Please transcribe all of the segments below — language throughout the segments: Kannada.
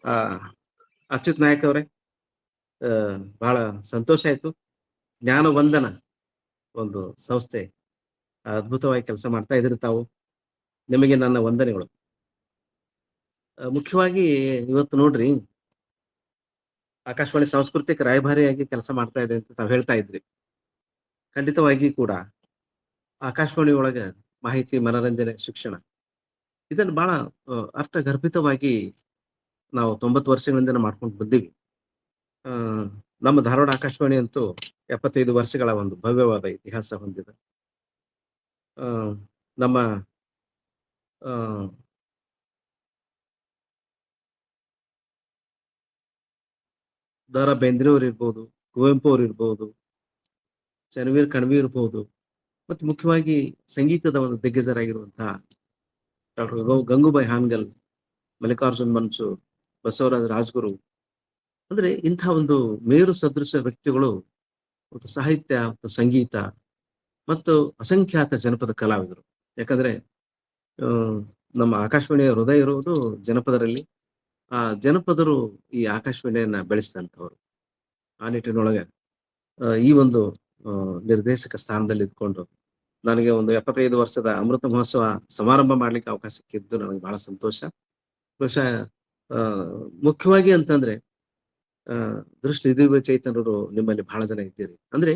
ಆ, ಅಚ್ಯುತ್ ನಾಯಕ್ ಅವರೇ, ಆ, ಬಹಳ ಸಂತೋಷ ಆಯ್ತು. ಜ್ಞಾನ ವಂದನ ಒಂದು ಸಂಸ್ಥೆ ಅದ್ಭುತವಾಗಿ ಕೆಲಸ ಮಾಡ್ತಾ ಇದ್ರಿ ತಾವು. ನಿಮಗೆ ನನ್ನ ವಂದನೆಗಳು. ಮುಖ್ಯವಾಗಿ ಇವತ್ತು ನೋಡ್ರಿ, ಆಕಾಶವಾಣಿ ಸಾಂಸ್ಕೃತಿಕ ರಾಯಭಾರಿಯಾಗಿ ಕೆಲಸ ಮಾಡ್ತಾ ಇದೆ ಅಂತ ತಾವು ಹೇಳ್ತಾ ಇದ್ರಿ. ಖಂಡಿತವಾಗಿ ಕೂಡ ಆಕಾಶವಾಣಿ ಒಳಗ ಮಾಹಿತಿ, ಮನರಂಜನೆ, ಶಿಕ್ಷಣ ಇದನ್ನು ಬಹಳ ಅರ್ಥಗರ್ಭಿತವಾಗಿ ನಾವು 90 ವರ್ಷಗಳಿಂದ ಮಾಡ್ಕೊಂಡು ಬಂದೀವಿ. ಆ, ನಮ್ಮ ಧಾರವಾಡ ಆಕಾಶವಾಣಿ ಅಂತೂ 75 ವರ್ಷಗಳ ಒಂದು ಭವ್ಯವಾದ ಇತಿಹಾಸ ಹೊಂದಿದೆ. ಆ, ನಮ್ಮ ಆ, ದ. ರಾ ಬೇಂದ್ರೆ ಅವ್ರು ಇರ್ಬೋದು, ಕುವೆಂಪು ಅವ್ರು ಇರ್ಬೋದು, ಚನ್ನವೀರ್ ಕಣ್ವಿ ಇರ್ಬೋದು, ಮತ್ತು ಮುಖ್ಯವಾಗಿ ಸಂಗೀತದ ಒಂದು ದಿಗ್ಗಜರಾಗಿರುವಂತಹ ಡಾಕ್ಟರ್ ಗಂಗೂಬಾಯಿ ಹಾನ್ಗಲ್, ಮಲ್ಲಿಕಾರ್ಜುನ್ ಮನ್ಸೂರ್, ಬಸವರಾಜ ರಾಜ್ಗುರು, ಅಂದ್ರೆ ಇಂಥ ಒಂದು ಮೇರು ಸದೃಶ ವ್ಯಕ್ತಿಗಳು ಮತ್ತು ಸಾಹಿತ್ಯ ಮತ್ತು ಸಂಗೀತ ಮತ್ತು ಅಸಂಖ್ಯಾತ ಜನಪದ ಕಲಾವಿದರು. ಯಾಕಂದ್ರೆ ಆ, ನಮ್ಮ ಆಕಾಶವಾಣಿಯ ಹೃದಯ ಇರುವುದು ಜನಪದರಲ್ಲಿ. ಆ ಜನಪದರು ಈ ಆಕಾಶವಾಣಿಯನ್ನ ಬೆಳೆಸಿದಂಥವ್ರು. ಆ ನಿಟ್ಟಿನೊಳಗೆ ಈ ಒಂದು ಆ, ನಿರ್ದೇಶಕ ಸ್ಥಾನದಲ್ಲಿ ಇದ್ಕೊಂಡು ನನಗೆ ಒಂದು 75 ವರ್ಷದ ಅಮೃತ ಮಹೋತ್ಸವ ಸಮಾರಂಭ ಮಾಡ್ಲಿಕ್ಕೆ ಅವಕಾಶ ಸಿಕ್ಕಿದ್ದು ನನಗೆ ಬಹಳ ಸಂತೋಷ. ಬಹುಶಃ ಆ, ಮುಖ್ಯವಾಗಿ ಅಂತಂದ್ರೆ ಆ, ದೃಷ್ಟಿ ದಿವ್ಯ ಚೈತನ್ಯರು ನಿಮ್ಮಲ್ಲಿ ಬಹಳ ಜನ ಇದ್ದೀರಿ. ಅಂದ್ರೆ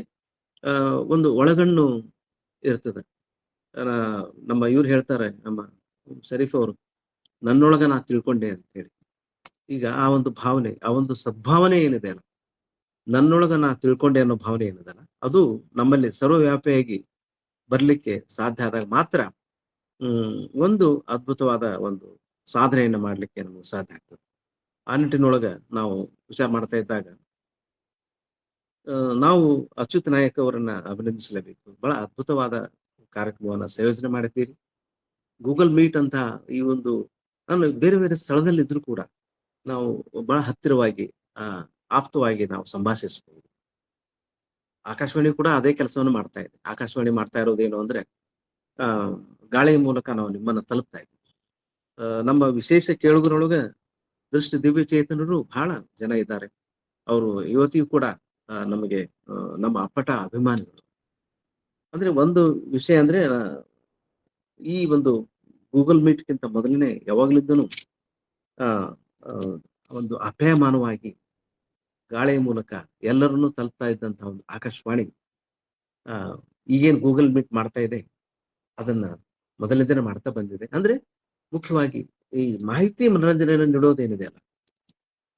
ಆ, ಒಂದು ಒಳಗಣ್ಣು ಇರ್ತದೆ. ಆ, ನಮ್ಮ ಇವ್ರು ಹೇಳ್ತಾರೆ, ನಮ್ಮ ಶರೀಫ್ ಅವರು, ನನ್ನೊಳಗ ನಾ ತಿಳ್ಕೊಂಡೆ ಅಂತ ಹೇಳಿ. ಈಗ ಆ ಒಂದು ಭಾವನೆ, ಆ ಒಂದು ಸದ್ಭಾವನೆ ಏನಿದೆ ಅಲ್ಲ, ನನ್ನೊಳಗ ನಾ ತಿಳ್ಕೊಂಡೆ ಅನ್ನೋ ಭಾವನೆ ಏನಿದೆಲ್ಲ, ಅದು ನಮ್ಮಲ್ಲಿ ಸರ್ವವ್ಯಾಪಿಯಾಗಿ ಬರ್ಲಿಕ್ಕೆ ಸಾಧ್ಯ ಆದಾಗ ಮಾತ್ರ ಒಂದು ಅದ್ಭುತವಾದ ಒಂದು ಸಾಧನೆಯನ್ನು ಮಾಡ್ಲಿಕ್ಕೆ ನಮಗೆ ಸಾಧ್ಯ ಆಗ್ತದೆ. ಆ ನಿಟ್ಟಿನೊಳಗ ನಾವು ವಿಚಾರ ಮಾಡ್ತಾ ಇದ್ದಾಗ ಆ, ನಾವು ಅಚ್ಯುತ್ ನಾಯಕ್ ಅವರನ್ನ ಅಭಿನಂದಿಸಲೇಬೇಕು. ಬಹಳ ಅದ್ಭುತವಾದ ಕಾರ್ಯಕ್ರಮವನ್ನ ಸಂಯೋಜನೆ ಮಾಡಿದ್ದೀರಿ. ಗೂಗಲ್ ಮೀಟ್ ಅಂತ ಈ ಒಂದು, ನಾನು ಬೇರೆ ಬೇರೆ ಸ್ಥಳದಲ್ಲಿ ಇದ್ರೂ ಕೂಡ ನಾವು ಬಹಳ ಹತ್ತಿರವಾಗಿ ಆ, ಆಪ್ತವಾಗಿ ನಾವು ಸಂಭಾಷಿಸಬಹುದು. ಆಕಾಶವಾಣಿ ಕೂಡ ಅದೇ ಕೆಲಸವನ್ನು ಮಾಡ್ತಾ ಇದೆ. ಆಕಾಶವಾಣಿ ಮಾಡ್ತಾ ಇರೋದೇನು ಅಂದ್ರೆ ಆ, ಗಾಳಿ ಮೂಲಕ ನಾವು ನಿಮ್ಮನ್ನ ತಲುಪ್ತಾ ಇದ್ದೀವಿ. ನಮ್ಮ ವಿಶೇಷ ಕೇಳುಗರೊಳಗ ದೃಷ್ಟಿ ದಿವ್ಯ ಚೇತನರು ಬಹಳ ಜನ ಇದ್ದಾರೆ. ಅವರು ಇವತ್ತಿಗೂ ಕೂಡ ನಮಗೆ ನಮ್ಮ ಅಪ್ಪಟ ಅಭಿಮಾನಿಗಳು. ಅಂದ್ರೆ ಒಂದು ವಿಷಯ ಅಂದ್ರೆ ಈ ಒಂದು ಗೂಗಲ್ ಮೀಟ್ಗಿಂತ ಮೊದಲನೇ ಯಾವಾಗ್ಲಿದ್ದನು ಆ, ಆ, ಒಂದು ಅಪೇಯಮಾನವಾಗಿ ಗಾಳಿಯ ಮೂಲಕ ಎಲ್ಲರನ್ನೂ ತಲುಪ್ತಾ ಇದ್ದಂತಹ ಒಂದು ಆಕಾಶವಾಣಿ ಆ, ಈಗೇನ್ ಗೂಗಲ್ ಮೀಟ್ ಮಾಡ್ತಾ ಇದೆ ಅದನ್ನ ಮೊದಲಿಂದನೇ ಮಾಡ್ತಾ ಬಂದಿದೆ. ಅಂದ್ರೆ ಮುಖ್ಯವಾಗಿ ಈ ಮಾಹಿತಿ ಮನರಂಜನೆಯನ್ನು ನೀಡೋದೇನಿದೆ ಅಲ್ಲ,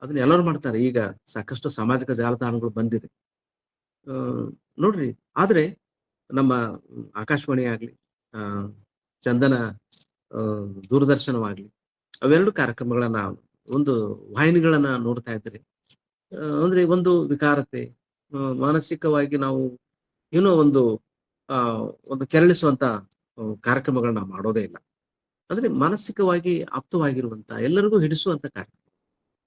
ಅದನ್ನ ಎಲ್ಲರೂ ಮಾಡ್ತಾರೆ. ಈಗ ಸಾಕಷ್ಟು ಸಾಮಾಜಿಕ ಜಾಲತಾಣಗಳು ಬಂದಿದೆ. ಆ, ನೋಡ್ರಿ, ಆದ್ರೆ ನಮ್ಮ ಆಕಾಶವಾಣಿ ಆಗ್ಲಿ, ಆ, ಚಂದನ ಆ, ದೂರದರ್ಶನವಾಗ್ಲಿ, ಅವೆರಡು ಕಾರ್ಯಕ್ರಮಗಳನ್ನ, ಒಂದು ವಾಹಿನಿಗಳನ್ನ ನೋಡ್ತಾ ಇದ್ರೆ ಅಂದ್ರೆ ಒಂದು ವಿಕಾರತೆ, ಮಾನಸಿಕವಾಗಿ ನಾವು ಏನೋ ಒಂದು ಆ, ಒಂದು ಕೆರಳಿಸುವಂತ ಕಾರ್ಯಕ್ರಮಗಳನ್ನ ಮಾಡೋದೇ ಇಲ್ಲ. ಅಂದ್ರೆ ಮಾನಸಿಕವಾಗಿ ಆಪ್ತವಾಗಿರುವಂತ, ಎಲ್ಲರಿಗೂ ಹಿಡಿಸುವಂತ ಕಾರ್ಯಕ್ರಮ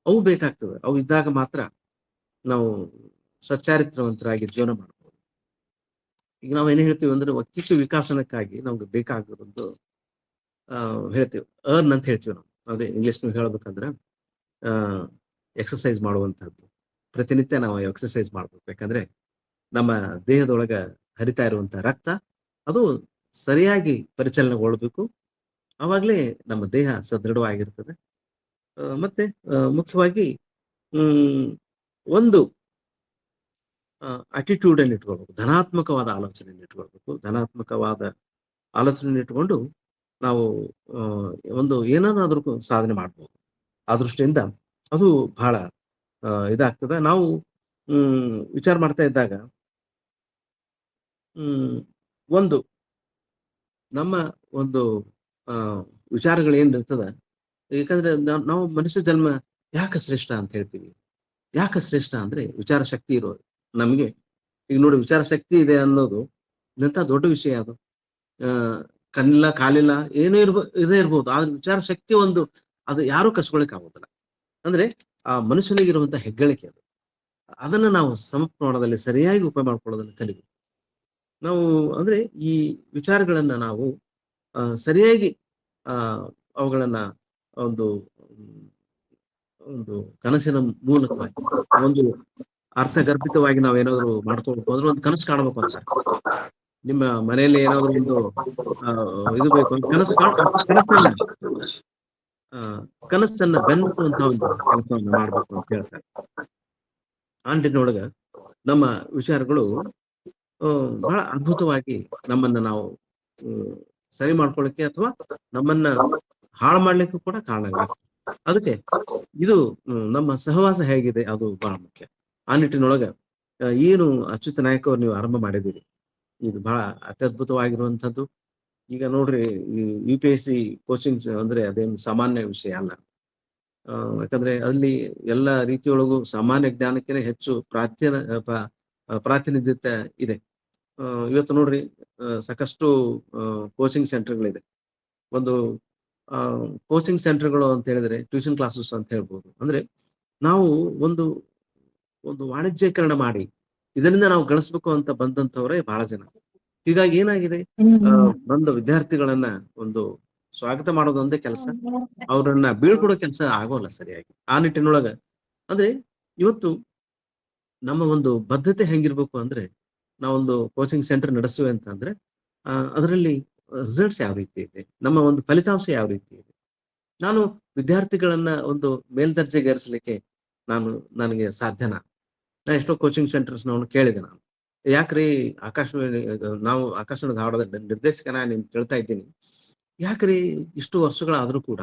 ಅವು ಬೇಕಾಗ್ತದೆ. ಅವು ಇದ್ದಾಗ ಮಾತ್ರ ನಾವು ಸಚ್ಚಾರಿತ್ರವಂತರಾಗಿ ಜೀವನ ಮಾಡ್ಬೋದು. ಈಗ ನಾವು ಏನ್ ಹೇಳ್ತೀವಿ ಅಂದ್ರೆ, ವ್ಯಕ್ತಿತ್ವ ವಿಕಾಸನಕ್ಕಾಗಿ ನಮ್ಗೆ ಬೇಕಾಗಿರೋದು ಹೇಳ್ತೀವಿ, ಅರ್ನ್ ಅಂತ ಹೇಳ್ತೀವಿ ನಾವು. ಅದೇ ಇಂಗ್ಲಿಷ್ ಹೇಳ್ಬೇಕಂದ್ರೆ ಎಕ್ಸಸೈಸ್ ಮಾಡುವಂತಹದ್ದು. ಪ್ರತಿನಿತ್ಯ ನಾವು ಎಕ್ಸಸೈಸ್ ಮಾಡ್ಬೇಕು. ಯಾಕಂದ್ರೆ ನಮ್ಮ ದೇಹದೊಳಗ ಹರಿತಾ ಇರುವಂತ ರಕ್ತ ಅದು ಸರಿಯಾಗಿ ಪರಿಚಲನೆಗೊಳ್ಬೇಕು. ಅವಾಗ್ಲೇ ನಮ್ಮ ದೇಹ ಸದೃಢವಾಗಿರ್ತದೆ. ಮತ್ತೆ ಮುಖ್ಯವಾಗಿ ಹ್ಮ್ ಒಂದು ಅಟಿಟ್ಯೂಡ್ ಅನ್ನು ಇಟ್ಕೊಳ್ಬೇಕು, ಧನಾತ್ಮಕವಾದ ಆಲೋಚನೆಯನ್ನು ಇಟ್ಕೊಳ್ಬೇಕು. ಧನಾತ್ಮಕವಾದ ಆಲೋಚನೆ ಇಟ್ಕೊಂಡು ನಾವು ಆ, ಒಂದು ಏನಾದ್ರೂ ಸಾಧನೆ ಮಾಡ್ಬೋದು. ಆ ದೃಷ್ಟಿಯಿಂದ ಅದು ಬಹಳ ಇದಾಗ್ತದೆ. ನಾವು ವಿಚಾರ ಮಾಡ್ತಾ ಇದ್ದಾಗ ಹ್ಮ್ ಒಂದು ನಮ್ಮ ಒಂದು ಆ, ವಿಚಾರಗಳು ಏನ್ ಇರ್ತದ. ಯಾಕಂದ್ರೆ ನಾವು ಮನುಷ್ಯ ಜನ್ಮ ಯಾಕೆ ಶ್ರೇಷ್ಠ ಅಂತ ಹೇಳ್ತೀವಿ. ಯಾಕೆ ಶ್ರೇಷ್ಠ ಅಂದ್ರೆ ವಿಚಾರ ಶಕ್ತಿ ಇರೋದು ನಮಗೆ. ಈಗ ನೋಡಿ, ವಿಚಾರ ಶಕ್ತಿ ಇದೆ ಅನ್ನೋದು ಇಂಥ ದೊಡ್ಡ ವಿಷಯ ಅದು. ಆ, ಕಣ್ಣಿಲ್ಲ, ಕಾಲಿಲ್ಲ, ಏನೋ ಇದೇ ಇರ್ಬೋದು, ಆದ್ರೆ ವಿಚಾರ ಶಕ್ತಿ ಒಂದು, ಅದು ಯಾರು ಕಸ್ಕೊಳಕ್ ಆಗೋದಿಲ್ಲ. ಅಂದ್ರೆ ಆ ಮನುಷ್ಯನಿಗಿರುವಂತ ಹೆಗ್ಗಳಿಕೆ ಅದು. ಅದನ್ನ ನಾವು ಸಮ ಪ್ರಮಾಣದಲ್ಲಿ ಸರಿಯಾಗಿ ಉಪಯೋಗ ಮಾಡ್ಕೊಳ್ಳೋದನ್ನ ಕಲಿಬೇಕು ನಾವು. ಅಂದ್ರೆ ಈ ವಿಚಾರಗಳನ್ನ ನಾವು ಸರಿಯಾಗಿ ಆ, ಅವುಗಳನ್ನ ಒಂದು ಒಂದು ಕನಸಿನ ಮೂಲಕವಾಗಿ ಒಂದು ಅರ್ಥಗರ್ಭಿತವಾಗಿ ನಾವೇನಾದ್ರು ಮಾಡ್ಕೊಬೇಕು ಅಂದ್ರೆ ಒಂದು ಕನಸು ಕಾಣಬೇಕು ಅಂತ. ನಿಮ್ಮ ಮನೆಯಲ್ಲಿ ಏನಾದ್ರು ಒಂದು ಇದು ಬೇಕು ಅಂದ್ರೆ ಕನಸು ಕನಸನ್ನ ಆ, ಕನಸನ್ನ ಬೆನ್ನಟ್ಟುವಂತ ಒಂದು ಕೆಲಸವನ್ನ ಮಾಡ್ಬೇಕು ಅಂತ ಹೇಳ್ತಾರೆ. ಆ ನಿಟ್ಟಿನೊಳಗ ನಮ್ಮ ವಿಚಾರಗಳು ಬಹಳ ಅದ್ಭುತವಾಗಿ ನಮ್ಮನ್ನ ನಾವು ಹ್ಮ್, ಸರಿ ಮಾಡ್ಕೊಳ್ಳಿಕ್ಕೆ ಅಥವಾ ನಮ್ಮನ್ನ ಹಾಳು ಮಾಡ್ಲಿಕ್ಕೂ ಕೂಡ ಕಾರಣಗಳಾಗ್ತವೆ. ಅದಕ್ಕೆ ಇದು ನಮ್ಮ ಸಹವಾಸ ಹೇಗಿದೆ ಅದು ಬಹಳ ಮುಖ್ಯ. ಆ ನಿಟ್ಟಿನೊಳಗ ಏನು ಅಚ್ಯುತ ನಾಯಕ್ ಅವ್ರು ನೀವು ಆರಂಭ ಮಾಡಿದ್ದೀರಿ, ಇದು ಬಹಳ ಅತ್ಯದ್ಭುತವಾಗಿರುವಂತದ್ದು. ಈಗ ನೋಡ್ರಿ, ಈ UPSC ಕೋಚಿಂಗ್ ಅಂದ್ರೆ ಅದೇನು ಸಾಮಾನ್ಯ ವಿಷಯ ಅಲ್ಲ. ಯಾಕಂದ್ರೆ ಅಲ್ಲಿ ಎಲ್ಲ ರೀತಿಯೊಳಗೂ ಸಾಮಾನ್ಯ ಜ್ಞಾನಕ್ಕಿಂತ ಹೆಚ್ಚು ಪ್ರಾತಿನಿಧ್ಯತೆ ಇದೆ. ಇವತ್ತು ನೋಡ್ರಿ, ಸಾಕಷ್ಟು ಕೋಚಿಂಗ್ ಸೆಂಟರ್ಗಳಿದೆ. ಒಂದು ಕೋಚಿಂಗ್ ಸೆಂಟರ್ಗಳು ಅಂತ ಹೇಳಿದ್ರೆ ಟ್ಯೂಷನ್ ಕ್ಲಾಸಸ್ ಅಂತ ಹೇಳ್ಬೋದು. ಅಂದ್ರೆ ನಾವು ಒಂದು ಒಂದು ವಾಣಿಜ್ಯೀಕರಣ ಮಾಡಿ ಇದರಿಂದ ನಾವು ಗಳಿಸ್ಬೇಕು ಅಂತ ಬಂದಂತವರೇ ಬಹಳ ಜನ. ಹೀಗಾಗಿ ಏನಾಗಿದೆ, ಬಂದ ವಿದ್ಯಾರ್ಥಿಗಳನ್ನ ಒಂದು ಸ್ವಾಗತ ಮಾಡೋದೊಂದೇ ಕೆಲಸ, ಅವ್ರನ್ನ ಬೀಳ್ಕೊಡೋ ಕೆಲಸ ಆಗೋಲ್ಲ ಸರಿಯಾಗಿ. ಆ ನಿಟ್ಟಿನೊಳಗ ಅಂದ್ರೆ ಇವತ್ತು ನಮ್ಮ ಒಂದು ಬದ್ಧತೆ ಹೆಂಗಿರ್ಬೇಕು ಅಂದ್ರೆ, ನಾವೊಂದು ಕೋಚಿಂಗ್ ಸೆಂಟರ್ ನಡೆಸುವೆ ಅಂತ ಅಂದ್ರೆ ಅದರಲ್ಲಿ ರಿಸಲ್ಟ್ಸ್ ಯಾವ ರೀತಿ ಇದೆ, ನಮ್ಮ ಒಂದು ಫಲಿತಾಂಶ ಯಾವ ರೀತಿ ಇದೆ. ನಾನು ವಿದ್ಯಾರ್ಥಿಗಳನ್ನ ಒಂದು ಮೇಲ್ದರ್ಜೆಗೇರಿಸಲಿಕ್ಕೆ ನನಗೆ ಸಾಧ್ಯನಾ? ನಾನು ಎಷ್ಟೋ ಕೋಚಿಂಗ್ ಸೆಂಟರ್ಸ್ ಕೇಳಿದೆ ನಾನು. ಯಾಕ್ರಿ ಆಕಾಶವಾಣಿ ನಾವು ಆಕಾಶವಾಣಿ ಧಾರವಾಡದ ನಿರ್ದೇಶಕನ ನಿಮ್ ಕೇಳ್ತಾ ಇದ್ದೀನಿ. ಯಾಕ್ರಿ ಇಷ್ಟು ವರ್ಷಗಳಾದ್ರೂ ಕೂಡ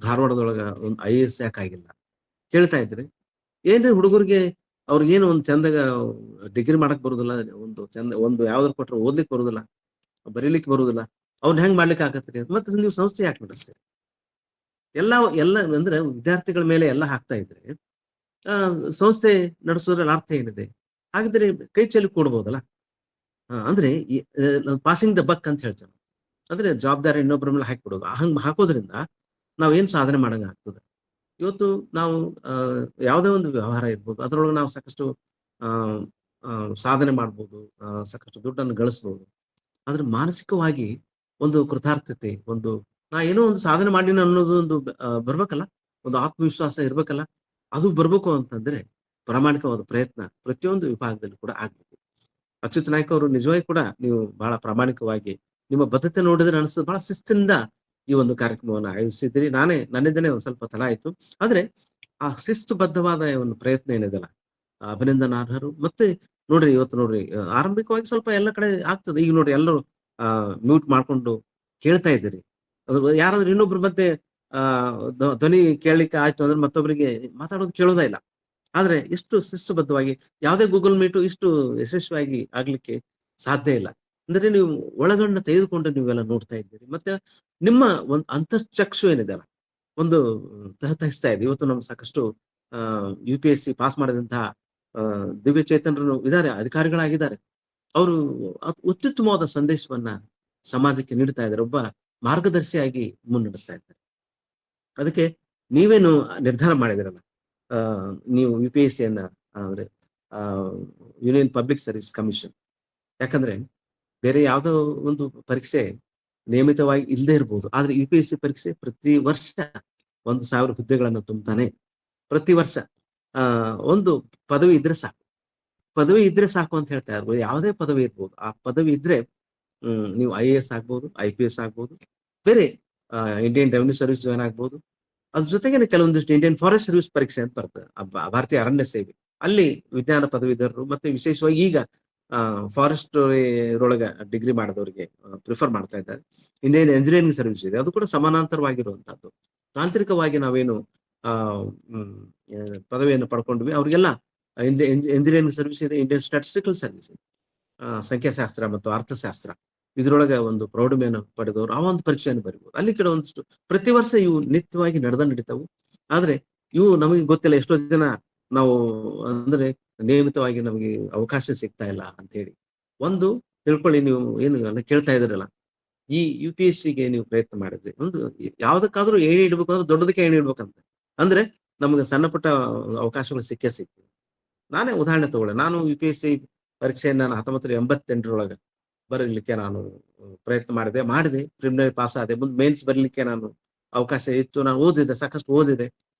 ಧಾರವಾಡದೊಳಗ ಒಂದು IAS ಯಾಕಾಗಿಲ್ಲ ಕೇಳ್ತಾ ಇದ್ರಿ. ಏನ್ರಿ ಹುಡುಗರಿಗೆ ಅವ್ರಿಗೇನು ಒಂದ್ ಚಂದಾಗ ಡಿಗ್ರಿ ಮಾಡಕ್ ಬರುದಿಲ್ಲ, ಒಂದು ಚಂದ ಒಂದು ಯಾವ್ದಾರು ಕೊಟ್ರೆ ಓದ್ಲಿಕ್ಕೆ ಬರುದಿಲ್ಲ, ಬರೀಲಿಕ್ಕೆ ಬರುದಿಲ್ಲ, ಅವ್ನ ಹೆಂಗ್ ಮಾಡ್ಲಿಕ್ಕೆ ಆಗತ್ರಿ? ಮತ್ತೆ ನೀವು ಸಂಸ್ಥೆ ಯಾಕೆ ನಡೆಸ್ತೀರಿ? ಎಲ್ಲ ಎಲ್ಲ ಅಂದ್ರೆ ವಿದ್ಯಾರ್ಥಿಗಳ ಮೇಲೆ ಎಲ್ಲ ಹಾಕ್ತಾ ಇದ್ರೆ ಆ, ಸಂಸ್ಥೆ ನಡೆಸೋದ್ರಲ್ಲಿ ಅರ್ಥ ಏನಿದೆ? ಹಾಗಿದ್ರೆ ಕೈ ಚೆಲ್ಲಿ ಕೊಡ್ಬೋದಲ್ಲ. ಅಂದ್ರೆ ಪಾಸಿಂಗ್ ದ ಬಕ್ ಅಂತ ಹೇಳ್ತೇವೆ. ಅಂದ್ರೆ ಜವಾಬ್ದಾರಿ ಇನ್ನೊಬ್ಬರ ಮೇಲೆ ಹಾಕಿಬಿಡೋದು. ಹಂಗ್ ಹಾಕೋದ್ರಿಂದ ನಾವ್ ಏನ್ ಸಾಧನೆ ಮಾಡಂಗ ಆಗ್ತದೆ. ಇವತ್ತು ನಾವು ಯಾವುದೇ ಒಂದು ವ್ಯವಹಾರ ಇರ್ಬೋದು, ಅದ್ರೊಳಗೆ ನಾವು ಸಾಕಷ್ಟು ಆ ಆ, ಸಾಧನೆ ಮಾಡ್ಬೋದು, ಸಾಕಷ್ಟು ದುಡ್ಡನ್ನು ಗಳಿಸ್ಬೋದು. ಆದ್ರೆ ಮಾನಸಿಕವಾಗಿ ಒಂದು ಕೃತಾರ್ಥತೆ, ಒಂದು ನಾ ಏನೋ ಒಂದು ಸಾಧನೆ ಮಾಡಿನ ಅನ್ನೋದು ಒಂದು ಬರ್ಬೇಕಲ್ಲ, ಒಂದು ಆತ್ಮವಿಶ್ವಾಸ ಇರ್ಬೇಕಲ್ಲ. ಅದು ಬರ್ಬೇಕು ಅಂತಂದ್ರೆ ಪ್ರಾಮಾಣಿಕವಾದ ಪ್ರಯತ್ನ ಪ್ರತಿಯೊಂದು ವಿಭಾಗದಲ್ಲಿ ಕೂಡ ಆಗ್ಬೇಕು. ಅಚ್ಯುತ್ ನಾಯ್ಕ ಅವರು ನಿಜವಾಗಿ ಕೂಡ ನೀವು ಬಹಳ ಪ್ರಾಮಾಣಿಕವಾಗಿ ನಿಮ್ಮ ಬದ್ಧತೆ ನೋಡಿದ್ರೆ ಅನಿಸ್ತದೆ, ಬಹಳ ಶಿಸ್ತಿನಿಂದ ಈ ಒಂದು ಕಾರ್ಯಕ್ರಮವನ್ನು ಆಯೋಜಿಸಿದ್ದೀರಿ. ನನ್ನಿಂದನೇ ಒಂದ್ ಸ್ವಲ್ಪ ತಡ ಆಯ್ತು. ಆದ್ರೆ ಆ ಶಿಸ್ತುಬದ್ಧವಾದ ಒಂದು ಪ್ರಯತ್ನ ಏನಿದೆಲ್ಲ ಅಭಿನಂದನಾರ್ಹರು. ಮತ್ತೆ ನೋಡ್ರಿ, ಇವತ್ತು ನೋಡ್ರಿ, ಆರಂಭಿಕವಾಗಿ ಸ್ವಲ್ಪ ಎಲ್ಲ ಕಡೆ ಆಗ್ತದೆ. ಈಗ ನೋಡ್ರಿ, ಎಲ್ಲರೂ ಮ್ಯೂಟ್ ಮಾಡ್ಕೊಂಡು ಕೇಳ್ತಾ ಇದ್ದೀರಿ. ಅದು ಯಾರಾದ್ರೂ ಇನ್ನೊಬ್ರ ಮಧ್ಯೆ ಆ ಧ್ವನಿ ಕೇಳಲಿಕ್ಕೆ ಆಯ್ತು ಅಂದ್ರೆ ಮತ್ತೊಬ್ಬರಿಗೆ ಮಾತಾಡೋದು ಕೇಳೋದೇ ಇಲ್ಲ. ಆದ್ರೆ ಇಷ್ಟು ಶಿಸ್ತುಬದ್ಧವಾಗಿ ಯಾವುದೇ ಗೂಗಲ್ ಮೀಟು ಇಷ್ಟು ಯಶಸ್ವಿಯಾಗಿ ಆಗ್ಲಿಕ್ಕೆ ಸಾಧ್ಯ ಇಲ್ಲ. ಅಂದ್ರೆ ನೀವು ಒಳಗಣ್ಣ ತೆಗೆದುಕೊಂಡು ನೀವೆಲ್ಲ ನೋಡ್ತಾ ಇದ್ದೀರಿ. ಮತ್ತೆ ನಿಮ್ಮ ಒಂದು ಅಂತಃಚಕ್ಷು ಏನಿದೆ, ಒಂದು ತಹತಹಿಸ್ತಾ ಇದೆ. ಇವತ್ತು ನಮ್ಗೆ ಸಾಕಷ್ಟು UPSC ಪಾಸ್ ಮಾಡಿದಂತಹ ದಿವ್ಯ ಚೇತನರು ಇದ್ದಾರೆ, ಅಧಿಕಾರಿಗಳಾಗಿದ್ದಾರೆ. ಅವರು ಅತ್ಯುತ್ತಮವಾದ ಸಂದೇಶವನ್ನ ಸಮಾಜಕ್ಕೆ ನೀಡ್ತಾ ಇದ್ದಾರೆ. ಒಬ್ಬ ಮಾರ್ಗದರ್ಶಿಯಾಗಿ ಮುನ್ನಡೆಸ್ತಾ ಇದ್ದಾರೆ. ಅದಕ್ಕೆ ನೀವೇನು ನಿರ್ಧಾರ ಮಾಡಿದಿರಲ್ಲ, ಆ, ನೀವು UPSC ಅಂದ್ರೆ ಯೂನಿಯನ್ ಪಬ್ಲಿಕ್ ಸರ್ವಿಸ್ ಕಮಿಷನ್. ಯಾಕಂದ್ರೆ ಬೇರೆ ಯಾವ್ದೋ ಒಂದು ಪರೀಕ್ಷೆ ನಿಯಮಿತವಾಗಿ ಇಲ್ಲದೆ ಇರಬಹುದು, ಆದ್ರೆ UPSC ಪರೀಕ್ಷೆ ಪ್ರತಿ ವರ್ಷ 1,000 ಹುದ್ದೆಗಳನ್ನು ತುಂಬುತ್ತಾನೆ. ಪ್ರತಿ ವರ್ಷ ಆ ಒಂದು ಪದವಿ ಇದ್ರೆ ಸಾಕು. ಪದವಿ ಇದ್ರೆ ಸಾಕು ಅಂತ ಹೇಳ್ತಾ ಇರ್ಬೋದು. ಯಾವುದೇ ಪದವಿ ಇರ್ಬೋದು, ಆ ಪದವಿ ಇದ್ರೆ ನೀವು IAS ಆಗ್ಬೋದು, IPS ಆಗ್ಬೋದು, ಬೇರೆ ಇಂಡಿಯನ್ ರೆವಿನ್ಯೂ ಸರ್ವಿಸ್ ಜಾಯ್ನ್ ಆಗ್ಬೋದು. ಅದ್ರ ಜೊತೆಗೆ ಕೆಲವೊಂದಿಷ್ಟು ಇಂಡಿಯನ್ ಫಾರೆಸ್ಟ್ ಸರ್ವಿಸ್ ಪರೀಕ್ಷೆ ಅಂತ ಬರ್ತದೆ, ಭಾರತೀಯ ಅರಣ್ಯ ಸೇವೆ. ಅಲ್ಲಿ ವಿಜ್ಞಾನ ಪದವೀಧರರು ಮತ್ತೆ ವಿಶೇಷವಾಗಿ ಈಗ ಫಾರೆಸ್ಟ್ ಒಳಗ ಡಿಗ್ರಿ ಮಾಡಿದವರಿಗೆ ಪ್ರಿಫರ್ ಮಾಡ್ತಾ ಇದ್ದಾರೆ. ಇಂಡಿಯನ್ ಎಂಜಿನಿಯರಿಂಗ್ ಸರ್ವಿಸ್ ಇದೆ, ಅದು ಕೂಡ ಸಮಾನಾಂತರವಾಗಿರುವಂತಹದ್ದು. ತಾಂತ್ರಿಕವಾಗಿ ನಾವೇನು ಆ ಪದವಿಯನ್ನು ಪಡ್ಕೊಂಡ್ವಿ ಅವ್ರಿಗೆಲ್ಲ ಎಂಜಿನಿಯರಿಂಗ್ ಸರ್ವಿಸ್ ಇದೆ, ಇಂಡಿಯನ್ ಸ್ಟಾಟಿಸ್ಟಿಕಲ್ ಸರ್ವಿಸ್ ಇದೆ, ಸಂಖ್ಯಾಶಾಸ್ತ್ರ ಮತ್ತು ಅರ್ಥಶಾಸ್ತ್ರ ಇದ್ರೊಳಗೆ ಒಂದು ಪ್ರೌಢಮೆಯನ್ನು ಪಡೆದವರು ಆ ಒಂದು ಪರೀಕ್ಷೆಯನ್ನು ಬರೀಬಹುದು. ಅಲ್ಲಿ ಕೆಲವೊಂದಿಷ್ಟು ಪ್ರತಿ ವರ್ಷ ಇವು ನಿತ್ಯವಾಗಿ ನಡೀತಾವು. ಆದ್ರೆ ಇವು ನಮಗೆ ಗೊತ್ತಿಲ್ಲ, ಎಷ್ಟೋ ಜನ ನಾವು ಅಂದ್ರೆ ನಿಯಮಿತವಾಗಿ ನಮಗೆ ಅವಕಾಶ ಸಿಗ್ತಾ ಇಲ್ಲ ಅಂತ ಹೇಳಿ. ಒಂದು ತಿಳ್ಕೊಳ್ಳಿ, ನೀವು ಏನು ಎಲ್ಲ ಕೇಳ್ತಾ ಇದ್ರಲ್ಲ, ಈ UPSCಗೆ ನೀವು ಪ್ರಯತ್ನ ಮಾಡಿದ್ರಿ, ಒಂದು ಯಾವ್ದಕ್ಕಾದ್ರೂ ಏಣಿ ಇಡ್ಬೇಕು ಅಂದ್ರೆ ದೊಡ್ಡದಕ್ಕೆ ಏಣಿ ಇಡ್ಬೇಕಂತ ಅಂದ್ರೆ ನಮ್ಗೆ ಸಣ್ಣ ಪುಟ್ಟ ಅವಕಾಶಗಳು ಸಿಕ್ಕೇ ಸಿಗ್ತವೆ. ನಾನೇ ಉದಾಹರಣೆ ತಗೊಳ್ಳೆ, ನಾನು UPSC ಪರೀಕ್ಷೆಯನ್ನು ನಾನು 1988 ಬರೀಲಿಕ್ಕೆ ನಾನು ಪ್ರಯತ್ನ ಮಾಡಿದೆ. ಪ್ರಿಲಿಮಿನರಿ ಪಾಸ್ ಆದೆ. ಮುಂದೆ ಮೇನ್ಸ್ ಬರಲಿಕ್ಕೆ ನಾನು ಅವಕಾಶ ಇತ್ತು. ನಾನು ಓದಿದೆ, ಸಾಕಷ್ಟು ಓದಿದೆ.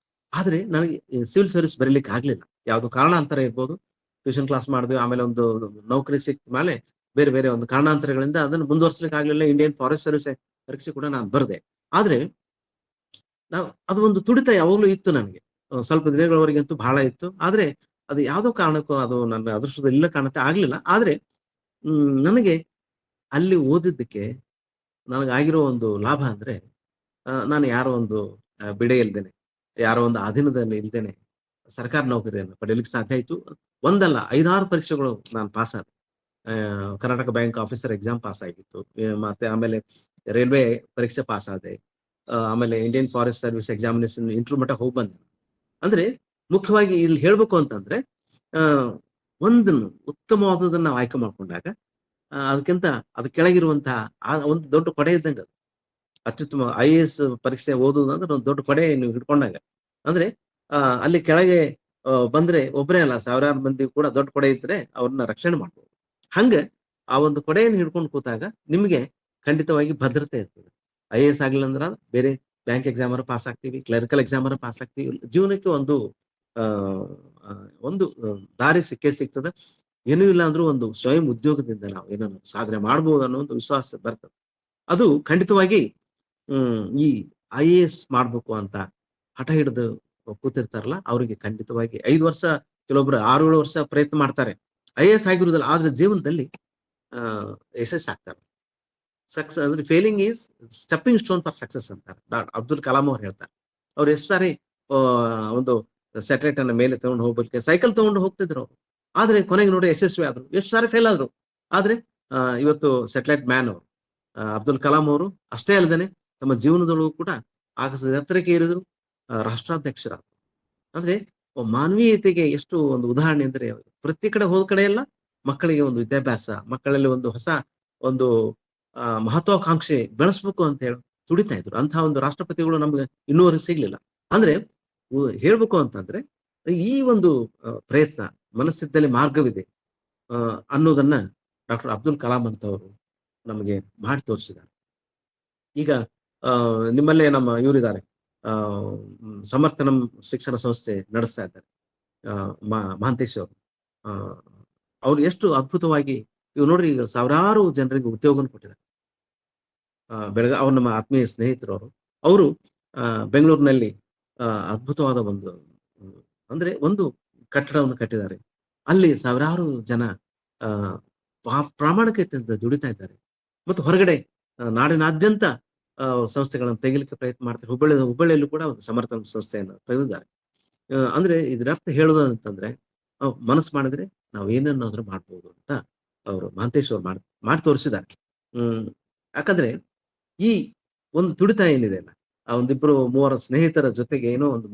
ಆದ್ರೆ ನನಗೆ ಸಿವಿಲ್ ಸರ್ವಿಸ್ ಬರೀಲಿಕ್ಕೆ ಆಗ್ಲಿಲ್ಲ. ಯಾವ್ದೋ ಕಾರಣಾಂತರ ಇರ್ಬೋದು. ಟ್ಯೂಷನ್ ಕ್ಲಾಸ್ ಮಾಡಿದ್ವಿ. ಆಮೇಲೆ ಒಂದು ನೌಕರಿ ಸಿಕ್ತ ಮೇಲೆ ಬೇರೆ ಬೇರೆ ಒಂದು ಕಾರಣಾಂತರಗಳಿಂದ ಅದನ್ನು ಮುಂದುವರಿಸಲಿಕ್ಕೆ ಆಗ್ಲಿಲ್ಲ. ಇಂಡಿಯನ್ ಫಾರೆಸ್ಟ್ ಸರ್ವಿಸ್ ಪರೀಕ್ಷೆ ಕೂಡ ನಾನು ಬರ್ದೆ. ಆದ್ರೆ ಅದು ಒಂದು ತುಡಿತ ಯಾವಾಗ್ಲೂ ಇತ್ತು ನನಗೆ. ಸ್ವಲ್ಪ ದಿನಗಳವರೆಗಂತೂ ಬಹಳ ಇತ್ತು. ಆದ್ರೆ ಅದು ಯಾವ್ದೋ ಕಾರಣಕ್ಕೂ ಅದು ನನ್ನ ಅದೃಷ್ಟದಲ್ಲಿ ಇಲ್ಲ ಕಾಣುತ್ತೆ ಆಗ್ಲಿಲ್ಲ. ಆದ್ರೆ ನನಗೆ ಅಲ್ಲಿ ಓದಿದ್ದಕ್ಕೆ ನನಗಾಗಿರೋ ಒಂದು ಲಾಭ ಅಂದ್ರೆ ನಾನು ಯಾರೋ ಒಂದು ಬಿಡೆ ಇಲ್ದೇನೆ, ಯಾರೋ ಒಂದು ಅಧೀನದಲ್ಲಿ ಇಲ್ದೇನೆ ಸರ್ಕಾರಿ ನೌಕರಿಯನ್ನು ಪಡೆಯಲಿಕ್ಕೆ ಸಾಧ್ಯ ಆಯ್ತು. ಒಂದಲ್ಲ 5, 6 ಪರೀಕ್ಷೆಗಳು ನಾನು ಪಾಸ್ ಆದೆ. Karnataka bank officer exam pass ಆಗಿತ್ತು. ಮತ್ತೆ ಆಮೇಲೆ ರೈಲ್ವೆ ಪರೀಕ್ಷೆ ಪಾಸ್ ಆದೆ. ಆಮೇಲೆ Indian forest service examination interview ಮಟ್ಟ ಹೋಗಿ ಬಂದೆ. ಅಂದ್ರೆ ಮುಖ್ಯವಾಗಿ ಇಲ್ಲಿ ಹೇಳ್ಬೇಕು ಅಂತಂದ್ರೆ ಆ, ಒಂದನ್ನು ಉತ್ತಮವಾದದನ್ನ ನಾವು ಆಯ್ಕೆ ಮಾಡ್ಕೊಂಡಾಗ ಅದಕ್ಕಿಂತ ಅದ್ ಕೆಳಗಿರುವಂತಹ ಒಂದು ದೊಡ್ಡ ಕೊಡೆ ಇದ್ದಂಗೆ ಅದು. ಅತ್ಯುತ್ತಮ ಐಎಎಸ್ ಪರೀಕ್ಷೆ ಓದುವುದಂದ್ರೆ ಒಂದು ದೊಡ್ಡ ಕೊಡೆ ನೀವು ಹಿಡ್ಕೊಂಡಾಗ. ಅಂದ್ರೆ ಅಲ್ಲಿ ಕೆಳಗೆ ಬಂದ್ರೆ ಒಬ್ಬರೇ ಅಲ್ಲ ಸಾವಿರಾರು ಮಂದಿ ಕೂಡ ದೊಡ್ಡ ಕೊಡೆ ಇದ್ರೆ ಅವ್ರನ್ನ ರಕ್ಷಣೆ ಮಾಡ್ಬೋದು. ಹಂಗ ಆ ಒಂದು ಕೊಡೆಯನ್ನು ಹಿಡ್ಕೊಂಡು ಕೂತಾಗ ನಿಮ್ಗೆ ಖಂಡಿತವಾಗಿ ಭದ್ರತೆ ಇರ್ತದೆ. ಐಎಎಸ್ ಆಗ್ಲಿಲ್ಲ ಅಂದ್ರ ಬೇರೆ ಬ್ಯಾಂಕ್ ಎಕ್ಸಾಮರ ಪಾಸ್ ಆಗ್ತೀವಿ, ಕ್ಲರಿಕಲ್ ಎಕ್ಸಾಮರ ಪಾಸ್ ಆಗ್ತೀವಿ. ಜೀವನಕ್ಕೆ ಒಂದು ಆ, ಆ, ಒಂದು ದಾರಿ ಸಿಕ್ಕೇ ಸಿಗ್ತದೆ. ಏನೂ ಇಲ್ಲ ಅಂದ್ರೂ ಒಂದು ಸ್ವಯಂ ಉದ್ಯೋಗದಿಂದ ನಾವು ಏನನ್ನು ಸಾಧನೆ ಮಾಡ್ಬೋದು ಅನ್ನೋ ಒಂದು ವಿಶ್ವಾಸ ಬರ್ತದೆ. ಅದು ಖಂಡಿತವಾಗಿ ಈ ಐಎಎಸ್ ಮಾಡ್ಬೇಕು ಅಂತ ಹಠ ಹಿಡಿದು ಕೂತಿರ್ತಾರಲ್ಲ ಅವರಿಗೆ ಖಂಡಿತವಾಗಿ 5 ವರ್ಷ, ಕೆಲವೊಬ್ರು 6, 7 ವರ್ಷ ಪ್ರಯತ್ನ ಮಾಡ್ತಾರೆ. ಐಎಎಸ್ ಆಗಿರುವುದಿಲ್ಲ. ಆದ್ರೆ ಜೀವನದಲ್ಲಿ ಆ ಯಶಸ್ಸಾಗ್ತಾರೆ. ಅಂದ್ರೆ failing is stepping stone for success ಅಂತಾರೆ. ಅಬ್ದುಲ್ ಕಲಾಂ ಅವ್ರು ಹೇಳ್ತಾರೆ. ಅವ್ರು ಎಷ್ಟು ಸಾರಿ ಆ, ಒಂದು ಸ್ಯಾಟಲೈಟ್ ಅನ್ನ ಮೇಲೆ ತಗೊಂಡು ಹೋಗ್ಲಿಕ್ಕೆ ಸೈಕಲ್ ತಗೊಂಡು ಹೋಗ್ತಿದ್ರು ಅವ್ರು. ಆದ್ರೆ ಕೊನೆಗೆ ನೋಡಿ ಯಶಸ್ವಿ ಆದ್ರು. ಎಷ್ಟು ಸಾರಿ ಫೇಲ್ ಆದ್ರು. ಆದ್ರೆ ಇವತ್ತು ಸ್ಯಾಟಲೈಟ್ ಮ್ಯಾನ್ ಅವರು ಅಬ್ದುಲ್ ಕಲಾಂ ಅವರು ಅಷ್ಟೇ ಅಲ್ಲದೇನೆ ತಮ್ಮ ಜೀವನದೊಳಗೂ ಕೂಡ ಆಗಸದ ಎತ್ತರಕ್ಕೆ ಏರಿದ್ರು. ರಾಷ್ಟ್ರಾಧ್ಯಕ್ಷರಾದ್ರು. ಅಂದ್ರೆ ಮಾನವೀಯತೆಗೆ ಎಷ್ಟು ಒಂದು ಉದಾಹರಣೆ ಅಂದ್ರೆ ಪ್ರತಿ ಕಡೆ ಹೋದ ಕಡೆ ಎಲ್ಲ ಮಕ್ಕಳಿಗೆ ಒಂದು ವಿದ್ಯಾಭ್ಯಾಸ, ಮಕ್ಕಳಲ್ಲಿ ಒಂದು ಹೊಸ ಒಂದು ಮಹತ್ವಾಕಾಂಕ್ಷೆ ಬೆಳೆಸ್ಬೇಕು ಅಂತ ಹೇಳಿ ತುಡಿತಾ ಇದ್ರು. ಅಂತಹ ಒಂದು ರಾಷ್ಟ್ರಪತಿಗಳು ನಮ್ಗೆ ಇನ್ನೂವರೆಗೆ ಸಿಗ್ಲಿಲ್ಲ. ಅಂದ್ರೆ ಹೇಳ್ಬೇಕು ಅಂತಂದ್ರೆ ಈ ಒಂದು ಪ್ರಯತ್ನ ಮನಸ್ಸಿದ್ದಲ್ಲಿ ಮಾರ್ಗವಿದೆ ಅನ್ನೋದನ್ನ ಡಾಕ್ಟರ್ ಅಬ್ದುಲ್ ಕಲಾಂ ಅಂತವರು ನಮಗೆ ಮಾಡಿ ತೋರಿಸಿದ್ದಾರೆ. ಈಗ ಆ, ನಿಮ್ಮಲ್ಲೇ ನಮ್ಮ ಇವರಿದ್ದಾರೆ. ಆ, ಸಮರ್ಥನಂ ಶಿಕ್ಷಣ ಸಂಸ್ಥೆ ನಡೆಸ್ತಾ ಇದ್ದಾರೆ. ಆ, ಮಹಾಂತೇಶ್ ಅವರು. ಆ, ಅವ್ರು ಎಷ್ಟು ಅದ್ಭುತವಾಗಿ ಇವ್ ನೋಡ್ರಿ ಈಗ ಸಾವಿರಾರು ಜನರಿಗೆ ಉದ್ಯೋಗವನ್ನು ಕೊಟ್ಟಿದ್ದಾರೆ. ಅವ್ರು ನಮ್ಮ ಆತ್ಮೀಯ ಸ್ನೇಹಿತರು ಅವರು. ಅವರು ಬೆಂಗಳೂರಿನಲ್ಲಿ ಅದ್ಭುತವಾದ ಒಂದು ಹ್ಮ್, ಅಂದ್ರೆ ಒಂದು ಕಟ್ಟಡವನ್ನು ಕಟ್ಟಿದ್ದಾರೆ. ಅಲ್ಲಿ ಸಾವಿರಾರು ಜನ ಆ, ಪ್ರಾಮಾಣಿಕತೆಯಿಂದ ದುಡಿತಾ ಇದ್ದಾರೆ. ಮತ್ತು ಹೊರಗಡೆ ನಾಡಿನಾದ್ಯಂತ ಸಂಸ್ಥೆಗಳನ್ನು ತೆಗಿಲಿಕ್ಕೆ ಪ್ರಯತ್ನ ಮಾಡ್ತಾರೆ. ಹುಬ್ಬಳ್ಳಿಯಲ್ಲೂ ಕೂಡ ಒಂದು ಸಮರ್ಥನ ಸಂಸ್ಥೆಯನ್ನು ತೆಗೆದಿದ್ದಾರೆ. ಅಂದ್ರೆ ಇದರ ಅರ್ಥ ಹೇಳೋದು ಅಂತಂದ್ರೆ ಮನಸ್ಸು ಮಾಡಿದ್ರೆ ನಾವು ಏನನ್ನಾದ್ರೂ ಮಾಡ್ಬೋದು ಅಂತ ಅವರು ಮಹಾಂತೇಶ್ ಅವ್ರು ಮಾಡಿ ತೋರಿಸಿದ್ದಾರೆ. ಹ್ಮ್ ಯಾಕಂದ್ರೆ ಈ ಒಂದು ತುಡಿತ ಏನಿದೆ ಅಲ್ಲ, ಆ ಒಂದಿಬ್ರು ಮೂವರ ಸ್ನೇಹಿತರ ಜೊತೆಗೆ ಏನೋ ಒಂದು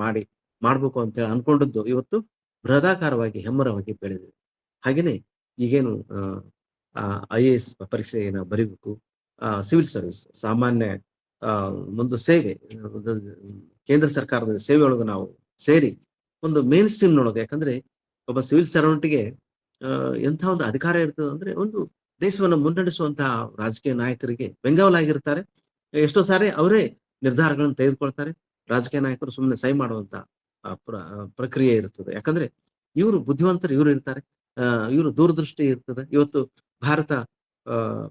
ಮಾಡ್ಬೇಕು ಅಂತ ಹೇಳಿ ಅನ್ಕೊಂಡದ್ದು ಇವತ್ತು ಬೃಹದಾಕಾರವಾಗಿ ಹೆಮ್ಮರವಾಗಿ ಬೆಳೆದಿದೆ. ಹಾಗೇನೆ ಈಗೇನು ಐಎಎಸ್ ಪರೀಕ್ಷೆಯನ್ನು ಬರೀಬೇಕು, ಸಿವಿಲ್ ಸರ್ವಿಸ್ ಸಾಮಾನ್ಯ ಒಂದು ಸೇವೆ, ಒಂದು ಕೇಂದ್ರ ಸರ್ಕಾರದ ಸೇವೆಯೊಳಗೆ ನಾವು ಸೇರಿ ಒಂದು ಮೇನ್ ಸ್ಟ್ರೀಮ್ ನೊಳಗೆ, ಯಾಕಂದ್ರೆ ಒಬ್ಬ ಸಿವಿಲ್ ಸರ್ವೆಂಟ್‌ಗೆ ಎಂಥ ಒಂದು ಅಧಿಕಾರ ಇರ್ತದೆ ಅಂದ್ರೆ ಒಂದು ದೇಶವನ್ನು ಮುನ್ನಡೆಸುವಂತಹ ರಾಜಕೀಯ ನಾಯಕರಿಗೆ ಬೆಂಗಾವಲಾಗಿರ್ತಾರೆ. ಎಷ್ಟೋ ಸಾರಿ ಅವರೇ ನಿರ್ಧಾರಗಳನ್ನು ತೆಗೆದುಕೊಳ್ತಾರೆ. ರಾಜಕೀಯ ನಾಯಕರು ಸುಮ್ಮನೆ ಸಹಿ ಮಾಡುವಂತ ಪ್ರಕ್ರಿಯೆ ಇರ್ತದೆ. ಯಾಕಂದ್ರೆ ಇವರು ಬುದ್ಧಿವಂತರು ಇವರು ಇರ್ತಾರೆ. ಇವರು ದೂರದೃಷ್ಟಿ ಇರ್ತದೆ. ಇವತ್ತು ಭಾರತ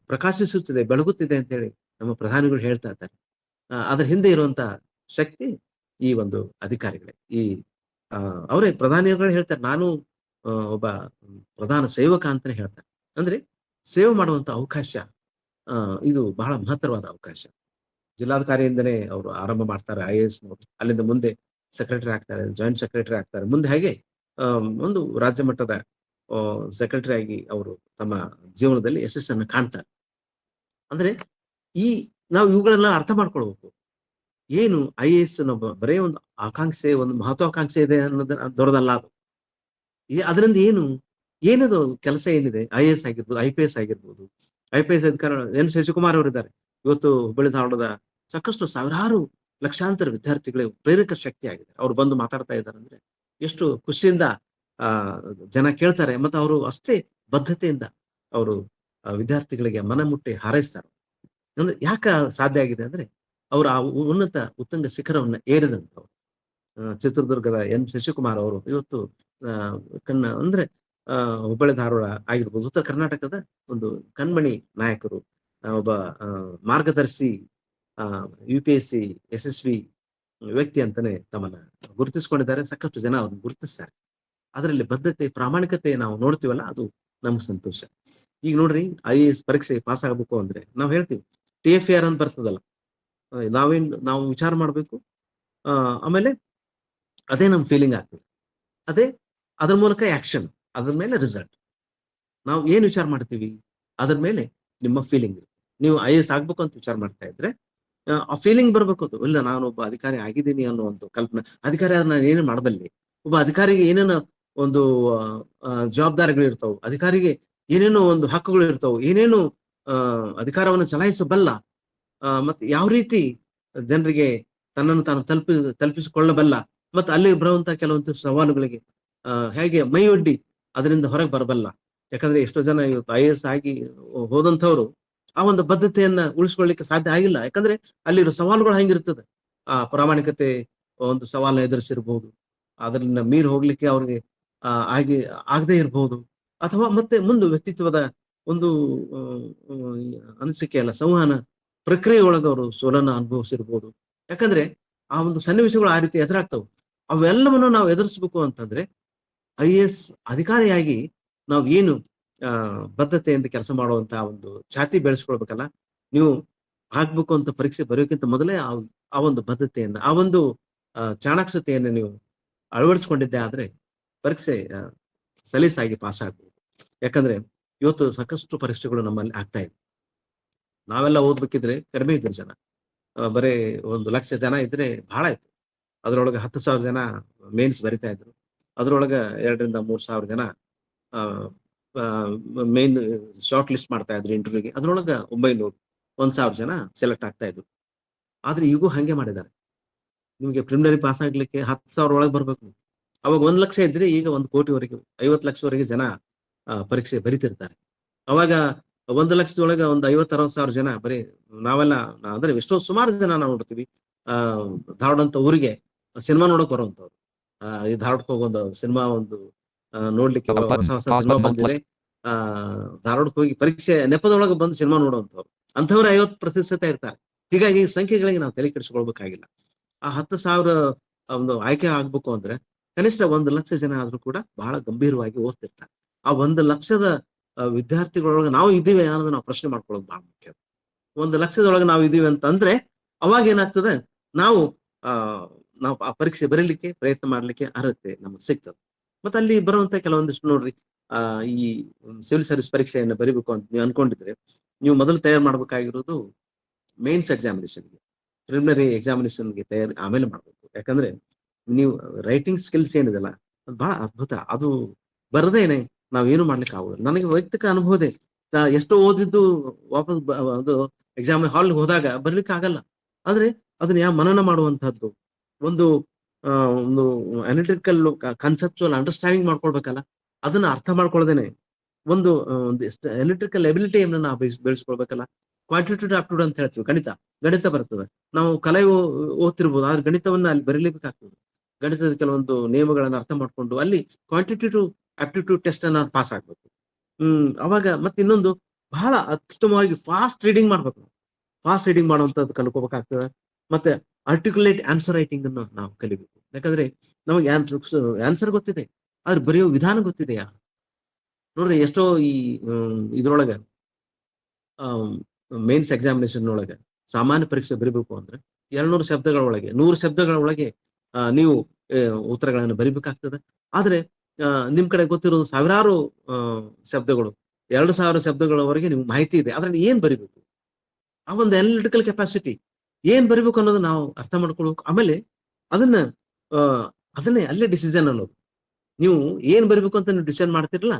ಪ್ರಕಾಶಿಸುತ್ತಿದೆ, ಬೆಳಗುತ್ತಿದೆ ಅಂತ ಹೇಳಿ ನಮ್ಮ ಪ್ರಧಾನಿಗಳು ಹೇಳ್ತಾ ಇದ್ದಾರೆ. ಅದ್ರ ಹಿಂದೆ ಇರುವಂತ ಶಕ್ತಿ ಈ ಒಂದು ಅಧಿಕಾರಿಗಳೇ. ಈ ಅವರೇ ಪ್ರಧಾನಿಗಳು ಹೇಳ್ತಾರೆ, ನಾನು ಒಬ್ಬ ಪ್ರಧಾನ ಸೇವಕ ಅಂತಾನೆ ಹೇಳ್ತಾರೆ. ಅಂದ್ರೆ ಸೇವೆ ಮಾಡುವಂತ ಅವಕಾಶ ಇದು ಬಹಳ ಮಹತ್ತರವಾದ ಅವಕಾಶ. ಜಿಲ್ಲಾಧಿಕಾರಿಯಿಂದನೇ ಅವರು ಆರಂಭ ಮಾಡ್ತಾರೆ ಐಎಎಸ್. ಅಲ್ಲಿಂದ ಮುಂದೆ ಸೆಕ್ರೆಟರಿ ಆಗ್ತಾರೆ, ಜಾಯಿಂಟ್ ಸೆಕ್ರೆಟರಿ ಆಗ್ತಾರೆ. ಮುಂದೆ ಹಾಗೆ ಒಂದು ರಾಜ್ಯ ಮಟ್ಟದ ಸೆಕ್ರೆಟರಿ ಆಗಿ ಅವರು ತಮ್ಮ ಜೀವನದಲ್ಲಿ ಯಶಸ್ಸನ್ನು ಕಾಣ್ತಾರೆ. ಅಂದ್ರೆ ಈ ನಾವು ಇವುಗಳನ್ನ ಅರ್ಥ ಮಾಡ್ಕೊಳ್ಬೇಕು. ಏನು ಐಎಎಸ್ ಬರೇ ಒಂದು ಆಕಾಂಕ್ಷೆ, ಒಂದು ಮಹತ್ವಾಕಾಂಕ್ಷೆ ಇದೆ ಅನ್ನೋದು ದೊಡ್ಡದಲ್ಲ ಅದು. ಅದರಿಂದ ಏನದು ಕೆಲಸ ಏನಿದೆ ಐಎಎಸ್ ಆಗಿರ್ಬೋದು, ಐಪಿಎಸ್ ಆಗಿರ್ಬೋದು. ಐಪಿಎಸ್ ಅಧಿಕಾರಿ ಎನ್ ಶಶಿಕುಮಾರ್ ಅವರಿದ್ದಾರೆ. ಇವತ್ತು ಹುಬ್ಬಳ್ಳಿ ಧಾರವಾಡದ ಸಾಕಷ್ಟು ಸಾವಿರಾರು ಲಕ್ಷಾಂತರ ವಿದ್ಯಾರ್ಥಿಗಳಿಗೆ ಪ್ರೇರಕ ಶಕ್ತಿ ಆಗಿದೆ. ಅವ್ರು ಬಂದು ಮಾತಾಡ್ತಾ ಇದ್ದಾರೆ ಅಂದ್ರೆ ಎಷ್ಟು ಖುಷಿಯಿಂದ ಆ ಜನ ಕೇಳ್ತಾರೆ. ಮತ್ತು ಅವರು ಅಷ್ಟೇ ಬದ್ಧತೆಯಿಂದ ಅವರು ವಿದ್ಯಾರ್ಥಿಗಳಿಗೆ ಮನಮುಟ್ಟಿ ಹಾರೈಸ್ತಾರೆ. ಅಂದ್ರೆ ಯಾಕ ಸಾಧ್ಯ ಆಗಿದೆ ಅಂದ್ರೆ ಅವರು ಆ ಉನ್ನತ ಉತ್ತುಂಗ ಶಿಖರವನ್ನ ಏರಿದಂಥವ್ರು. ಚಿತ್ರದುರ್ಗದ ಎನ್ ಶಶಿಕುಮಾರ್ ಅವರು ಇವತ್ತು ಅಂದ್ರೆ ಹುಬ್ಬಳ್ಳಿ ಧಾರವಾಡ ಆಗಿರ್ಬೋದು, ಉತ್ತರ ಕರ್ನಾಟಕದ ಒಂದು ಕಣ್ಮಣಿ ನಾಯಕರು, ಒಬ್ಬ ಮಾರ್ಗದರ್ಶಿ, UPSC ಯಶಸ್ವಿ ವ್ಯಕ್ತಿ ಅಂತಾನೆ ತಮ್ಮನ್ನ ಗುರುತಿಸ್ಕೊಂಡಿದ್ದಾರೆ. ಸಾಕಷ್ಟು ಜನ ಅವ್ರನ್ನ ಗುರುತಿಸ್ತಾರೆ. ಅದರಲ್ಲಿ ಬದ್ಧತೆ, ಪ್ರಾಮಾಣಿಕತೆ ನಾವು ನೋಡ್ತೀವಲ್ಲ, ಅದು ನಮ್ಗೆ ಸಂತೋಷ. ಈಗ ನೋಡ್ರಿ, IAS ಪರೀಕ್ಷೆ ಪಾಸ್ ಆಗ್ಬೇಕು ಅಂದ್ರೆ ನಾವು ಹೇಳ್ತೀವಿ TFAR ಅಂತ ಬರ್ತದಲ್ಲ, ನಾವು ವಿಚಾರ ಮಾಡ್ಬೇಕು. ಆಮೇಲೆ ಅದೇ ನಮ್ ಫೀಲಿಂಗ್ ಆಗ್ತದೆ, ಅದ್ರ ಮೂಲಕ ಆಕ್ಷನ್, ಅದ್ರ ಮೇಲೆ ರಿಸಲ್ಟ್. ನಾವು ಏನ್ ವಿಚಾರ ಮಾಡ್ತೀವಿ ಅದ್ರ ಮೇಲೆ ನಿಮ್ಮ ಫೀಲಿಂಗ್. ನೀವು IAS ಆಗ್ಬೇಕು ಅಂತ ವಿಚಾರ ಮಾಡ್ತಾ ಇದ್ರೆ ಆ ಫೀಲಿಂಗ್ ಬರ್ಬೇಕು. ಅದು ಇಲ್ಲ, ನಾನೊಬ್ಬ ಅಧಿಕಾರಿ ಆಗಿದ್ದೀನಿ ಅನ್ನೋ ಒಂದು ಕಲ್ಪನೆ. ಅಧಿಕಾರಿ ಆದ್ರೆ ನಾನು ಏನೇನು ಮಾಡಬಲ್ಲೆ, ಒಬ್ಬ ಅಧಿಕಾರಿಗೆ ಏನೇನು ಒಂದು ಜವಾಬ್ದಾರಿಗಳು ಇರ್ತಾವೆ, ಅಧಿಕಾರಿಗೆ ಏನೇನೋ ಒಂದು ಹಕ್ಕುಗಳು ಇರ್ತಾವೆ, ಏನೇನು ಅಧಿಕಾರವನ್ನು ಚಲಾಯಿಸಬಲ್ಲ, ಮತ್ತೆ ಯಾವ ರೀತಿ ಜನರಿಗೆ ತನ್ನನ್ನು ತಾನು ತಲುಪಿಸಿಕೊಳ್ಳಬಲ್ಲ, ಮತ್ತೆ ಅಲ್ಲಿ ಬರುವಂತ ಕೆಲವೊಂದು ಸವಾಲುಗಳಿಗೆ ಹೇಗೆ ಮೈಯೊಡ್ಡಿ ಅದರಿಂದ ಹೊರಗೆ ಬರಬಲ್ಲ. ಯಾಕಂದ್ರೆ ಎಷ್ಟೋ ಜನ ಇವತ್ತು IAS ಆಗಿ ಹೋದಂಥವ್ರು ಆ ಒಂದು ಬದ್ಧತೆಯನ್ನ ಉಳಿಸ್ಕೊಳ್ಳಿಕ್ಕೆ ಸಾಧ್ಯ ಆಗಿಲ್ಲ. ಯಾಕಂದ್ರೆ ಅಲ್ಲಿರೋ ಸವಾಲುಗಳು ಹೆಂಗಿರ್ತದೆ, ಆ ಪ್ರಾಮಾಣಿಕತೆ ಒಂದು ಸವಾಲನ್ನ ಎದುರಿಸಿರ್ಬಹುದು, ಅದನ್ನ ಮೀರಿ ಹೋಗ್ಲಿಕ್ಕೆ ಅವ್ರಿಗೆ ಆಗದೆ ಇರಬಹುದು, ಅಥವಾ ಮತ್ತೆ ಮುಂದೆ ವ್ಯಕ್ತಿತ್ವದ ಒಂದು ಅನಿಸಿಕೆ ಅಲ್ಲ, ಸಂವಹನ ಪ್ರಕ್ರಿಯೆ ಒಳಗೆ ಅವರು ಸೋಲನ್ನ ಅನುಭವಿಸಿರ್ಬೋದು. ಯಾಕಂದ್ರೆ ಆ ಒಂದು ಸನ್ನಿವೇಶಗಳು ಆ ರೀತಿ ಎದುರಾಗ್ತವೆ. ಅವೆಲ್ಲವನ್ನು ನಾವು ಎದುರಿಸ್ಬೇಕು ಅಂತಂದ್ರೆ IAS ಅಧಿಕಾರಿಯಾಗಿ ನಾವು ಏನು ಬದ್ಧತೆಯಿಂದ ಕೆಲಸ ಮಾಡುವಂತ ಒಂದು ಛಾತಿ ಬೆಳೆಸ್ಕೊಳ್ಬೇಕಲ್ಲ. ನೀವು ಆಗ್ಬೇಕು ಅಂತ ಪರೀಕ್ಷೆ ಬರೆಯೋಕ್ಕಿಂತ ಮೊದಲೇ ಆ ಒಂದು ಬದ್ಧತೆಯನ್ನ, ಆ ಒಂದು ಚಾಣಾಕ್ಷತೆಯನ್ನು ನೀವು ಅಳವಡಿಸ್ಕೊಂಡಿದ್ದೆ ಆದ್ರೆ ಪರೀಕ್ಷೆ ಸಲೀಸಾಗಿ ಪಾಸ್ ಆಗ್ಬೋದು. ಯಾಕಂದ್ರೆ ಇವತ್ತು ಸಾಕಷ್ಟು ಪರೀಕ್ಷೆಗಳು ನಮ್ಮಲ್ಲಿ ಆಗ್ತಾ ಇದೆ. ನಾವೆಲ್ಲ ಓದ್ಬೇಕಿದ್ರೆ ಕಡಿಮೆ ಇದ್ರು ಜನ, ಬರೀ 1,00,000 ಜನ ಇದ್ರೆ ಬಹಳ ಆಯ್ತು. ಅದ್ರೊಳಗೆ 10,000 ಜನ ಮೇನ್ಸ್ ಬರಿತಾ ಇದ್ರು. ಅದ್ರೊಳಗೆ 2,000 - 3,000 ಜನ ಮೇನ್ ಶಾರ್ಟ್ ಲಿಸ್ಟ್ ಮಾಡ್ತಾ ಇದ್ರು ಇಂಟರ್ವ್ಯೂಗೆ. ಅದ್ರೊಳಗೆ 900 1,000 ಜನ ಸೆಲೆಕ್ಟ್ ಆಗ್ತಾ ಇದ್ರು. ಆದ್ರೆ ಈಗೂ ಹಂಗೆ ಮಾಡಿದ್ದಾರೆ. ನಿಮ್ಗೆ ಪ್ರಿಲಿಮಿನರಿ ಪಾಸ್ ಆಗ್ಲಿಕ್ಕೆ 10,000 ಒಳಗೆ ಬರ್ಬೇಕು. ಅವಾಗ 1,00,000 ಇದ್ರೆ ಈಗ 1 ಕೋಟಿವರೆಗೆ, 50 ಲಕ್ಷವರೆಗೆ ಜನ ಪರೀಕ್ಷೆ ಬರಿತಿರ್ತಾರೆ. ಅವಾಗ 1,00,000ದೊಳಗೆ ಒಂದು 50-60,000 ಜನ ಬರೀ ನಾವೆಲ್ಲ, ಅಂದ್ರೆ ಎಷ್ಟೋ ಸುಮಾರು ಜನ ನಾವು ನೋಡ್ತೀವಿ ಧಾರವಾಡ ಅಂತ ಊರಿಗೆ ಸಿನಿಮಾ ನೋಡಕ್ ಬರುವಂತವ್ರು. ಈ ಧಾರವಾಡಕ್ಕೆ ಹೋಗೊಂದು ಸಿನಿಮಾ ಒಂದು ನೋಡ್ಲಿಕ್ಕೆ ಹೊಸ ಹೊಸ ಸಿನಿಮಾ ಬಂದಿದೆ, ಧಾರವಾಡಕ್ಕೆ ಹೋಗಿ ಪರೀಕ್ಷೆ ನೆಪದೊಳಗೆ ಬಂದು ಸಿನಿಮಾ ನೋಡುವಂತವ್ರು ಅಂಥವ್ರು 50% ಇರ್ತಾರೆ. ಹೀಗಾಗಿ ಈ ಸಂಖ್ಯೆಗಳಿಗೆ ನಾವು ತಲೆ ಕೆಡಿಸ್ಕೊಳ್ಬೇಕಾಗಿಲ್ಲ. ಆ 10,000 ಒಂದು ಆಯ್ಕೆ ಆಗ್ಬೇಕು ಅಂದ್ರೆ ಕನಿಷ್ಠ 1,00,000 ಜನ ಆದ್ರೂ ಕೂಡ ಬಹಳ ಗಂಭೀರವಾಗಿ ಓದ್ತಿರ್ತಾರೆ. ಆ 1,00,000 ವಿದ್ಯಾರ್ಥಿಗಳೊಳಗೆ ನಾವು ಇದ್ದೀವಿ ಅನ್ನೋದು ನಾವು ಪ್ರಶ್ನೆ ಮಾಡ್ಕೊಳ್ಳೋದು ಬಹಳ ಮುಖ್ಯ. 1,00,000ದೊಳಗೆ ನಾವು ಇದೀವಿ ಅಂತಂದ್ರೆ ಅವಾಗ ಏನಾಗ್ತದೆ, ನಾವು ಆ ಪರೀಕ್ಷೆ ಬರೀಲಿಕ್ಕೆ ಪ್ರಯತ್ನ ಮಾಡ್ಲಿಕ್ಕೆ ಅರ್ಹತೆ ನಮಗೆ ಸಿಗ್ತದೆ. ಮತ್ತೆ ಅಲ್ಲಿ ಬರುವಂತ ಕೆಲವೊಂದಿಷ್ಟು ನೋಡ್ರಿ, ಈ ಸಿವಿಲ್ ಸರ್ವಿಸ್ ಪರೀಕ್ಷೆಯನ್ನು ಬರಿಬೇಕು ಅಂತ ನೀವು ಅನ್ಕೊಂಡಿದ್ರೆ ನೀವು ಮೊದಲು ತಯಾರು ಮಾಡ್ಬೇಕಾಗಿರೋದು ಮೇನ್ಸ್ ಎಕ್ಸಾಮಿನೇಷನ್ಗೆ, ಪ್ರಿಲಿಮಿನರಿ ಎಕ್ಸಾಮಿನೇಷನ್ಗೆ ತಯಾರಿ ಆಮೇಲೆ ಮಾಡ್ಬೇಕು. ಯಾಕಂದ್ರೆ ನೀವು ರೈಟಿಂಗ್ ಸ್ಕಿಲ್ಸ್ ಏನಿದೆಲ್ಲ ಅದು ಬಹಳ ಅದ್ಭುತ. ಅದು ಬರದೇನೆ ನಾವೇನು ಮಾಡ್ಲಿಕ್ಕೆ ಆಗೋದಿಲ್ಲ. ನನಗೆ ವೈಯಕ್ತಿಕ ಅನುಭವದೆ, ಎಷ್ಟೋ ಓದಿದ್ದು ವಾಪಸ್ ಅದು ಎಕ್ಸಾಮ್ ಹಾಲ್ಗೆ ಹೋದಾಗ ಬರ್ಲಿಕ್ಕೆ ಆಗಲ್ಲ. ಆದ್ರೆ ಅದನ್ನ ಯಾವ ಮನನ ಮಾಡುವಂತಹದ್ದು, ಒಂದು ಅನಾಲಿಟಿಕಲ್ ಕನ್ಸೆಪ್ಚುವಲ್ ಅಂಡರ್ಸ್ಟ್ಯಾಂಡಿಂಗ್ ಮಾಡ್ಕೊಳ್ಬೇಕಲ್ಲ, ಅದನ್ನ ಅರ್ಥ ಮಾಡ್ಕೊಳ್ದೇನೆ ಒಂದು ಎಲೆಕ್ಟ್ರಿಕಲ್ ಎಬಿಲಿಟಿಯನ್ನು ನಾವು ಬೆಳೆಸ್ಕೊಳ್ಬೇಕಲ್ಲ. ಕ್ವಾಂಟಿಟೇಟಿವ್ ಆಪ್ಟಿಟ್ಯೂಡ್ ಅಂತ ಹೇಳ್ತೀವಿ, ಗಣಿತ ಬರ್ತದೆ. ನಾವು ಕಲೆ ಓದ್ತಿರ್ಬೋದು, ಆದ್ರೆ ಗಣಿತವನ್ನ ಅಲ್ಲಿ ಬರೀಲಿಕ್ಕಾಗ್ತದೆ. ಗಣಿತದ ಕೆಲವೊಂದು ನಿಯಮಗಳನ್ನ ಅರ್ಥ ಮಾಡ್ಕೊಂಡು ಅಲ್ಲಿ ಕ್ವಾಂಟಿಟೇಟಿವ್ ಆಪ್ಟಿಟ್ಯೂಡ್ ಟೆಸ್ಟ್ ಅನ್ನ ಪಾಸ್ ಆಗ್ಬೇಕು. ಅವಾಗ ಮತ್ತೆ ಇನ್ನೊಂದು ಬಹಳ ಅತ್ಯುತ್ತಮವಾಗಿ ಫಾಸ್ಟ್ ರೀಡಿಂಗ್ ಮಾಡ್ಬೇಕು. ಫಾಸ್ಟ್ ರೀಡಿಂಗ್ ಮಾಡುವಂತದ್ದು ಕಲ್ಕೋಬೇಕಾಗ್ತದೆ. ಮತ್ತೆ ಆರ್ಟಿಕ್ಯುಲೇಟ್ ಆನ್ಸರ್ ರೈಟಿಂಗ್ ಅನ್ನು ನಾವು ಕಲಿಬೇಕು. ಯಾಕಂದ್ರೆ ನಮಗೆ ಆನ್ಸರ್ ಗೊತ್ತಿದೆ, ಆದ್ರೆ ಬರೆಯೋ ವಿಧಾನ ಗೊತ್ತಿದೆಯಾ? ನೋಡ್ರಿ, ಎಷ್ಟೋ ಈ ಇದ್ರೊಳಗೆ ಮೇನ್ಸ್ ಎಕ್ಸಾಮಿನೇಷನ್ ಒಳಗೆ ಸಾಮಾನ್ಯ ಪರೀಕ್ಷೆ ಬರಿಬೇಕು ಅಂದ್ರೆ 200 ಶಬ್ದಗಳ ಒಳಗೆ, 100 ಶಬ್ದಗಳ ಒಳಗೆ ನೀವು ಉತ್ತರಗಳನ್ನು ಬರಿಬೇಕಾಗ್ತದೆ. ಆದ್ರೆ ನಿಮ್ ಕಡೆ ಗೊತ್ತಿರೋದು ಸಾವಿರಾರು ಶಬ್ದಗಳು, 2,000 ಶಬ್ದಗಳವರೆಗೆ ನಿಮ್ಗೆ ಮಾಹಿತಿ ಇದೆ. ಅದ್ರಲ್ಲಿ ಏನ್ ಬರಿಬೇಕು, ಆ ಒಂದು ಅನಾಲಿಟಿಕಲ್ ಕೆಪಾಸಿಟಿ ಏನ್ ಬರಿಬೇಕು ಅನ್ನೋದು ನಾವು ಅರ್ಥ ಮಾಡ್ಕೊಳ್ಬೇಕು. ಆಮೇಲೆ ಅದನ್ನೇ ಅಲ್ಲೇ ಡಿಸಿಷನ್ ಅನ್ನೋದು. ನೀವು ಏನ್ ಬರಿಬೇಕು ಅಂತ ನೀವು ಡಿಸಿಷನ್ ಮಾಡ್ತಿರಲ್ಲ,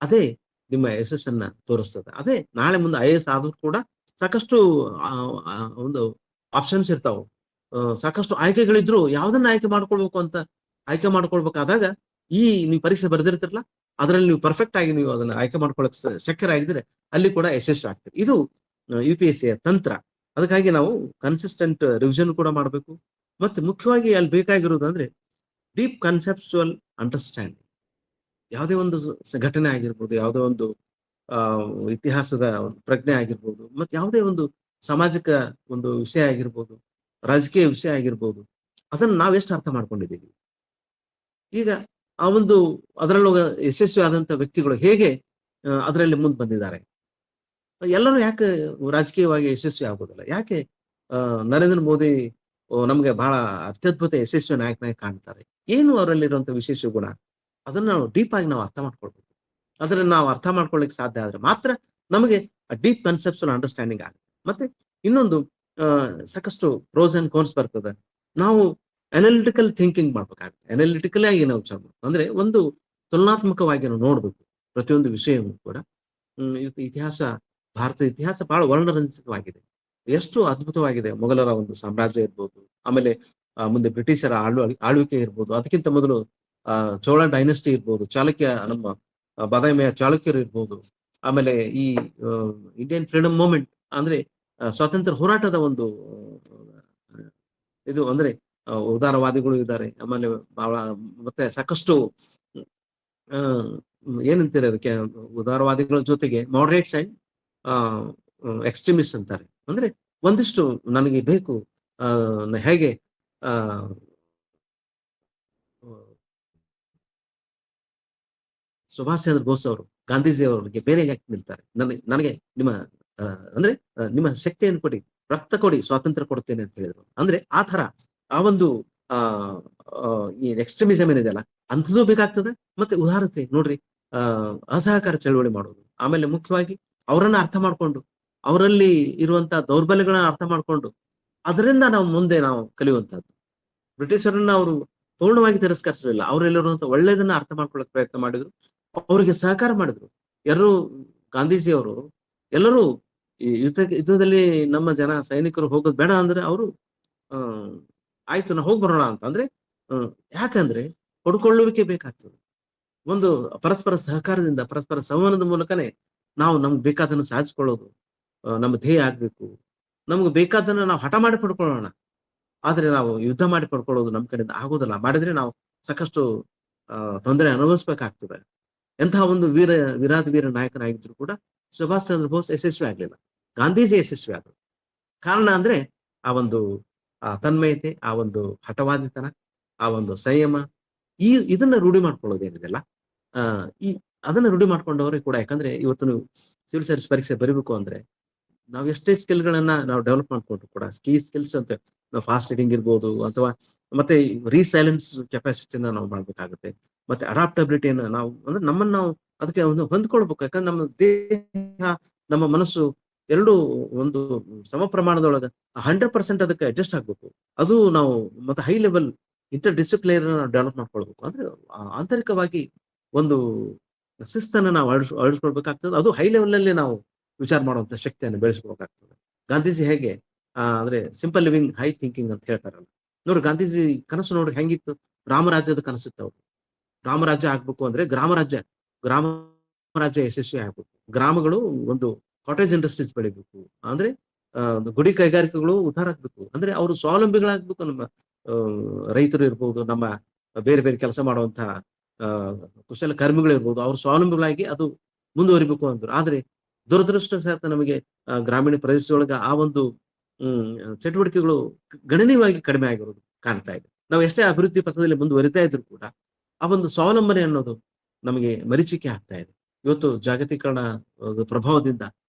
ಅದೇ ನಿಮ್ಮ ಯಶಸ್ಸನ್ನ ತೋರಿಸ್ತದೆ. ಅದೇ ನಾಳೆ ಮುಂದೆ IAS ಆದ್ರೂ ಕೂಡ ಸಾಕಷ್ಟು ಒಂದು ಆಪ್ಷನ್ಸ್ ಇರ್ತಾವೆ, ಸಾಕಷ್ಟು ಆಯ್ಕೆಗಳಿದ್ರು ಯಾವ್ದನ್ನ ಆಯ್ಕೆ ಮಾಡ್ಕೊಳ್ಬೇಕಾದಾಗ ನೀವು ಪರೀಕ್ಷೆ ಬರೆದಿರ್ತಿರಲ್ಲ, ಅದರಲ್ಲಿ ನೀವು ಪರ್ಫೆಕ್ಟ್ ಆಗಿ ನೀವು ಅದನ್ನ ಆಯ್ಕೆ ಮಾಡ್ಕೊಳಕ್ ಶಕ್ಯರಾಗಿದ್ರೆ ಅಲ್ಲಿ ಕೂಡ ಯಶಸ್ವಿ ಆಗ್ತದೆ. ಇದು UPSC ತಂತ್ರ. ಅದಕ್ಕಾಗಿ ನಾವು ಕನ್ಸಿಸ್ಟೆಂಟ್ ರಿವಿಷನ್ ಕೂಡ ಮಾಡಬೇಕು. ಮತ್ತೆ ಮುಖ್ಯವಾಗಿ ಅಲ್ಲಿ ಬೇಕಾಗಿರೋದು ಅಂದ್ರೆ ಡೀಪ್ ಕನ್ಸೆಪ್ಚುವಲ್ ಅಂಡರ್ಸ್ಟ್ಯಾಂಡಿಂಗ್. ಯಾವುದೇ ಒಂದು ಘಟನೆ ಆಗಿರ್ಬೋದು, ಯಾವುದೋ ಒಂದು ಆ ಇತಿಹಾಸದ ಒಂದು ಪ್ರಜ್ಞೆ ಆಗಿರ್ಬೋದು, ಮತ್ತೆ ಯಾವುದೇ ಒಂದು ಸಾಮಾಜಿಕ ಒಂದು ವಿಷಯ ಆಗಿರ್ಬೋದು, ರಾಜಕೀಯ ವಿಷಯ ಆಗಿರ್ಬೋದು, ಅದನ್ನ ನಾವೆಷ್ಟು ಅರ್ಥ ಮಾಡ್ಕೊಂಡಿದ್ದೀವಿ. ಈಗ ಆ ಒಂದು ಅದರಲ್ಲೊಗ ಯಶಸ್ವಿ ಆದಂತ ವ್ಯಕ್ತಿಗಳು ಹೇಗೆ ಅದರಲ್ಲಿ ಮುಂದೆ ಬಂದಿದ್ದಾರೆ. ಎಲ್ಲರೂ ಯಾಕೆ ರಾಜಕೀಯವಾಗಿ ಯಶಸ್ವಿ ಆಗೋದಿಲ್ಲ? ಯಾಕೆ ನರೇಂದ್ರ ಮೋದಿ ನಮ್ಗೆ ಬಹಳ ಅತ್ಯದ್ಭುತ ಯಶಸ್ವಿ ನಾಯಕನಾಗಿ ಕಾಣ್ತಾರೆ? ಏನು ಅವರಲ್ಲಿರುವಂತ ವಿಶೇಷ ಗುಣ? ಅದನ್ನ ನಾವು ಡೀಪ್ ಆಗಿ ನಾವು ಅರ್ಥ ಮಾಡ್ಕೊಳ್ಬೇಕು. ಅದನ್ನ ನಾವು ಅರ್ಥ ಮಾಡ್ಕೊಳ್ಳಿಕ್ಕೆ ಸಾಧ್ಯ ಆದ್ರೆ ಮಾತ್ರ ನಮಗೆ ಡೀಪ್ ಕನ್ಸೆಪ್ಚುವಲ್ ಅಂಡರ್ಸ್ಟ್ಯಾಂಡಿಂಗ್ ಆಗುತ್ತೆ. ಮತ್ತೆ ಇನ್ನೊಂದು ಸಾಕಷ್ಟು ಪ್ರೋಸ್ ಅಂಡ್ ಕೋನ್ಸ್ ಬರ್ತದೆ. ನಾವು ಅನಾಲಿಟಿಕಲ್ ಥಿಂಕಿಂಗ್ ಮಾಡ್ಬೇಕಾಗುತ್ತೆ. ಅನಾಲಿಟಿಕಲ್ ಆಗಿ ನಾವು ವಿಚಾರ ಮಾಡ್ಬೇಕು. ಅಂದ್ರೆ ಒಂದು ತುಲನಾತ್ಮಕವಾಗಿ ನಾವು ನೋಡ್ಬೇಕು ಪ್ರತಿಯೊಂದು ವಿಷಯವನ್ನು ಕೂಡ. ಇವತ್ತು ಇತಿಹಾಸ, ಭಾರತದ ಇತಿಹಾಸ ಬಹಳ ವರ್ಣರಂಜಿತವಾಗಿದೆ. ಎಷ್ಟು ಅದ್ಭುತವಾಗಿದೆ. ಮೊಘಲರ ಒಂದು ಸಾಮ್ರಾಜ್ಯ ಇರ್ಬೋದು, ಆಮೇಲೆ ಮುಂದೆ ಬ್ರಿಟಿಷರ ಆಳ್ವಿಕೆ ಇರ್ಬೋದು, ಅದಕ್ಕಿಂತ ಮೊದಲು ಚೋಳ ಡೈನೆಸ್ಟಿ ಇರ್ಬೋದು, ಚಾಲುಕ್ಯ ನಮ್ಮ ಬಾದಾಮಿಯ ಚಾಲುಕ್ಯರು ಇರ್ಬೋದು, ಆಮೇಲೆ ಈ ಇಂಡಿಯನ್ ಫ್ರೀಡಮ್ ಮೂವ್ಮೆಂಟ್ ಅಂದ್ರೆ ಸ್ವಾತಂತ್ರ್ಯ ಹೋರಾಟದ ಒಂದು ಇದು ಅಂದ್ರೆ ಉದಾರವಾದಿಗಳು ಇದ್ದಾರೆ. ಆಮೇಲೆ ಬಹಳ ಮತ್ತೆ ಸಾಕಷ್ಟು ಏನಂತಾರೆ ಅದಕ್ಕೆ, ಉದಾರವಾದಿಗಳ ಜೊತೆಗೆ ಮಾಡರೇಟ್ಸ್ ಅಂಡ್ ಎಕ್ಸ್ಟ್ರೀಮಿಸ್ಟ್ ಅಂತಾರೆ. ಅಂದ್ರೆ ಒಂದಿಷ್ಟು ನನಗೆ ಬೇಕು ಹೇಗೆ ಆ ಸುಭಾಷ್ ಚಂದ್ರ ಬೋಸ್ ಅವರು ಗಾಂಧೀಜಿ ಅವರಿಗೆ ಬೇರೆ ಯಾಕೆ ನಿಲ್ತಾರೆ? ನನಗೆ ನಿಮ್ಮ ಅಂದ್ರೆ ನಿಮ್ಮ ಶಕ್ತಿಯನ್ನು ಕೊಡಿ, ರಕ್ತ ಕೊಡಿ, ಸ್ವಾತಂತ್ರ್ಯ ಕೊಡ್ತೇನೆ ಅಂತ ಹೇಳಿದ್ರು. ಅಂದ್ರೆ ಆ ತರ ಆ ಒಂದು ಆ ಈ ಎಕ್ಸ್ಟ್ರೀಮಿಸಮ್ ಏನಿದೆಯಲ್ಲ ಅಂಥದ್ದು ಬೇಕಾಗ್ತದೆ. ಮತ್ತೆ ಉದಾರತೆ ನೋಡ್ರಿ, ಅಸಹಕಾರ ಚಳವಳಿ ಮಾಡೋದು, ಆಮೇಲೆ ಮುಖ್ಯವಾಗಿ ಅವರನ್ನ ಅರ್ಥ ಮಾಡ್ಕೊಂಡು, ಅವರಲ್ಲಿ ಇರುವಂತ ದೌರ್ಬಲ್ಯಗಳನ್ನ ಅರ್ಥ ಮಾಡ್ಕೊಂಡು, ಅದರಿಂದ ನಾವು ಮುಂದೆ ನಾವು ಕಲಿಯುವಂತಹದ್ದು. ಬ್ರಿಟಿಷರನ್ನ ಅವರು ಪೂರ್ಣವಾಗಿ ತಿರಸ್ಕರಿಸಲಿಲ್ಲ. ಅವರೆಲ್ಲಿರುವಂತ ಒಳ್ಳೆಯದನ್ನ ಅರ್ಥ ಮಾಡ್ಕೊಳ್ಳಕ್ ಪ್ರಯತ್ನ ಮಾಡಿದ್ರು, ಅವರಿಗೆ ಸಹಕಾರ ಮಾಡಿದ್ರು. ಎಲ್ಲರೂ ಗಾಂಧೀಜಿಯವರು ಎಲ್ಲರೂ ಈ ಯುದ್ಧದಲ್ಲಿ ನಮ್ಮ ಜನ ಸೈನಿಕರು ಹೋಗೋದು ಬೇಡ ಅಂದ್ರೆ ಅವರು ಆಯ್ತು ನಾವು ಹೋಗಿ ಬರೋಣ ಅಂತ ಅಂದ್ರೆ ಯಾಕಂದ್ರೆ ಹೊಡ್ಕೊಳ್ಳುವಿಕೆ ಬೇಕಾಗ್ತದೆ. ಒಂದು ಪರಸ್ಪರ ಸಹಕಾರದಿಂದ, ಪರಸ್ಪರ ಸಂವಹನದ ಮೂಲಕನೇ ನಾವು ನಮ್ಗೆ ಬೇಕಾದನ್ನು ಸಾಧಿಸ್ಕೊಳ್ಳೋದು ನಮ್ಮ ಧ್ಯೇಯ ಆಗ್ಬೇಕು. ನಮ್ಗೆ ಬೇಕಾದನ್ನ ನಾವು ಹಠ ಮಾಡಿ ಪಡ್ಕೊಳ್ಳೋಣ. ಆದ್ರೆ ನಾವು ಯುದ್ಧ ಮಾಡಿ ಪಡ್ಕೊಳ್ಳೋದು ನಮ್ಮ ಕಡೆಯಿಂದ ಆಗೋದಿಲ್ಲ. ಮಾಡಿದ್ರೆ ನಾವು ಸಾಕಷ್ಟು ತೊಂದರೆ ಅನುಭವಿಸ್ಬೇಕಾಗ್ತದೆ. ಎಂತಹ ಒಂದು ವಿರಾಟ್ ವೀರ ನಾಯಕನಾಗಿದ್ರು ಕೂಡ ಸುಭಾಷ್ ಚಂದ್ರ ಬೋಸ್ ಯಶಸ್ವಿ ಆಗ್ಲಿಲ್ಲ. ಗಾಂಧೀಜಿ ಯಶಸ್ವಿ ಆದ್ರು. ಕಾರಣ ಅಂದ್ರೆ ಆ ಒಂದು ತನ್ಮಯತೆ, ಆ ಒಂದು ಹಠವಾದಿತನ, ಆ ಒಂದು ಸಂಯಮ, ಇದನ್ನ ರೂಢಿ ಮಾಡ್ಕೊಳ್ಳೋದೇನಿದೆಲ್ಲ ಈ ಅದನ್ನ ರೂಢಿ ಮಾಡ್ಕೊಂಡವ್ರೆ ಕೂಡ. ಯಾಕಂದ್ರೆ ಇವತ್ತು ನೀವು ಸಿವಿಲ್ ಸರ್ವಿಸ್ ಪರೀಕ್ಷೆ ಬರೀಬೇಕು ಅಂದ್ರೆ ನಾವು ಎಷ್ಟೇ ಸ್ಕಿಲ್ಗಳನ್ನ ನಾವು ಡೆವಲಪ್ ಮಾಡ್ಕೊಂಡ್ರು ಕೂಡ, ಸ್ಕಿಲ್ಸ್ ಅಂತ ನಾವು ಫಾಸ್ಟ್ ರೀಡಿಂಗ್ ಇರ್ಬೋದು, ಅಥವಾ ಮತ್ತೆ ರೀಸೈಲೆನ್ಸ್ ಕೆಪಾಸಿಟಿನ ನಾವು ಮಾಡ್ಬೇಕಾಗುತ್ತೆ. ಮತ್ತೆ ಅಡಾಪ್ಟಬಿಲಿಟಿಯನ್ನ ನಾವು ಅಂದ್ರೆ ನಮ್ಮನ್ನ ನಾವು ಅದಕ್ಕೆ ಒಂದು ಹೊಂದ್ಕೊಳ್ಬೇಕು. ಯಾಕಂದ್ರೆ ನಮ್ಮ ದೇಹ, ನಮ್ಮ ಮನಸ್ಸು ಎರಡು ಒಂದು ಸಮ ಪ್ರಮಾಣದೊಳಗ 100% ಅದಕ್ಕೆ ಅಡ್ಜಸ್ಟ್ ಆಗ್ಬೇಕು. ಅದು ನಾವು ಮತ್ತೆ ಹೈ ಲೆವೆಲ್ ಇಂಟರ್ ಡಿಸಿಪ್ಲಿನರಿ ನಾವು ಡೆವಲಪ್ ಮಾಡ್ಕೊಳ್ಬೇಕು. ಅಂದ್ರೆ ಆಂತರಿಕವಾಗಿ ಒಂದು ಶಿಸ್ತನ್ನು ನಾವು ಅಳಿಸ್ಕೊಳ್ಬೇಕಾಗ್ತದೆ. ಅದು ಹೈ ಲೆವೆಲ್ ಅಲ್ಲಿ ನಾವು ವಿಚಾರ ಮಾಡುವಂತ ಶಕ್ತಿಯನ್ನು ಬೆಳೆಸ್ಕೊಳ್ಬೇಕಾಗ್ತದೆ. ಗಾಂಧೀಜಿ ಹೇಗೆ ಅಂದ್ರೆ ಸಿಂಪಲ್ ಲಿವಿಂಗ್ ಹೈ ಥಿಂಕಿಂಗ್ ಅಂತ ಹೇಳ್ತಾರಲ್ಲ. ನೋಡಿ, ಗಾಂಧೀಜಿ ಕನಸು ನೋಡಿ ಹೆಂಗಿತ್ತು. ರಾಮರಾಜ್ಯದ ಕನಸಿತ್ತು ಅವ್ರು. ರಾಮರಾಜ್ಯ ಆಗ್ಬೇಕು ಅಂದ್ರೆ ಗ್ರಾಮ ರಾಜ್ಯ ಯಶಸ್ವಿ ಆಗ್ಬೇಕು. ಗ್ರಾಮಗಳು ಒಂದು ಕಾಟೇಜ್ ಇಂಡಸ್ಟ್ರೀಸ್ ಬೆಳಿಬೇಕು. ಅಂದ್ರೆ ಗುಡಿ ಕೈಗಾರಿಕೆಗಳು ಉದ್ಧಾರ ಆಗ್ಬೇಕು. ಅಂದ್ರೆ ಅವರು ಸ್ವಾವಲಂಬಿಗಳಾಗ್ಬೇಕು. ನಮ್ಮ ರೈತರು ಇರ್ಬೋದು, ನಮ್ಮ ಬೇರೆ ಬೇರೆ ಕೆಲಸ ಮಾಡುವಂತಹ ಕುಶಲ ಕರ್ಮಿಗಳು ಇರ್ಬೋದು, ಅವ್ರು ಸ್ವಾವಲಂಬಿಗಳಾಗಿ ಅದು ಮುಂದುವರಿಬೇಕು ಅಂದ್ರು. ಆದ್ರೆ ದುರದೃಷ್ಟವಶಾತ್ ನಮಗೆ ಗ್ರಾಮೀಣ ಪ್ರದೇಶದೊಳಗ ಆ ಒಂದು ಚಟುವಟಿಕೆಗಳು ಗಣನೀಯವಾಗಿ ಕಡಿಮೆ ಆಗಿರೋದು ಕಾಣ್ತಾ ಇದೆ. ನಾವು ಎಷ್ಟೇ ಅಭಿವೃದ್ಧಿ ಪಥದಲ್ಲಿ ಮುಂದುವರಿತಾ ಇದ್ರು ಕೂಡ ಆ ಒಂದು ಸ್ವಾವಲಂಬನೆ ಅನ್ನೋದು ನಮಗೆ ಮರೀಚಿಕೆ ಆಗ್ತಾ ಇದೆ. ಇವತ್ತು ಜಾಗತೀಕರಣ ಪ್ರಭಾವದಿಂದ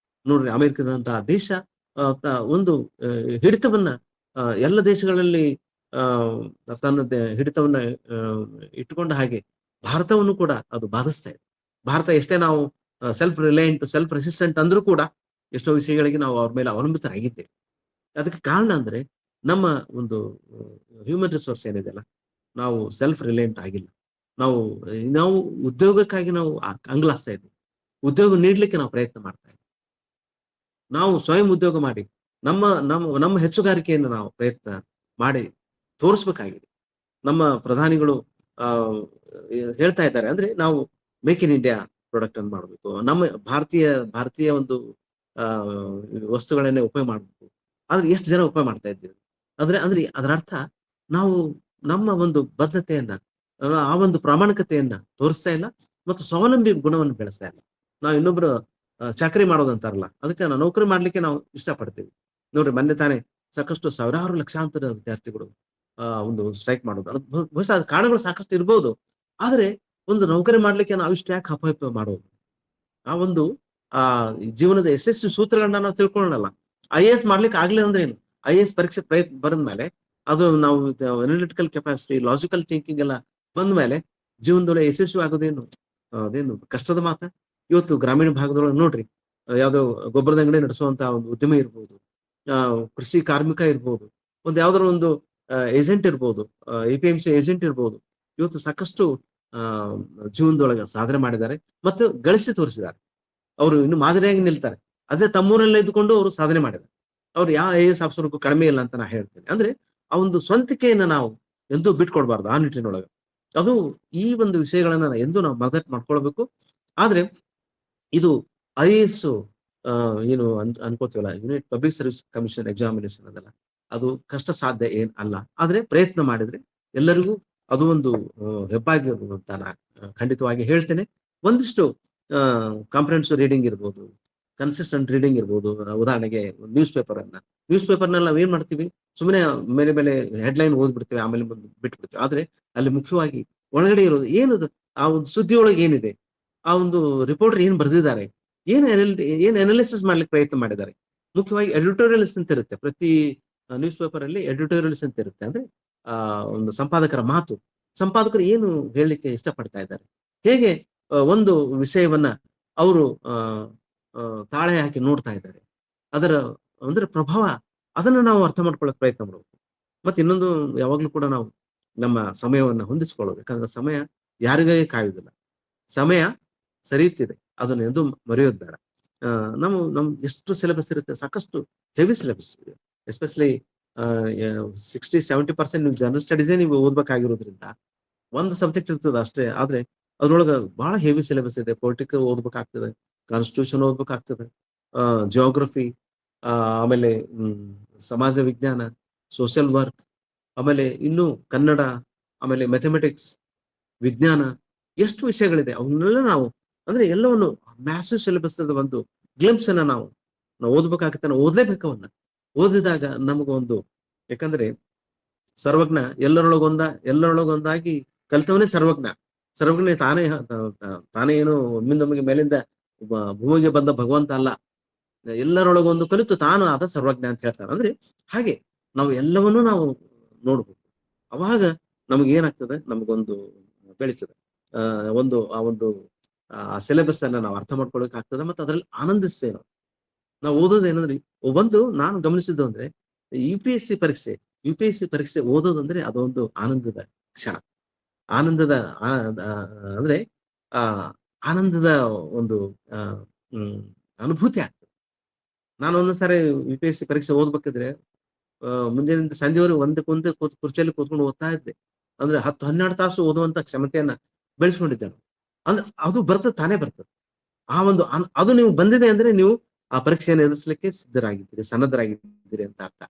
ನೋಡ್ರಿ, ಅಮೆರಿಕದಂತಹ ದೇಶ ಒಂದು ಹಿಡಿತವನ್ನ ಎಲ್ಲ ದೇಶಗಳಲ್ಲಿ ತನ್ನ ಹಿಡಿತವನ್ನ ಇಟ್ಟುಕೊಂಡ ಹಾಗೆ ಭಾರತವನ್ನು ಕೂಡ ಅದು ಬಾಧಿಸ್ತಾ ಇದೆ. ಭಾರತ ಎಷ್ಟೇ ನಾವು ಸೆಲ್ಫ್ ರಿಲಯಂಟ್, ಸೆಲ್ಫ್ ರೆಸಿಸ್ಟೆಂಟ್ ಅಂದ್ರೂ ಕೂಡ ಎಷ್ಟೋ ವಿಷಯಗಳಿಗೆ ನಾವು ಅವ್ರ ಮೇಲೆ ಅವಲಂಬಿತರಾಗಿದ್ದೇವೆ. ಅದಕ್ಕೆ ಕಾರಣ ಅಂದ್ರೆ ನಮ್ಮ ಒಂದು ಹ್ಯೂಮನ್ ರಿಸೋರ್ಸ್ ಏನಿದೆಯಲ್ಲ, ನಾವು ಸೆಲ್ಫ್ ರಿಲಯಂಟ್ ಆಗಿಲ್ಲ. ನಾವು ನಾವು ಉದ್ಯೋಗಕ್ಕಾಗಿ ನಾವು ಅಂಗ್ಲಾಸ್ತಾ ಇದ್ದೀವಿ. ಉದ್ಯೋಗ ನೀಡ್ಲಿಕ್ಕೆ ನಾವು ಪ್ರಯತ್ನ ಮಾಡ್ತಾ ಇದ್ದೀವಿ. ನಾವು ಸ್ವಯಂ ಉದ್ಯೋಗ ಮಾಡಿ ನಮ್ಮ ನಮ್ಮ ನಮ್ಮ ಹೆಚ್ಚುಗಾರಿಕೆಯನ್ನು ನಾವು ಪ್ರಯತ್ನ ಮಾಡಿ ತೋರಿಸ್ಬೇಕಾಗಿದೆ. ನಮ್ಮ ಪ್ರಧಾನಿಗಳು ಹೇಳ್ತಾ ಇದ್ದಾರೆ. ಅಂದ್ರೆ ನಾವು ಮೇಕ್ ಇನ್ ಇಂಡಿಯಾ ಪ್ರಾಡಕ್ಟ್ ಅನ್ನು ಮಾಡಬೇಕು. ನಮ್ಮ ಭಾರತೀಯ ಒಂದು ವಸ್ತುಗಳನ್ನೇ ಉಪಯೋಗ ಮಾಡಬೇಕು. ಆದ್ರೆ ಎಷ್ಟು ಜನ ಉಪಯೋಗ ಮಾಡ್ತಾ ಇದ್ದೀವಿ ಅಂದ್ರೆ ಅದರ ಅರ್ಥ ನಾವು ನಮ್ಮ ಒಂದು ಬದ್ಧತೆಯನ್ನ, ಆ ಒಂದು ಪ್ರಾಮಾಣಿಕತೆಯನ್ನ ತೋರಿಸ್ತಾ ಇಲ್ಲ ಮತ್ತು ಸ್ವಾವಲಂಬಿ ಗುಣವನ್ನು ಬೆಳೆಸ್ತಾ ಇಲ್ಲ. ನಾವು ಇನ್ನೊಬ್ರು ಚಾಕರಿ ಮಾಡೋದಂತಾರಲ್ಲ, ಅದಕ್ಕೆ ನಾವು ನೌಕರಿ ಮಾಡ್ಲಿಕ್ಕೆ ನಾವು ಇಷ್ಟಪಡ್ತೀವಿ. ನೋಡ್ರಿ ಮೊನ್ನೆ ತಾನೇ ಸಾಕಷ್ಟು ಸಾವಿರಾರು ಲಕ್ಷಾಂತರ ವಿದ್ಯಾರ್ಥಿಗಳು ಒಂದು ಸ್ಟ್ರೈಕ್ ಮಾಡೋದು. ಅದು ಬಹುಶಃ ಅದ್ ಕಾರಣಗಳು ಸಾಕಷ್ಟು ಇರ್ಬೋದು. ಆದ್ರೆ ಒಂದು ನೌಕರಿ ಮಾಡ್ಲಿಕ್ಕೆ ನಾವು ಇಷ್ಟು ಯಾಕೆ ಹಪಾಹಪಿ ಮಾಡೋದು? ಆ ಒಂದು ಆ ಜೀವನದ ಯಶಸ್ವಿ ಸೂತ್ರಗಳನ್ನ ನಾವು ತಿಳ್ಕೊಳ್ಳೋಣ. ಐಎಎಸ್ ಮಾಡ್ಲಿಕ್ಕೆ ಆಗ್ಲಿಲ್ಲ ಅಂದ್ರೆ ಏನು? ಐಎಎಸ್ ಪರೀಕ್ಷೆ ಬರೆದ್ಮೇಲೆ ಅದು ನಾವು ಅನಾಲಿಟಿಕಲ್ ಕೆಪಾಸಿಟಿ, ಲಾಜಿಕಲ್ ಥಿಂಕಿಂಗ್ ಎಲ್ಲ ಬಂದ್ಮೇಲೆ ಜೀವನದೊಳಗೆ ಯಶಸ್ವಿ ಆಗೋದೇನು ಅದೇನು ಕಷ್ಟದ ಮಾತ? ಇವತ್ತು ಗ್ರಾಮೀಣ ಭಾಗದೊಳಗೆ ನೋಡ್ರಿ, ಯಾವ್ದೋ ಗೊಬ್ಬರದ ಅಂಗಡಿ ನಡೆಸುವಂತ ಒಂದು ಉದ್ಯಮ ಇರ್ಬೋದು, ಕೃಷಿ ಕಾರ್ಮಿಕ ಇರ್ಬೋದು, ಒಂದ್ ಯಾವ್ದಾರ ಒಂದು ಏಜೆಂಟ್ ಇರ್ಬೋದು, APMC ಏಜೆಂಟ್ ಇರ್ಬೋದು. ಇವತ್ತು ಸಾಕಷ್ಟು ಆ ಜೀವನದೊಳಗೆ ಸಾಧನೆ ಮಾಡಿದ್ದಾರೆ ಮತ್ತು ಗಳಿಸಿ ತೋರಿಸಿದ್ದಾರೆ. ಅವರು ಇನ್ನು ಮಾದರಿಯಾಗಿ ನಿಲ್ತಾರೆ. ಅದೇ ತಮ್ಮೂರಲ್ಲೇ ಇದ್ದುಕೊಂಡು ಅವರು ಸಾಧನೆ ಮಾಡಿದ್ದಾರೆ. ಅವ್ರು ಯಾವ ಐಎಎಸ್ ಆಫೀಸರ್ಗೂ ಕಡಿಮೆ ಇಲ್ಲ ಅಂತ ನಾ ಹೇಳ್ತೇನೆ. ಅಂದ್ರೆ ಆ ಒಂದು ಸ್ವಂತಿಕೆಯನ್ನ ನಾವು ಎಂದೂ ಬಿಟ್ಕೊಡ್ಬಾರ್ದು ಆ ನಿಟ್ಟಿನೊಳಗೆ. ಅದು ಈ ಒಂದು ವಿಷಯಗಳನ್ನ ಎಂದೂ ನಾವು ಮದಟ್ ಮಾಡ್ಕೊಳ್ಬೇಕು. ಆದ್ರೆ ಇದು ಐಎಎಸ್ ಏನು ಅನ್ಕೋತೀವಲ್ಲ, union public service commission examination ಅದಲ್ಲ, ಅದು ಕಷ್ಟ ಸಾಧ್ಯ ಏನ್ ಅಲ್ಲ. ಆದ್ರೆ ಪ್ರಯತ್ನ ಮಾಡಿದ್ರೆ ಎಲ್ಲರಿಗೂ ಅದು ಒಂದು ಹೆಬ್ಬಾಗಿರ್ಬೋದು ಅಂತ ನಾ ಖಂಡಿತವಾಗಿ ಹೇಳ್ತೇನೆ. ಒಂದಿಷ್ಟು ಕಾಂಪ್ರಿಹೆನ್ಸಿವ್ ರೀಡಿಂಗ್ ಇರ್ಬೋದು, ಕನ್ಸಿಸ್ಟೆಂಟ್ ರೀಡಿಂಗ್ ಇರ್ಬೋದು. ಉದಾಹರಣೆಗೆ ನ್ಯೂಸ್ ಪೇಪರ್ನಲ್ಲಿ ನಾವ್ ಏನ್ ಮಾಡ್ತೀವಿ, ಸುಮ್ಮನೆ ಮೇಲೆ ಮೇಲೆ ಹೆಡ್ಲೈನ್ ಓದ್ಬಿಡ್ತೀವಿ, ಆಮೇಲೆ ಬಿಟ್ಬಿಡ್ತೀವಿ. ಆದ್ರೆ ಅಲ್ಲಿ ಮುಖ್ಯವಾಗಿ ಒಳಗಡೆ ಇರೋದು ಏನದು, ಆ ಒಂದು ಸುದ್ದಿಯೊಳಗೆ ಏನಿದೆ, ಆ ಒಂದು ರಿಪೋರ್ಟರ್ ಏನ್ ಬರೆದಿದ್ದಾರೆ, ಏನ್ ಅನಾಲಿಸಿಸ್ ಮಾಡ್ಲಿಕ್ಕೆ ಪ್ರಯತ್ನ ಮಾಡಿದ್ದಾರೆ. ಮುಖ್ಯವಾಗಿ ಎಡಿಟೋರಿಯಲ್ಸ್ ಅಂತ ಇರುತ್ತೆ ಪ್ರತಿ ನ್ಯೂಸ್ ಪೇಪರ್ ಅಲ್ಲಿ. ಎಡಿಟೋರಿಯಲ್ಸ್ ಅಂತ ಇರುತ್ತೆ, ಅಂದ್ರೆ ಆ ಒಂದು ಸಂಪಾದಕರ ಮಾತು, ಸಂಪಾದಕರು ಏನು ಹೇಳಲಿಕ್ಕೆ ಇಷ್ಟಪಡ್ತಾ ಇದ್ದಾರೆ, ಹೇಗೆ ಒಂದು ವಿಷಯವನ್ನ ಅವರು ತಾಳೆ ಹಾಕಿ ನೋಡ್ತಾ ಇದ್ದಾರೆ, ಅದರ ಅಂದ್ರೆ ಪ್ರಭಾವ, ಅದನ್ನ ನಾವು ಅರ್ಥ ಮಾಡ್ಕೊಳ್ಳೋಕೆ ಪ್ರಯತ್ನ ಮಾಡಬೇಕು. ಮತ್ತೆ ಇನ್ನೊಂದು, ಯಾವಾಗ್ಲೂ ಕೂಡ ನಾವು ನಮ್ಮ ಸಮಯವನ್ನ ಹೊಂದಿಸ್ಕೊಳ್ಳೋದು. ಯಾಕಂದ್ರೆ ಸಮಯ ಯಾರಿಗಾಗಿ ಕಾಯುವುದಿಲ್ಲ, ಸಮಯ ಸರಿಯುತ್ತಿದೆ, ಅದನ್ನ ಎಂದು ಮರೆಯೋದು ಬೇಡ. ನಮ್ ಎಷ್ಟು ಸಿಲೆಬಸ್ ಇರುತ್ತೆ, ಸಾಕಷ್ಟು ಹೆವಿ ಸಿಲೆಬಸ್ ಇದೆ. ಎಸ್ಪೆಷಲಿ 60-70% ನೀವು ಜನರಲ್ ಸ್ಟಡೀಸೇ ನೀವು ಓದ್ಬೇಕಾಗಿರೋದ್ರಿಂದ ಒಂದು ಸಬ್ಜೆಕ್ಟ್ ಇರ್ತದೆ ಅಷ್ಟೇ. ಆದ್ರೆ ಅದ್ರೊಳಗ ಬಹಳ ಹೆವಿ ಸಿಲೆಬಸ್ ಇದೆ. ಪೊಲಿಟಿಕಲ್ ಓದ್ಬೇಕಾಗ್ತದೆ, ಕಾನ್ಸ್ಟಿಟ್ಯೂಷನ್ ಓದ್ಬೇಕಾಗ್ತದೆ, ಜಿಯೋಗ್ರಫಿ, ಆಮೇಲೆ ಸಮಾಜ ವಿಜ್ಞಾನ, ಸೋಷಿಯಲ್ ವರ್ಕ್, ಆಮೇಲೆ ಇನ್ನು ಕನ್ನಡ, ಆಮೇಲೆ ಮ್ಯಾಥಮೆಟಿಕ್ಸ್, ವಿಜ್ಞಾನ, ಎಷ್ಟು ವಿಷಯಗಳಿದೆ ಅವನ್ನೆಲ್ಲ ನಾವು, ಅಂದ್ರೆ ಎಲ್ಲವನ್ನು ಮ್ಯಾಸಿವ್ ಸಿಲೆಬಸ್ ಒಂದು ಗ್ಲಿಂಪ್ಸ್ ಅನ್ನ ನಾವು ಓದ್ಬೇಕಾಗತ್ತೆ. ನಾವು ಓದ್ಲೇಬೇಕು ಅವನ್ನ. ಓದಿದಾಗ ನಮಗೊಂದು, ಯಾಕಂದ್ರೆ ಸರ್ವಜ್ಞ ಎಲ್ಲರೊಳಗೊಂದಾಗಿ ಕಲಿತವನೇ ಸರ್ವಜ್ಞ. ಸರ್ವಜ್ಞ ತಾನೇ ಏನು ಒಮ್ಮಿಂದೊಮ್ಮಿಗೆ ಮೇಲಿಂದ ಭೂಮಿಗೆ ಬಂದ ಭಗವಂತ ಅಲ್ಲ, ಎಲ್ಲರೊಳಗೊಂದು ಕಲಿತು ತಾನು ಆದ ಸರ್ವಜ್ಞ ಅಂತ ಹೇಳ್ತಾರೆ. ಅಂದ್ರೆ ಹಾಗೆ ನಾವು ಎಲ್ಲವನ್ನೂ ನಾವು ನೋಡ್ಬೇಕು. ಅವಾಗ ನಮ್ಗೆ ಏನಾಗ್ತದೆ, ನಮಗೊಂದು ಬೆಳೀತದೆ, ಆ ಒಂದು ಸಿಲೆಬಸ್ ಅನ್ನ ನಾವು ಅರ್ಥ ಮಾಡ್ಕೊಳಕ್ ಆಗ್ತದೆ. ಮತ್ತೆ ಅದ್ರಲ್ಲಿ ಆನಂದಿಸ್ತೇವೆ ನಾವು ಓದೋದೇನಂದ್ರೆ, ನಾನು ಗಮನಿಸಿದ್ದು ಅಂದ್ರೆ ಯು ಪಿ ಎಸ್ ಸಿ ಪರೀಕ್ಷೆ ಓದೋದಂದ್ರೆ ಅದೊಂದು ಆನಂದದ ಕ್ಷಣ. ಆನಂದದ ಅಂದ್ರೆ ಆ ಆನಂದದ ಒಂದು ಆ ಅನುಭೂತಿ ಆಗ್ತದೆ. ನಾನು ಒಂದೊಂದ್ಸಾರಿ UPSC ಪರೀಕ್ಷೆ ಓದ್ಬೇಕಿದ್ರೆ ಮುಂಜಾನೆಯಿಂದ ಸಂಜೆವರೆಗೆ ಒಂದಕ್ಕೊಂದು ಕುರ್ಚಿಯಲ್ಲಿ ಕೂತ್ಕೊಂಡು ಓದ್ತಾ ಇದ್ದೆ. ಅಂದ್ರೆ 10-12 ತಾಸು ಓದುವಂತ ಕ್ಷಮತೆಯನ್ನ ಬೆಳೆಸ್ಕೊಂಡಿದ್ದೆ ನಾನು. ಅಂದ್ರೆ ಅದು ಬರ್ತದೆ, ತಾನೇ ಬರ್ತದೆ. ಆ ಒಂದು ಅದು ನೀವು ಬಂದಿದೆ ಅಂದ್ರೆ ನೀವು ಆ ಪರೀಕ್ಷೆಯನ್ನು ಎದುರಿಸಲಿಕ್ಕೆ ಸನ್ನದ್ಧರಾಗಿದ್ದೀರಿ ಅಂತ ಅರ್ಥ.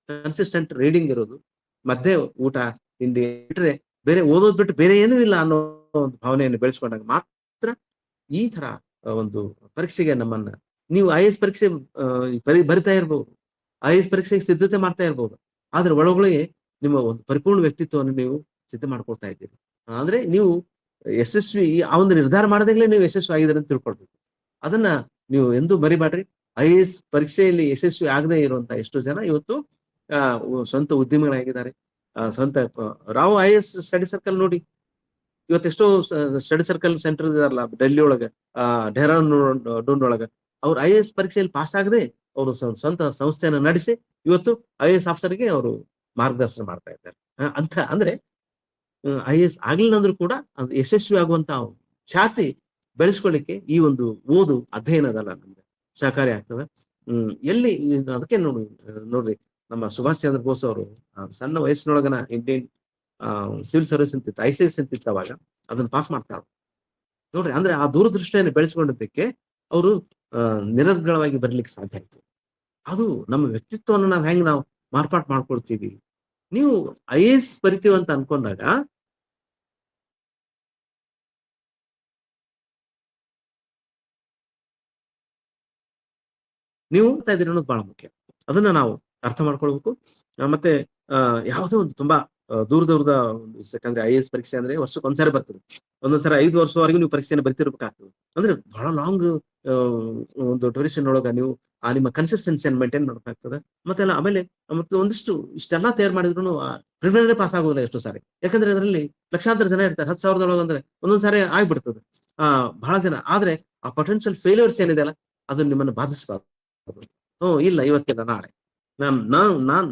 ಕನ್ಸಿಸ್ಟೆಂಟ್ ರೀಡಿಂಗ್ ಇರೋದು, ಮಧ್ಯೆ ಊಟ ತಿಂಡಿ ಬಿಟ್ರೆ ಬೇರೆ ಓದೋದ್ ಬಿಟ್ಟು ಬೇರೆ ಏನೂ ಇಲ್ಲ ಅನ್ನೋ ಒಂದು ಭಾವನೆಯನ್ನು ಬೆಳೆಸ್ಕೊಂಡಾಗ ಮಾತ್ರ ಈ ತರ ಒಂದು ಪರೀಕ್ಷೆಗೆ ನಮ್ಮನ್ನ, ನೀವು IAS ಪರೀಕ್ಷೆ ಬರಿತಾ ಇರ್ಬೋದು, IAS ಪರೀಕ್ಷೆಗೆ ಸಿದ್ಧತೆ ಮಾಡ್ತಾ ಇರ್ಬೋದು, ಆದ್ರೆ ಒಳಗೊಳಗೆ ನಿಮ್ಮ ಒಂದು ಪರಿಪೂರ್ಣ ವ್ಯಕ್ತಿತ್ವವನ್ನು ನೀವು ಸಿದ್ಧ ಮಾಡ್ಕೊಳ್ತಾ ಇದ್ದೀರಿ. ಅಂದ್ರೆ ನೀವು ಯಶಸ್ವಿ, ಆ ಒಂದು ನಿರ್ಧಾರ ಮಾಡಿದಾಗಲೇ ನೀವು ಯಶಸ್ವಿ ಆಗಿದ್ದೀರಿ ಅಂತ ತಿಳ್ಕೊಳ್ಬೇಕು. ಅದನ್ನ ನೀವು ಎಂದೂ ಮರಿಬೇಡ್ರಿ. IAS ಪರೀಕ್ಷೆಯಲ್ಲಿ ಯಶಸ್ವಿ ಆಗದೆ ಇರುವಂತ ಎಷ್ಟೋ ಜನ ಇವತ್ತು ಸ್ವಂತ ಉದ್ಯಮಿಗಳಾಗಿದ್ದಾರೆ. ಸ್ವಂತ ರಾವ್ IAS ಸ್ಟಡಿ ಸರ್ಕಲ್ ನೋಡಿ, ಇವತ್ತೆಷ್ಟೋ ಸ್ಟಡಿ ಸರ್ಕಲ್ ಸೆಂಟರ್ ಇದಾರಲ್ಲ ಡೆಲ್ಲಿ ಒಳಗೆ, ಡೆಹ್ರಾಡೂನ್ ಒಳಗೆ, ಅವ್ರು IAS ಪರೀಕ್ಷೆಯಲ್ಲಿ ಪಾಸ್ ಆಗದೆ ಅವರು ಸ್ವಂತ ಸಂಸ್ಥೆಯನ್ನ ನಡೆಸಿ ಇವತ್ತು IAS ಆಫೀಸರ್ಗೆ ಅವರು ಮಾರ್ಗದರ್ಶನ ಮಾಡ್ತಾ ಇದ್ದಾರೆ. ಅಂತ ಅಂದ್ರೆ IAS ಆಗ್ಲಿಲ್ಲ ಅಂದ್ರೂ ಕೂಡ ಅದು ಯಶಸ್ವಿ ಆಗುವಂತ ಖ್ಯಾತಿ ಬೆಳೆಸ್ಕೊಳ್ಳಿಕ್ಕೆ ಈ ಒಂದು ಓದು ಅಧ್ಯಯನದಲ್ಲ ನಮ್ಗೆ ಸಹಕಾರಿ ಆಗ್ತದೆ. ಎಲ್ಲಿ ಅದಕ್ಕೆ ನೋಡ್ರಿ, ನಮ್ಮ ಸುಭಾಷ್ ಚಂದ್ರ ಬೋಸ್ ಅವರು ಸಣ್ಣ ವಯಸ್ಸಿನೊಳಗನ ಇಂಡಿಯನ್ ಸಿವಿಲ್ ಸರ್ವಿಸ್ ಅಂತಿತ್ತು, ICS ಅಂತಿತ್ತು, ಅವಾಗ ಅದನ್ನ ಪಾಸ್ ಮಾಡ್ತಾರೆ ನೋಡ್ರಿ. ಅಂದ್ರೆ ಆ ದೂರದೃಷ್ಟಿಯನ್ನು ಬೆಳೆಸ್ಕೊಂಡಿದ್ದಕ್ಕೆ ಅವರು ನಿರರ್ಗಳವಾಗಿ ಬರ್ಲಿಕ್ಕೆ ಸಾಧ್ಯ ಆಯ್ತು. ಅದು ನಮ್ಮ ವ್ಯಕ್ತಿತ್ವವನ್ನು ನಾವು ಹೆಂಗ್ ನಾವು ಮಾರ್ಪಾಟ್ ಮಾಡ್ಕೊಳ್ತೀವಿ, ನೀವು IAS ಬರಿತೀವಿ ಅಂತ ಅನ್ಕೊಂಡಾಗ ನೀವು ಓದ್ತಾ ಇದ್ದೀರಿ ಅನ್ನೋದು ಬಹಳ ಮುಖ್ಯ. ಅದನ್ನ ನಾವು ಅರ್ಥ ಮಾಡ್ಕೊಳ್ಬೇಕು. ಮತ್ತೆ ಯಾವುದೋ ಒಂದು ತುಂಬಾ ದೂರದ ಒಂದು ಯಾಕಂದ್ರೆ IAS ಪರೀಕ್ಷೆ ಅಂದ್ರೆ ವರ್ಷಕ್ಕೆ ಒಂದ್ಸಾರಿ ಬರ್ತದೆ. ಒಂದೊಂದ್ಸರಿ 5 ವರ್ಷದವರೆಗೂ ನೀವು ಪರೀಕ್ಷೆಯನ್ನು ಬರಿತಿರ್ಬೇಕಾಗ್ತದೆ. ಅಂದ್ರೆ ಬಹಳ ಲಾಂಗ್ ಒಂದು ಡ್ಯೂರೇಷನ್ ಒಳಗ ನೀವು ನಿಮ್ಮ ಕನ್ಸಿಸ್ಟೆನ್ಸಿಯನ್ನು ಮೇಂಟೈನ್ ಮಾಡ್ಬೇಕಾಗ್ತದೆ. ಮತ್ತೆಲ್ಲ ಆಮೇಲೆ ಮತ್ತೆ ಒಂದಿಷ್ಟು ಇಷ್ಟೆಲ್ಲಾ ತಯಾರು ಮಾಡಿದ್ರುನು ಪ್ರಿಲಿಮಿನರಿ ಪಾಸ್ ಆಗೋದಿಲ್ಲ ಎಷ್ಟೋ ಸಾರಿ. ಯಾಕಂದ್ರೆ ಅದರಲ್ಲಿ ಲಕ್ಷಾಂತರ ಜನ ಇರ್ತಾರೆ. 10,000 ಒಳಗೆ ಅಂದ್ರೆ ಒಂದೊಂದ್ ಸಾರಿ ಆಗ್ಬಿಡ್ತದೆ. ಬಹಳ ಜನ ಆದ್ರೆ ಆ ಪೊಟೆನ್ಷಿಯಲ್ ಫೇಲ್ಯೂರ್ಸ್ ಏನಿದೆಯಲ್ಲ ಅದು ನಿಮ್ಮನ್ನು ಬಾಧಿಸಬಾರ್ದು. ಇಲ್ಲ ಇವತ್ತಿಲ್ಲ ನಾಳೆ.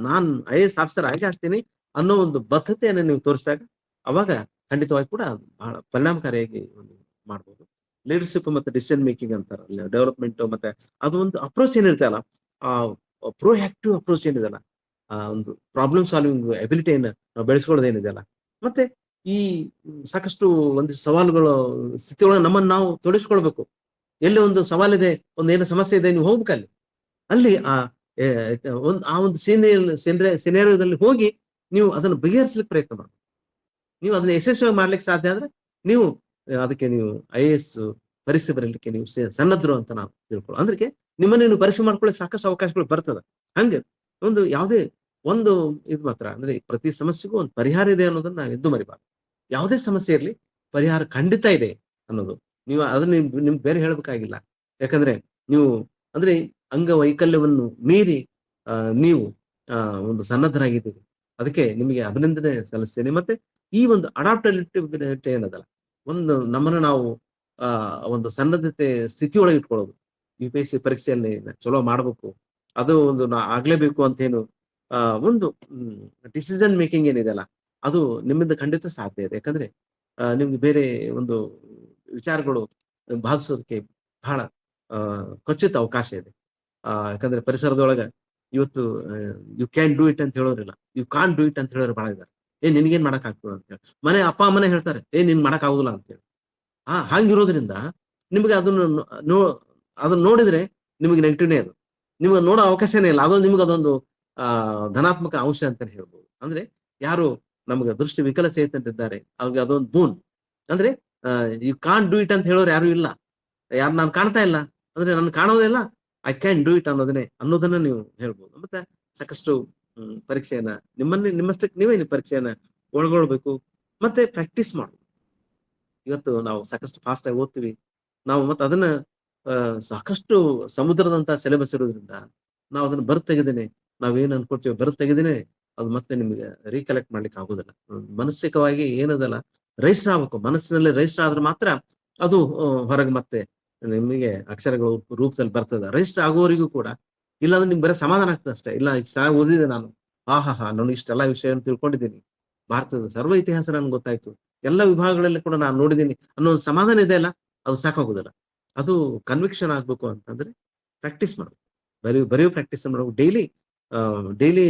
ನಾನ್ IAS ಆಫೀಸರ್ ಆಗೇ ಆಗ್ತೀನಿ ಅನ್ನೋ ಒಂದು ಬದ್ಧತೆಯನ್ನು ನೀವು ತೋರಿಸಿದಾಗ ಅವಾಗ ಖಂಡಿತವಾಗಿ ಕೂಡ ಬಹಳ ಪರಿಣಾಮಕಾರಿಯಾಗಿ ಒಂದು ಮಾಡ್ಬೋದು. ಲೀಡರ್‌ಶಿಪ್ ಮತ್ತೆ ಡಿಸಿಷನ್ ಮೇಕಿಂಗ್ ಅಂತಾರಲ್ಲ ಡೆವಲಪ್‌ಮೆಂಟ್ ಮತ್ತೆ ಅದು ಒಂದು ಅಪ್ರೋಚ್ ಏನಿರ್ತಲ್ಲ ಆ ಪ್ರೊಯಾಕ್ಟಿವ್ ಅಪ್ರೋಚ್ ಏನಿದೆಯಲ್ಲ ಒಂದು ಪ್ರಾಬ್ಲಮ್ ಸಾಲ್ವಿಂಗ್ ಎಬಿಲಿಟಿಯನ್ನ ನಾವು ಬೆಳೆಸ್ಕೊಳ್ಳೋದು ಏನಿದೆಯಲ್ಲ ಮತ್ತೆ ಈ ಸಾಕಷ್ಟು ಒಂದಿಷ್ಟು ಸವಾಲುಗಳು ಸ್ಥಿತಿಯೊಳಗೆ ನಮ್ಮನ್ನು ನಾವು ತೊಡಗಿಸ್ಕೊಳ್ಬೇಕು. ಎಲ್ಲಿ ಒಂದು ಸವಾಲಿದೆ, ಒಂದೇನೋ ಸಮಸ್ಯೆ ಇದೆ ನೀವು ಹೋಗ್ಬೇಕಲ್ಲಿ. ಅಲ್ಲಿ ಎ ಆ ಒಂದು ಸಿನಾರಿಯೋದಲ್ಲಿ ಹೋಗಿ ನೀವು ಅದನ್ನು ಬಗೆಹರಿಸಲಿಕ್ಕೆ ಪ್ರಯತ್ನ ಮಾಡಿ. ನೀವು ಅದನ್ನ ಯಶಸ್ವಿಯಾಗಿ ಮಾಡ್ಲಿಕ್ಕೆ ಸಾಧ್ಯ ಆದ್ರೆ ನೀವು ಅದಕ್ಕೆ ನೀವು IAS ಪರೀಕ್ಷೆ ಬರೀಲಿಕ್ಕೆ ನೀವು ಸನ್ನದ್ಧರು ಅಂತ ನಾವು ತಿಳ್ಕೊಳ್ಳೋದು. ಅಂದ್ರೆ ನಿಮ್ಮನ್ನ ನೀವು ಪರೀಕ್ಷೆ ಮಾಡ್ಕೊಳ್ಳಿಕ್ಕೆ ಸಾಕಷ್ಟು ಅವಕಾಶಗಳು ಬರ್ತದೆ. ಹಂಗೆ ಒಂದು ಯಾವುದೇ ಒಂದು ಇದು ಮಾತ್ರ ಅಂದ್ರೆ ಪ್ರತಿ ಸಮಸ್ಯೆಗೂ ಒಂದು ಪರಿಹಾರ ಇದೆ ಅನ್ನೋದನ್ನ ನಾವು ಎದ್ದು ಮರಿಬಾರ್ದು. ಯಾವುದೇ ಸಮಸ್ಯೆ ಇರಲಿ ಪರಿಹಾರ ಖಂಡಿತ ಇದೆ ಅನ್ನೋದು. ನೀವು ಅದನ್ನ ನಿಮ್ಗೆ ಬೇರೆ ಹೇಳ್ಬೇಕಾಗಿಲ್ಲ. ಯಾಕಂದ್ರೆ ನೀವು ಅಂದ್ರೆ ಅಂಗವೈಕಲ್ಯವನ್ನು ಮೀರಿ ನೀವು ಒಂದು ಸನ್ನದ್ಧರಾಗಿದ್ದೀರಿ. ಅದಕ್ಕೆ ನಿಮಗೆ ಅಭಿನಂದನೆ ಸಲ್ಲಿಸ್ತೇನೆ. ಮತ್ತೆ ಈ ಒಂದು ಅಡಾಪ್ಟಬಿಲಿಟಿ ಏನದಲ್ಲ, ಒಂದು ನಮ್ಮನ್ನ ನಾವು ಒಂದು ಸನ್ನದ್ಧತೆ ಸ್ಥಿತಿಯೊಳಗೆ ಇಟ್ಕೊಳ್ಳೋದು. UPSC ಪರೀಕ್ಷೆಯಲ್ಲಿ ಚಲೋ ಮಾಡ್ಬೇಕು. ಅದು ಒಂದು ಆಗ್ಲೇಬೇಕು ಅಂತೇನು ಒಂದು ಡಿಸಿಷನ್ ಮೇಕಿಂಗ್ ಏನಿದೆಯಲ್ಲ, ಅದು ನಿಮ್ಮಿಂದ ಖಂಡಿತ ಸಾಧ್ಯ ಇದೆ. ಯಾಕಂದ್ರೆ ನಿಮ್ಗೆ ಬೇರೆ ಒಂದು ವಿಚಾರಗಳು ಬಾಧಿಸೋದಕ್ಕೆ ಬಹಳ ಖಚಿತ ಅವಕಾಶ ಇದೆ. ಯಾಕಂದ್ರೆ ಪರಿಸರದೊಳಗ ಇವತ್ತು ಯು ಕ್ಯಾನ್ ಡೂ ಇಟ್ ಅಂತ ಹೇಳೋರಿಲ್ಲ. ಯು ಕಾಂಟ್ ಡೂ ಇಟ್ ಅಂತ ಹೇಳೋರು ಬಹಳ ಇದ್ದಾರೆ. ನಿನಗೇನ್ ಮಾಡಕ್ ಆಗ್ತದೆ ಅಂತ ಹೇಳಿ. ಅಪ್ಪ ಅಮ್ಮನೇ ಹೇಳ್ತಾರೆ, ನಿನ್ ಮಾಡಕ್ ಆಗುದಿಲ್ಲ ಅಂತ ಹೇಳಿ. ಹಂಗಿರೋದ್ರಿಂದ ನಿಮ್ಗೆ ಅದನ್ನ ಅದನ್ನ ನೋಡಿದ್ರೆ ನಿಮಗೆ ನೆಗೆಟಿವ್‌ನೇ ಅದು. ನಿಮ್ಗೆ ನೋಡೋ ಅವಕಾಶನೇ ಇಲ್ಲ. ಅದೊಂದು ನಿಮ್ಗೆ ಅದೊಂದು ಧನಾತ್ಮಕ ಅಂಶ ಅಂತಾನೆ ಹೇಳ್ಬೋದು. ಅಂದ್ರೆ ಯಾರು ನಮ್ಗೆ ದೃಷ್ಟಿ ವಿಕಲಚೇತನರಿದ್ದಾರೆ ಅವ್ರಿಗೆ ಅದೊಂದು ಬೂನ್. ಅಂದ್ರೆ ಯು ಕಾಂಟ್ ಡೂ ಇಟ್ ಅಂತ ಹೇಳೋರು ಯಾರು ಇಲ್ಲ. ಯಾರು ನಾನು ಕಾಣ್ತಾ ಇಲ್ಲ ಅಂದ್ರೆ ನನ್ ಕಾಣೋದಿಲ್ಲ ಐ ಕ್ಯಾನ್ ಡೂ ಇಟ್ ಅನ್ನೋದನ್ನ ನೀವು ಹೇಳ್ಬೋದು. ಮತ್ತೆ ಸಾಕಷ್ಟು ಪರೀಕ್ಷೆಯನ್ನ ನಿಮ್ಮಷ್ಟಕ್ಕೆ ನೀವೇ ಪರೀಕ್ಷೆಯನ್ನ ಒಳಗೊಳ್ಬೇಕು. ಮತ್ತೆ ಪ್ರಾಕ್ಟೀಸ್ ಮಾಡು. ಇವತ್ತು ನಾವು ಸಾಕಷ್ಟು ಫಾಸ್ಟ್ ಆಗಿ ಓದ್ತೀವಿ. ನಾವು ಮತ್ತೆ ಅದನ್ನ ಸಾಕಷ್ಟು ಸಮುದ್ರದಂತ ಸಿಲೆಬಸ್ ಇರೋದ್ರಿಂದ ನಾವು ಅದನ್ನ ಬರೆದು ತೆಗೆದೇನೆ ನಾವೇನ್ ಅನ್ಕೊಳ್ತೀವಿ ಬರೆದು ತೆಗೆದೇನೆ ಅದು ಮತ್ತೆ ನಿಮ್ಗೆ ರೀಕಲೆಕ್ಟ್ ಮಾಡ್ಲಿಕ್ಕೆ ಆಗೋದಿಲ್ಲ. ಮಾನಸಿಕವಾಗಿ ಏನದಲ್ಲ ರಿಜಿಸ್ಟರ್ ಆಗ್ಬೇಕು. ಮನಸ್ಸಿನಲ್ಲಿ ರಿಜಿಸ್ಟರ್ ಆದ್ರೆ ಮಾತ್ರ ಅದು ಹೊರಗೆ ಮತ್ತೆ ನಿಮಗೆ ಅಕ್ಷರಗಳು ರೂಪದಲ್ಲಿ ಬರ್ತದೆ. ರಿಜಿಸ್ಟರ್ ಆಗೋವರೆಗೂ ಕೂಡ ಇಲ್ಲಾಂದ್ರೆ ನಿಮ್ಗೆ ಬರೀ ಸಮಾಧಾನ ಆಗ್ತದೆ ಅಷ್ಟೇ. ಇಲ್ಲ ಇಷ್ಟು ಚೆನ್ನಾಗಿ ಓದಿದೆ ನಾನು. ನಾನು ಇಷ್ಟೆಲ್ಲ ವಿಷಯವನ್ನು ತಿಳ್ಕೊಂಡಿದ್ದೀನಿ. ಭಾರತದ ಸರ್ವ ಇತಿಹಾಸ ನನ್ಗೆ ಗೊತ್ತಾಯ್ತು. ಎಲ್ಲ ವಿಭಾಗಗಳಲ್ಲಿ ಕೂಡ ನಾನು ನೋಡಿದ್ದೀನಿ ಅನ್ನೋ ಒಂದು ಸಮಾಧಾನ ಇದೆ ಅಲ್ಲ, ಅದು ಸಾಕಾಗೋದಿಲ್ಲ. ಅದು ಕನ್ವಿಕ್ಷನ್ ಆಗ್ಬೇಕು ಅಂತಂದ್ರೆ ಪ್ರಾಕ್ಟೀಸ್ ಮಾಡ್ಬೇಕು. ಬರೆಯೋ ಪ್ರಾಕ್ಟೀಸ್ ಮಾಡ್ಬೇಕು. ಡೈಲಿ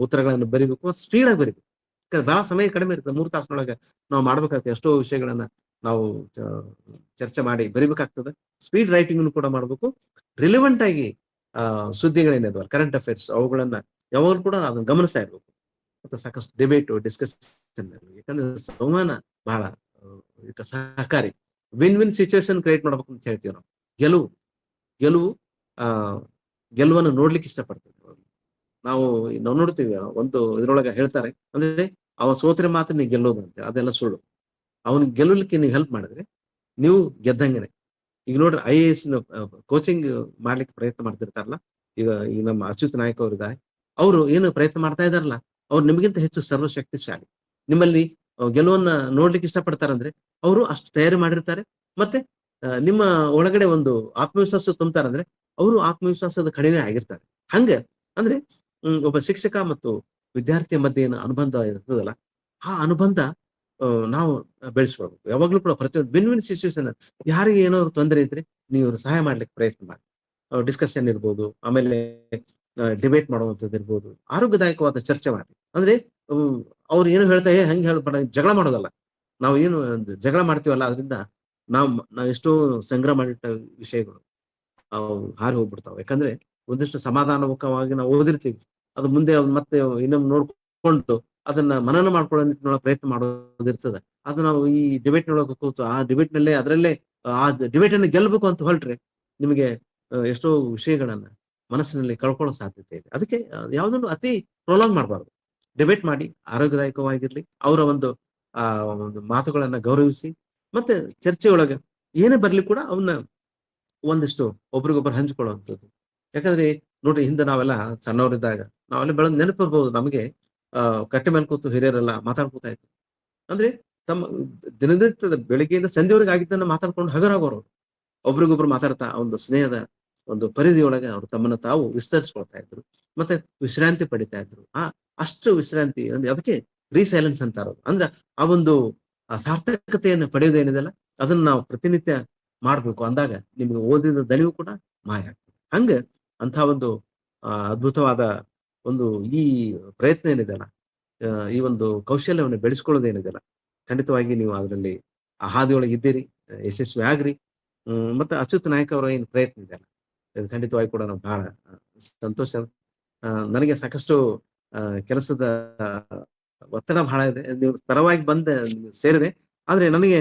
ಉತ್ತರಗಳನ್ನು ಬರಿಬೇಕು. ಸ್ಪೀಡ್ ಆಗಿ ಬರಿಬೇಕು. ಬಹಳ ಸಮಯ ಕಡಿಮೆ ಇರ್ತದೆ. 3 ತಾಸಿನೊಳಗೆ ನಾವು ಮಾಡ್ಬೇಕಾಗ್ತದೆ. ಎಷ್ಟೋ ವಿಷಯಗಳನ್ನ ನಾವು ಚರ್ಚೆ ಮಾಡಿ ಬರಿಬೇಕಾಗ್ತದೆ. ಸ್ಪೀಡ್ ರೈಟಿಂಗ್ ಕೂಡ ಮಾಡ್ಬೇಕು. ರಿಲೆವೆಂಟ್ ಆಗಿ ಸುದ್ದಿಗಳೇನಿದಾವಲ್ಲ ಕರೆಂಟ್ ಅಫೇರ್ಸ್ ಅವುಗಳನ್ನ ಯಾವಾಗಲೂ ಕೂಡ ಅದನ್ನ ಗಮನಿಸ್ತಾ ಇರ್ಬೇಕು. ಮತ್ತೆ ಸಾಕಷ್ಟು ಡಿಬೇಟ್ ಡಿಸ್ಕಷನ್ ಯಾಕಂದ್ರೆ ಸಂವಹನ ಬಹಳ ಸಹಕಾರಿ. ವಿನ್ ಸಿಚುವೇಶನ್ ಕ್ರಿಯೇಟ್ ಮಾಡ್ಬೇಕು ಅಂತ ಹೇಳ್ತೀವಿ ನಾವು. ಗೆಲುವು ಗೆಲುವು ಆ ಗೆಲುವನ್ನು ನೋಡ್ಲಿಕ್ಕೆ ಇಷ್ಟಪಡ್ತೀವಿ. ನಾವು ನೋಡ್ತೀವಿ ಒಂದು ಇದ್ರೊಳಗೆ ಹೇಳ್ತಾರೆ ಅಂದ್ರೆ ಅವ ಸೋತ್ರೆ ಮಾತ್ರ ನೀವು ಗೆಲ್ಲೋದು ಅಂತ. ಅದೆಲ್ಲ ಸುಳ್ಳು. ಅವನಿಗೆ ಗೆಲ್ಲಲಿಕ್ಕೆ ನೀವು ಹೆಲ್ಪ್ ಮಾಡಿದ್ರೆ ನೀವು ಗೆದ್ದಂಗೆನೆ. ಈಗ ನೋಡ್ರಿ IAS ಕೋಚಿಂಗ್ ಮಾಡ್ಲಿಕ್ಕೆ ಪ್ರಯತ್ನ ಮಾಡ್ತಿರ್ತಾರಲ್ಲ, ಈಗ ನಮ್ಮ ಅಚ್ಯುತ್ ನಾಯಕ್ ಅವ್ರು ಇದ್ದಾರೆ. ಅವರು ಏನು ಪ್ರಯತ್ನ ಮಾಡ್ತಾ ಇದಾರಲ್ಲ, ಅವ್ರು ನಿಮಗಿಂತ ಹೆಚ್ಚು ಸರ್ವಶಕ್ತಿಶಾಲಿ. ನಿಮ್ಮಲ್ಲಿ ಗೆಲುವನ್ನ ನೋಡ್ಲಿಕ್ಕೆ ಇಷ್ಟಪಡ್ತಾರಂದ್ರೆ ಅವರು ಅಷ್ಟು ತಯಾರಿ ಮಾಡಿರ್ತಾರೆ. ಮತ್ತೆ ನಿಮ್ಮ ಒಳಗಡೆ ಒಂದು ಆತ್ಮವಿಶ್ವಾಸ ತುಂಬ್ತಾರಂದ್ರೆ ಅವರು ಆತ್ಮವಿಶ್ವಾಸದ ಕಡಿಮೆ ಆಗಿರ್ತಾರೆ. ಹಂಗೆ ಅಂದ್ರೆ ಒಬ್ಬ ಶಿಕ್ಷಕ ಮತ್ತು ವಿದ್ಯಾರ್ಥಿಯ ಮಧ್ಯೆ ಏನು ಅನುಬಂಧ ಇರ್ತದಲ್ಲ, ಆ ಅನುಬಂಧ ನಾವು ಬೆಳೆಸ್ಕೊಳ್ಬೇಕು. ಯಾವಾಗ್ಲೂ ಕೂಡ ಪ್ರತಿಯೊಂದು ವಿನ್ ಸಿಚುವೇಶನ್ ಯಾರಿಗೆ ಏನಾದ್ರು ತೊಂದರೆ ಇದ್ರೆ ನೀವು ಸಹಾಯ ಮಾಡ್ಲಿಕ್ಕೆ ಪ್ರಯತ್ನ ಮಾಡಿ. ಡಿಸ್ಕಷನ್ ಇರ್ಬೋದು, ಆಮೇಲೆ ಡಿಬೇಟ್ ಮಾಡುವಂಥದ್ದು ಇರ್ಬೋದು, ಆರೋಗ್ಯದಾಯಕವಾದ ಚರ್ಚೆ ಮಾಡಿ. ಅಂದ್ರೆ ಅವ್ರು ಏನು ಹೇಳ್ತಾ ಹಂಗೆ ಹೇಳ್ಬೇಡ, ಜಗಳ ಮಾಡೋದಲ್ಲ. ನಾವು ಏನು ಜಗಳ ಮಾಡ್ತೀವಲ್ಲ ಅದರಿಂದ ನಾವು ಎಷ್ಟೋ ಸಂಗ್ರಹ ಮಾಡಿಟ್ಟ ವಿಷಯಗಳು ಅವು ಹಾರಿ ಹೋಗ್ಬಿಡ್ತಾವೆ. ಯಾಕಂದ್ರೆ ಒಂದಿಷ್ಟು ಸಮಾಧಾನಮುಖವಾಗಿ ನಾವು ಓದಿರ್ತೀವಿ. ಅದು ಮುಂದೆ ಮತ್ತೆ ಇನ್ನೊಮ್ಮೆ ನೋಡ್ಕೊಂಡು ಅದನ್ನ ಮನನ ಮಾಡ್ಕೊಳ್ಳೋ ನಿಟ್ಟಿನೊಳಗೆ ಪ್ರಯತ್ನ ಮಾಡೋದಿರ್ತದೆ. ಅದು ನಾವು ಈ ಡಿಬೇಟ್‌ನೊಳಗೆ ಕೂತು ಆ ಡಿಬೇಟ್‌ನಲ್ಲೇ ಅದರಲ್ಲೇ ಆ ಡಿಬೇಟನ್ನು ಗೆಲ್ಲಬೇಕು ಅಂತ ಹೊರಟ್ರೆ ನಿಮಗೆ ಎಷ್ಟೋ ವಿಷಯಗಳನ್ನ ಮನಸ್ಸಿನಲ್ಲಿ ಕಳ್ಕೊಳ್ಳೋ ಸಾಧ್ಯತೆ ಇದೆ. ಅದಕ್ಕೆ ಯಾವುದನ್ನು ಅತಿ ಪ್ರೊಲಾಂಗ್ ಮಾಡಬಾರ್ದು. ಡಿಬೇಟ್ ಮಾಡಿ ಆರೋಗ್ಯದಾಯಕವಾಗಿರ್ಲಿ. ಅವರ ಒಂದು ಮಾತುಗಳನ್ನ ಗೌರವಿಸಿ ಮತ್ತೆ ಚರ್ಚೆಯೊಳಗೆ ಏನೇ ಬರ್ಲಿ ಕೂಡ ಅವನ್ನ ಒಂದಿಷ್ಟು ಒಬ್ರಿಗೊಬ್ರು ಹಂಚಿಕೊಳ್ಳುವಂಥದ್ದು. ಯಾಕಂದ್ರೆ ನೋಡ್ರಿ ಹಿಂದೆ ನಾವೆಲ್ಲ ಸಣ್ಣವರಿದ್ದಾಗ ನಾವೆಲ್ಲ ಬೆಳೆದ ನೆನಪಿರ್ಬಹುದು ನಮಗೆ. ಕಟ್ಟೆ ಮೇಲೆ ಕೂತು ಹಿರಿಯರೆಲ್ಲ ಮಾತಾಡ್ಕೊತಾ ಇದ್ರು. ಅಂದ್ರೆ ತಮ್ಮ ದಿನನಿತ್ಯದ ಬೆಳಿಗ್ಗೆಯಿಂದ ಸಂಜೆವರೆಗೆ ಆಗಿದ್ದನ್ನ ಮಾತಾಡ್ಕೊಂಡು ಹಗರಾಗೋರು. ಒಬ್ರಿಗೊಬ್ರು ಮಾತಾಡ್ತಾ ಒಂದು ಸ್ನೇಹದ ಒಂದು ಪರಿಧಿಯೊಳಗೆ ಅವರು ತಮ್ಮನ್ನ ತಾವು ವಿಸ್ತರಿಸ್ಕೊಳ್ತಾ ಇದ್ರು. ಮತ್ತೆ ವಿಶ್ರಾಂತಿ ಪಡಿತಾ ಇದ್ರು. ಅಷ್ಟು ವಿಶ್ರಾಂತಿ ಅಂದ್ರೆ ಅದಕ್ಕೆ ರೀಸೈಲೆನ್ಸ್ ಅಂತಾರ. ಅಂದ್ರೆ ಆ ಒಂದು ಸಾರ್ಥಕತೆಯನ್ನು ಪಡೆಯೋದೇನಿದೆಯಲ್ಲ ಅದನ್ನ ನಾವು ಪ್ರತಿನಿತ್ಯ ಮಾಡ್ಬೇಕು ಅಂದಾಗ ನಿಮ್ಗೆ ಓದಿದ ದಣಿವು ಕೂಡ ಮಾಯ ಆಗ್ತದೆ. ಹಂಗ ಅಂತ ಒಂದು ಅದ್ಭುತವಾದ ಒಂದು ಈ ಪ್ರಯತ್ನ ಏನಿದೆಯಲ್ಲ, ಈ ಒಂದು ಕೌಶಲ್ಯವನ್ನು ಬೆಳೆಸ್ಕೊಳ್ಳೋದೇನಿದೆಯಲ್ಲ, ಖಂಡಿತವಾಗಿ ನೀವು ಅದರಲ್ಲಿ ಆ ಹಾದಿಯೊಳಗೆ ಇದ್ದೀರಿ, ಯಶಸ್ವಿ ಆಗ್ರಿ. ಮತ್ತೆ ಅಚ್ಯುತ್ ನಾಯಕ್ ಅವರ ಏನು ಪ್ರಯತ್ನ ಇದೆಯಲ್ಲ, ಇದು ಖಂಡಿತವಾಗಿ ಕೂಡ ನಾವು ಬಹಳ ಸಂತೋಷ. ನನಗೆ ಸಾಕಷ್ಟು ಕೆಲಸದ ಒತ್ತಡ ಬಹಳ ಇದೆ. ನೀವು ತರವಾಗಿ ಬಂದ ಸೇರಿದೆ. ಆದ್ರೆ ನನಗೆ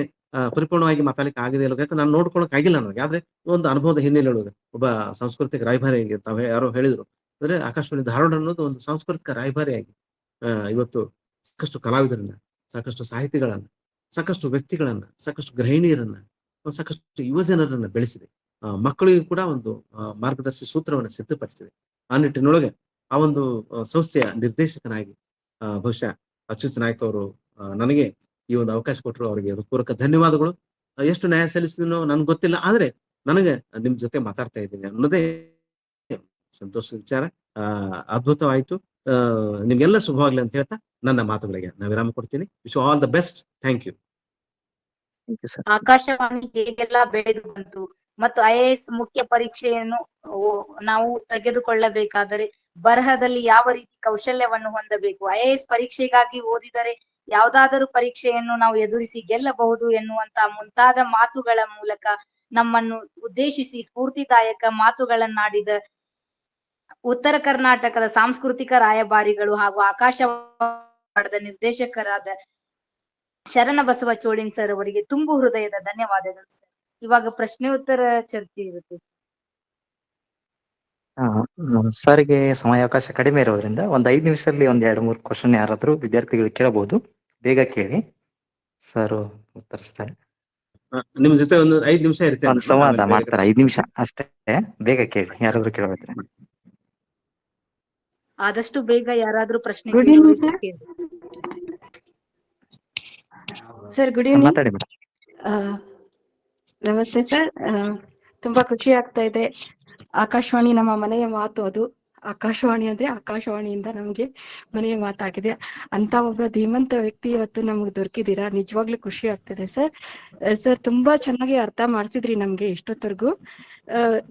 ಪರಿಪೂರ್ಣವಾಗಿ ಮಾತಾಡ್ಲಿಕ್ಕೆ ಆಗದೆ ಇಲ್ಲ. ಯಾಕಂದ್ರೆ ನಾನು ನೋಡ್ಕೊಳಕ್ ಆಗಿಲ್ಲ ನನಗೆ. ಆದ್ರೆ ಒಂದು ಅನುಭವದ ಹಿನ್ನೆಲೆ ಒಳಗೆ ಒಬ್ಬ ಸಾಂಸ್ಕೃತಿಕ ರಾಯಭಾರಿ ತಾವು ಯಾರೋ ಹೇಳಿದ್ರು. ಅಂದ್ರೆ ಆಕಾಶವಾಣಿ ಧಾರವಾಡ ಅನ್ನೋದು ಒಂದು ಸಾಂಸ್ಕೃತಿಕ ರಾಯಭಾರಿಯಾಗಿ ಇವತ್ತು ಸಾಕಷ್ಟು ಕಲಾವಿದರನ್ನ, ಸಾಕಷ್ಟು ಸಾಹಿತಿಗಳನ್ನ, ಸಾಕಷ್ಟು ವ್ಯಕ್ತಿಗಳನ್ನ, ಸಾಕಷ್ಟು ಗೃಹಿಣಿಯರನ್ನ, ಸಾಕಷ್ಟು ಯುವ ಜನರನ್ನ ಬೆಳೆಸಿದೆ. ಮಕ್ಕಳಿಗೂ ಕೂಡ ಒಂದು ಮಾರ್ಗದರ್ಶಿ ಸೂತ್ರವನ್ನು ಸಿದ್ಧಪಡಿಸಿದೆ. ಆ ನಿಟ್ಟಿನೊಳಗೆ ಆ ಒಂದು ಸಂಸ್ಥೆಯ ನಿರ್ದೇಶಕನಾಗಿ ಬಹುಶಃ ಅಚ್ಯುತ್ ನಾಯ್ಕ್ ಅವರು ನನಗೆ ಈ ಒಂದು ಅವಕಾಶ ಕೊಟ್ಟರು. ಅವರಿಗೆ ಹೃತ್ಪೂರ್ವಕ ಧನ್ಯವಾದಗಳು. ಎಷ್ಟು ನ್ಯಾಯ ಸಲ್ಲಿಸಿದನೋ ನನ್ಗೆ ಗೊತ್ತಿಲ್ಲ. ಆದ್ರೆ ನನಗೆ ನಿಮ್ ಜೊತೆ ಮಾತಾಡ್ತಾ ಇದ್ದೀನಿ ಅನ್ನೋದೇ ಸಂತೋಷದ ವಿಚಾರ. ಅದ್ಭುತವಾಯ್ತು. ನಿಮ್ಗೆಲ್ಲ ಶುಭವಾಗ್ಲಿ ಅಂತ ಹೇಳ್ತಾ ನನ್ನ ಮಾತುಗಳಿಗೆ ನಾನು ವಿರಾಮ ಕೊಡ್ತೀನಿ. Wish all the best. Thank you. Akashvani ಹೇಗೆಲ್ಲ ಬೆಳೆದು ಬಂತು ಮತ್ತು IAS ಮುಖ್ಯ ಪರೀಕ್ಷೆಯನ್ನು ನಾವು ತೆಗೆದುಕೊಳ್ಳಬೇಕಾದರೆ ಬರಹದಲ್ಲಿ ಯಾವ ರೀತಿ ಕೌಶಲ್ಯವನ್ನು ಹೊಂದಬೇಕು, IAS ಪರೀಕ್ಷೆಗಾಗಿ ಓದಿದರೆ ಯಾವುದಾದರೂ ಪರೀಕ್ಷೆಯನ್ನು ನಾವು ಎದುರಿಸಿ ಗೆಲ್ಲಬಹುದು ಎನ್ನುವಂತ ಮುಂತಾದ ಮಾತುಗಳ ಮೂಲಕ ನಮ್ಮನ್ನು ಉದ್ದೇಶಿಸಿ ಸ್ಫೂರ್ತಿದಾಯಕ ಮಾತುಗಳನ್ನಾಡಿದ ಉತ್ತರ ಕರ್ನಾಟಕದ ಸಾಂಸ್ಕೃತಿಕ ರಾಯಭಾರಿಗಳು ಹಾಗೂ ಆಕಾಶವಾಣಿ ನಿರ್ದೇಶಕರಾದ ಶರಣಬಸವ ಚೋಳಿನ್ ಸರ್ ಅವರಿಗೆ ತುಂಬು ಹೃದಯದ ಧನ್ಯವಾದಗಳು ಸರ್. ಇವಾಗ ಪ್ರಶ್ನೆ ಉತ್ತರ ಚರ್ಚೆ ಇರುತ್ತೆ. ಸರ್ಗೆ ಸಮಯಾವಕಾಶ ಕಡಿಮೆ ಇರೋದ್ರಿಂದ ಒಂದ್ 5 ನಿಮಿಷದಲ್ಲಿ ಒಂದ್ 2-3 ಕ್ವಶನ್ ಯಾರಾದ್ರೂ ವಿದ್ಯಾರ್ಥಿಗಳು ಕೇಳಬಹುದು. ಬೇಗ ಕೇಳಿ, ಸರ್ ಉತ್ತರಿಸ್ತಾರೆ. ನಿಮ್ ಜೊತೆ ಒಂದು 5 ನಿಮಿಷ ಇರುತ್ತೆ. ಒಂದು ಸಂವಾದ ಮಾಡ್ತಾರೆ, 5 ನಿಮಿಷ ಅಷ್ಟೇ. ಬೇಗ ಕೇಳಿ, ಯಾರಾದ್ರೂ ಕೇಳಬೇಕ್ರೆ. ಆದಷ್ಟು ಬೇಗ ಯಾರಾದ್ರೂ ಪ್ರಶ್ನೆ ಸರ್. Good evening. ಮಾತಾಡಿ ಮೇಡಮ್. ನಮಸ್ತೆ ಸರ್. ತುಂಬಾ ಖುಷಿ ಆಗ್ತಾ ಇದೆ. ಆಕಾಶವಾಣಿ ನಮ್ಮ ಮನೆಯ ಮಾತು. ಅದು ಆಕಾಶವಾಣಿ ಅಂದ್ರೆ ಆಕಾಶವಾಣಿಯಿಂದ ನಮ್ಗೆ ಮನೆಯ ಮಾತಾಗಿದೆ. ಅಂತ ಒಬ್ಬ ಧೀಮಂತ ವ್ಯಕ್ತಿ ಇವತ್ತು ನಮ್ಗೆ ದೊರಕಿದ್ದೀರಾ. ನಿಜವಾಗ್ಲೂ ಖುಷಿ ಆಗ್ತಿದೆ ಸರ್. ಸರ್ ತುಂಬಾ ಚೆನ್ನಾಗಿ ಅರ್ಥ ಮಾಡಿಸಿದ್ರಿ ನಮ್ಗೆ ಇಷ್ಟೊತ್ತರ್ಗು.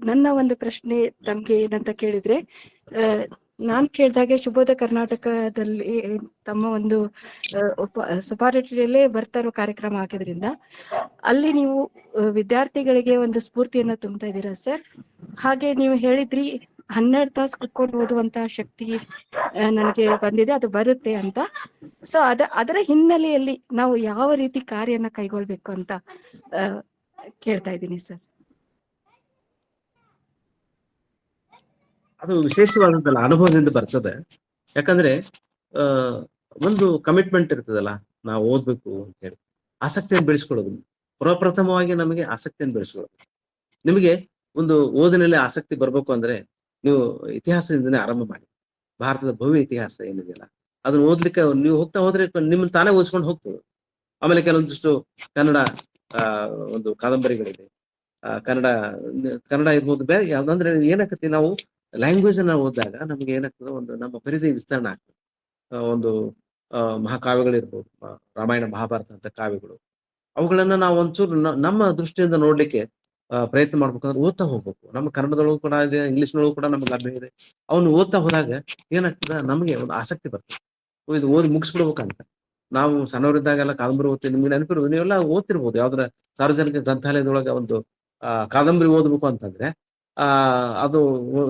ನನ್ನ ಒಂದು ಪ್ರಶ್ನೆ ತಮ್ಗೆ ಏನಂತ ಕೇಳಿದ್ರೆ, ನಾನ್ ಕೇಳ್ದಾಗೆ ಶುಭೋದಯ ಕರ್ನಾಟಕದಲ್ಲಿ ತಮ್ಮ ಒಂದು ಸುಪಾರಿಟಿಯಲ್ಲೇ ಬರ್ತಾ ಇರೋ ಕಾರ್ಯಕ್ರಮ ಆಗಿದ್ರಿಂದ ಅಲ್ಲಿ ನೀವು ವಿದ್ಯಾರ್ಥಿಗಳಿಗೆ ಒಂದು ಸ್ಫೂರ್ತಿಯನ್ನ ತುಂಬ್ತಾ ಇದ್ದೀರಾ ಸರ್. ಹಾಗೆ ನೀವು ಹೇಳಿದ್ರಿ 12 ತಾಸು ಕುತ್ಕೊಂಡು ಓದುವಂತ ಶಕ್ತಿ ನನಗೆ ಬಂದಿದೆ, ಅದು ಬರುತ್ತೆ ಅಂತ. ಸೊ ಅದರ ಹಿನ್ನೆಲೆಯಲ್ಲಿ ನಾವು ಯಾವ ರೀತಿ ಕಾರ್ಯನ ಕೈಗೊಳ್ಬೇಕು ಅಂತ ಕೇಳ್ತಾ ಇದ್ದೀನಿ ಸರ್. ಅದು ವಿಶೇಷವಾದಂತಲ್ಲ, ಅನುಭವದಿಂದ ಬರ್ತದೆ. ಯಾಕಂದ್ರೆ ಒಂದು ಕಮಿಟ್ಮೆಂಟ್ ಇರ್ತದಲ್ಲ, ನಾವು ಓದ್ಬೇಕು ಅಂತ ಹೇಳಿ ಆಸಕ್ತಿಯನ್ನು ಬೆಳೆಸ್ಕೊಳ್ಳೋದು. ಪ್ರಪ್ರಥಮವಾಗಿ ನಮಗೆ ಆಸಕ್ತಿಯನ್ನು ಬೆಳೆಸ್ಕೊಳ್ಳೋದು. ನಿಮಗೆ ಒಂದು ಓದಿನಲ್ಲಿ ಆಸಕ್ತಿ ಬರ್ಬೇಕು ಅಂದ್ರೆ ನೀವು ಇತಿಹಾಸದಿಂದನೇ ಆರಂಭ ಮಾಡಿ. ಭಾರತದ ಭವ್ಯ ಇತಿಹಾಸ ಏನಿದೆಯಲ್ಲ ಅದನ್ನ ಓದ್ಲಿಕ್ಕೆ ನೀವು ಹೋಗ್ತಾ ಹೋದ್ರೆ ನಿಮ್ಮನ್ನ ತಾನೇ ಓದಿಸ್ಕೊಂಡು ಹೋಗ್ತದೆ. ಆಮೇಲೆ ಕೆಲವೊಂದಿಷ್ಟು ಕನ್ನಡ ಒಂದು ಕಾದಂಬರಿಗಳಿದೆ. ಕನ್ನಡ ಇರ್ಬೋದು, ಬೇರೆ ಯಾವ್ದಂದ್ರೆ ಏನಾಗ್ತದೆ, ನಾವು ಲ್ಯಾಂಗ್ವೇಜ್ ಅನ್ನ ಓದಿದಾಗ ನಮ್ಗೆ ಏನಾಗ್ತದೆ, ಒಂದು ನಮ್ಮ ಪರಿಧಿ ವಿಸ್ತರಣೆ ಆಗ್ತದೆ. ಒಂದು ಮಹಾಕಾವ್ಯಗಳಿರ್ಬೋದು, ರಾಮಾಯಣ ಮಹಾಭಾರತ ಅಂತ ಕಾವ್ಯಗಳು, ಅವುಗಳನ್ನ ನಾವು ಒಂಚೂರು ನಮ್ಮ ದೃಷ್ಟಿಯಿಂದ ನೋಡ್ಲಿಕ್ಕೆ ಪ್ರಯತ್ನ ಮಾಡ್ಬೇಕಂದ್ರೆ ಓದ್ತಾ ಹೋಗ್ಬೇಕು. ನಮ್ಮ ಕನ್ನಡದೊಳಗೂ ಕೂಡ ಇದೆ, ಇಂಗ್ಲಿಷ್ನೊಳಗೂ ಕೂಡ ನಮ್ಗೆ ಲಭ್ಯ ಇದೆ. ಅವನು ಓದ್ತಾ ಹೋದಾಗ ಏನಾಗ್ತದೆ, ನಮಗೆ ಒಂದು ಆಸಕ್ತಿ ಬರ್ತದೆ. ಇದು ಓದಿ ಮುಗಿಸ್ಬಿಡ್ಬೇಕಂತ. ನಾವು ಸಣ್ಣವರಿದ್ದಾಗೆಲ್ಲ ಕಾದಂಬರಿ ಓದ್ತೀವಿ. ನಿಮ್ಗೆ ನೆನಪಿರ್ಬೋದು, ನೀವೆಲ್ಲ ಓದ್ತಿರ್ಬೋದು. ಯಾವ್ದಾರ ಸಾರ್ವಜನಿಕ ಗ್ರಂಥಾಲಯದೊಳಗೆ ಒಂದು ಕಾದಂಬರಿ ಓದ್ಬೇಕು ಅಂತಂದ್ರೆ ಅದು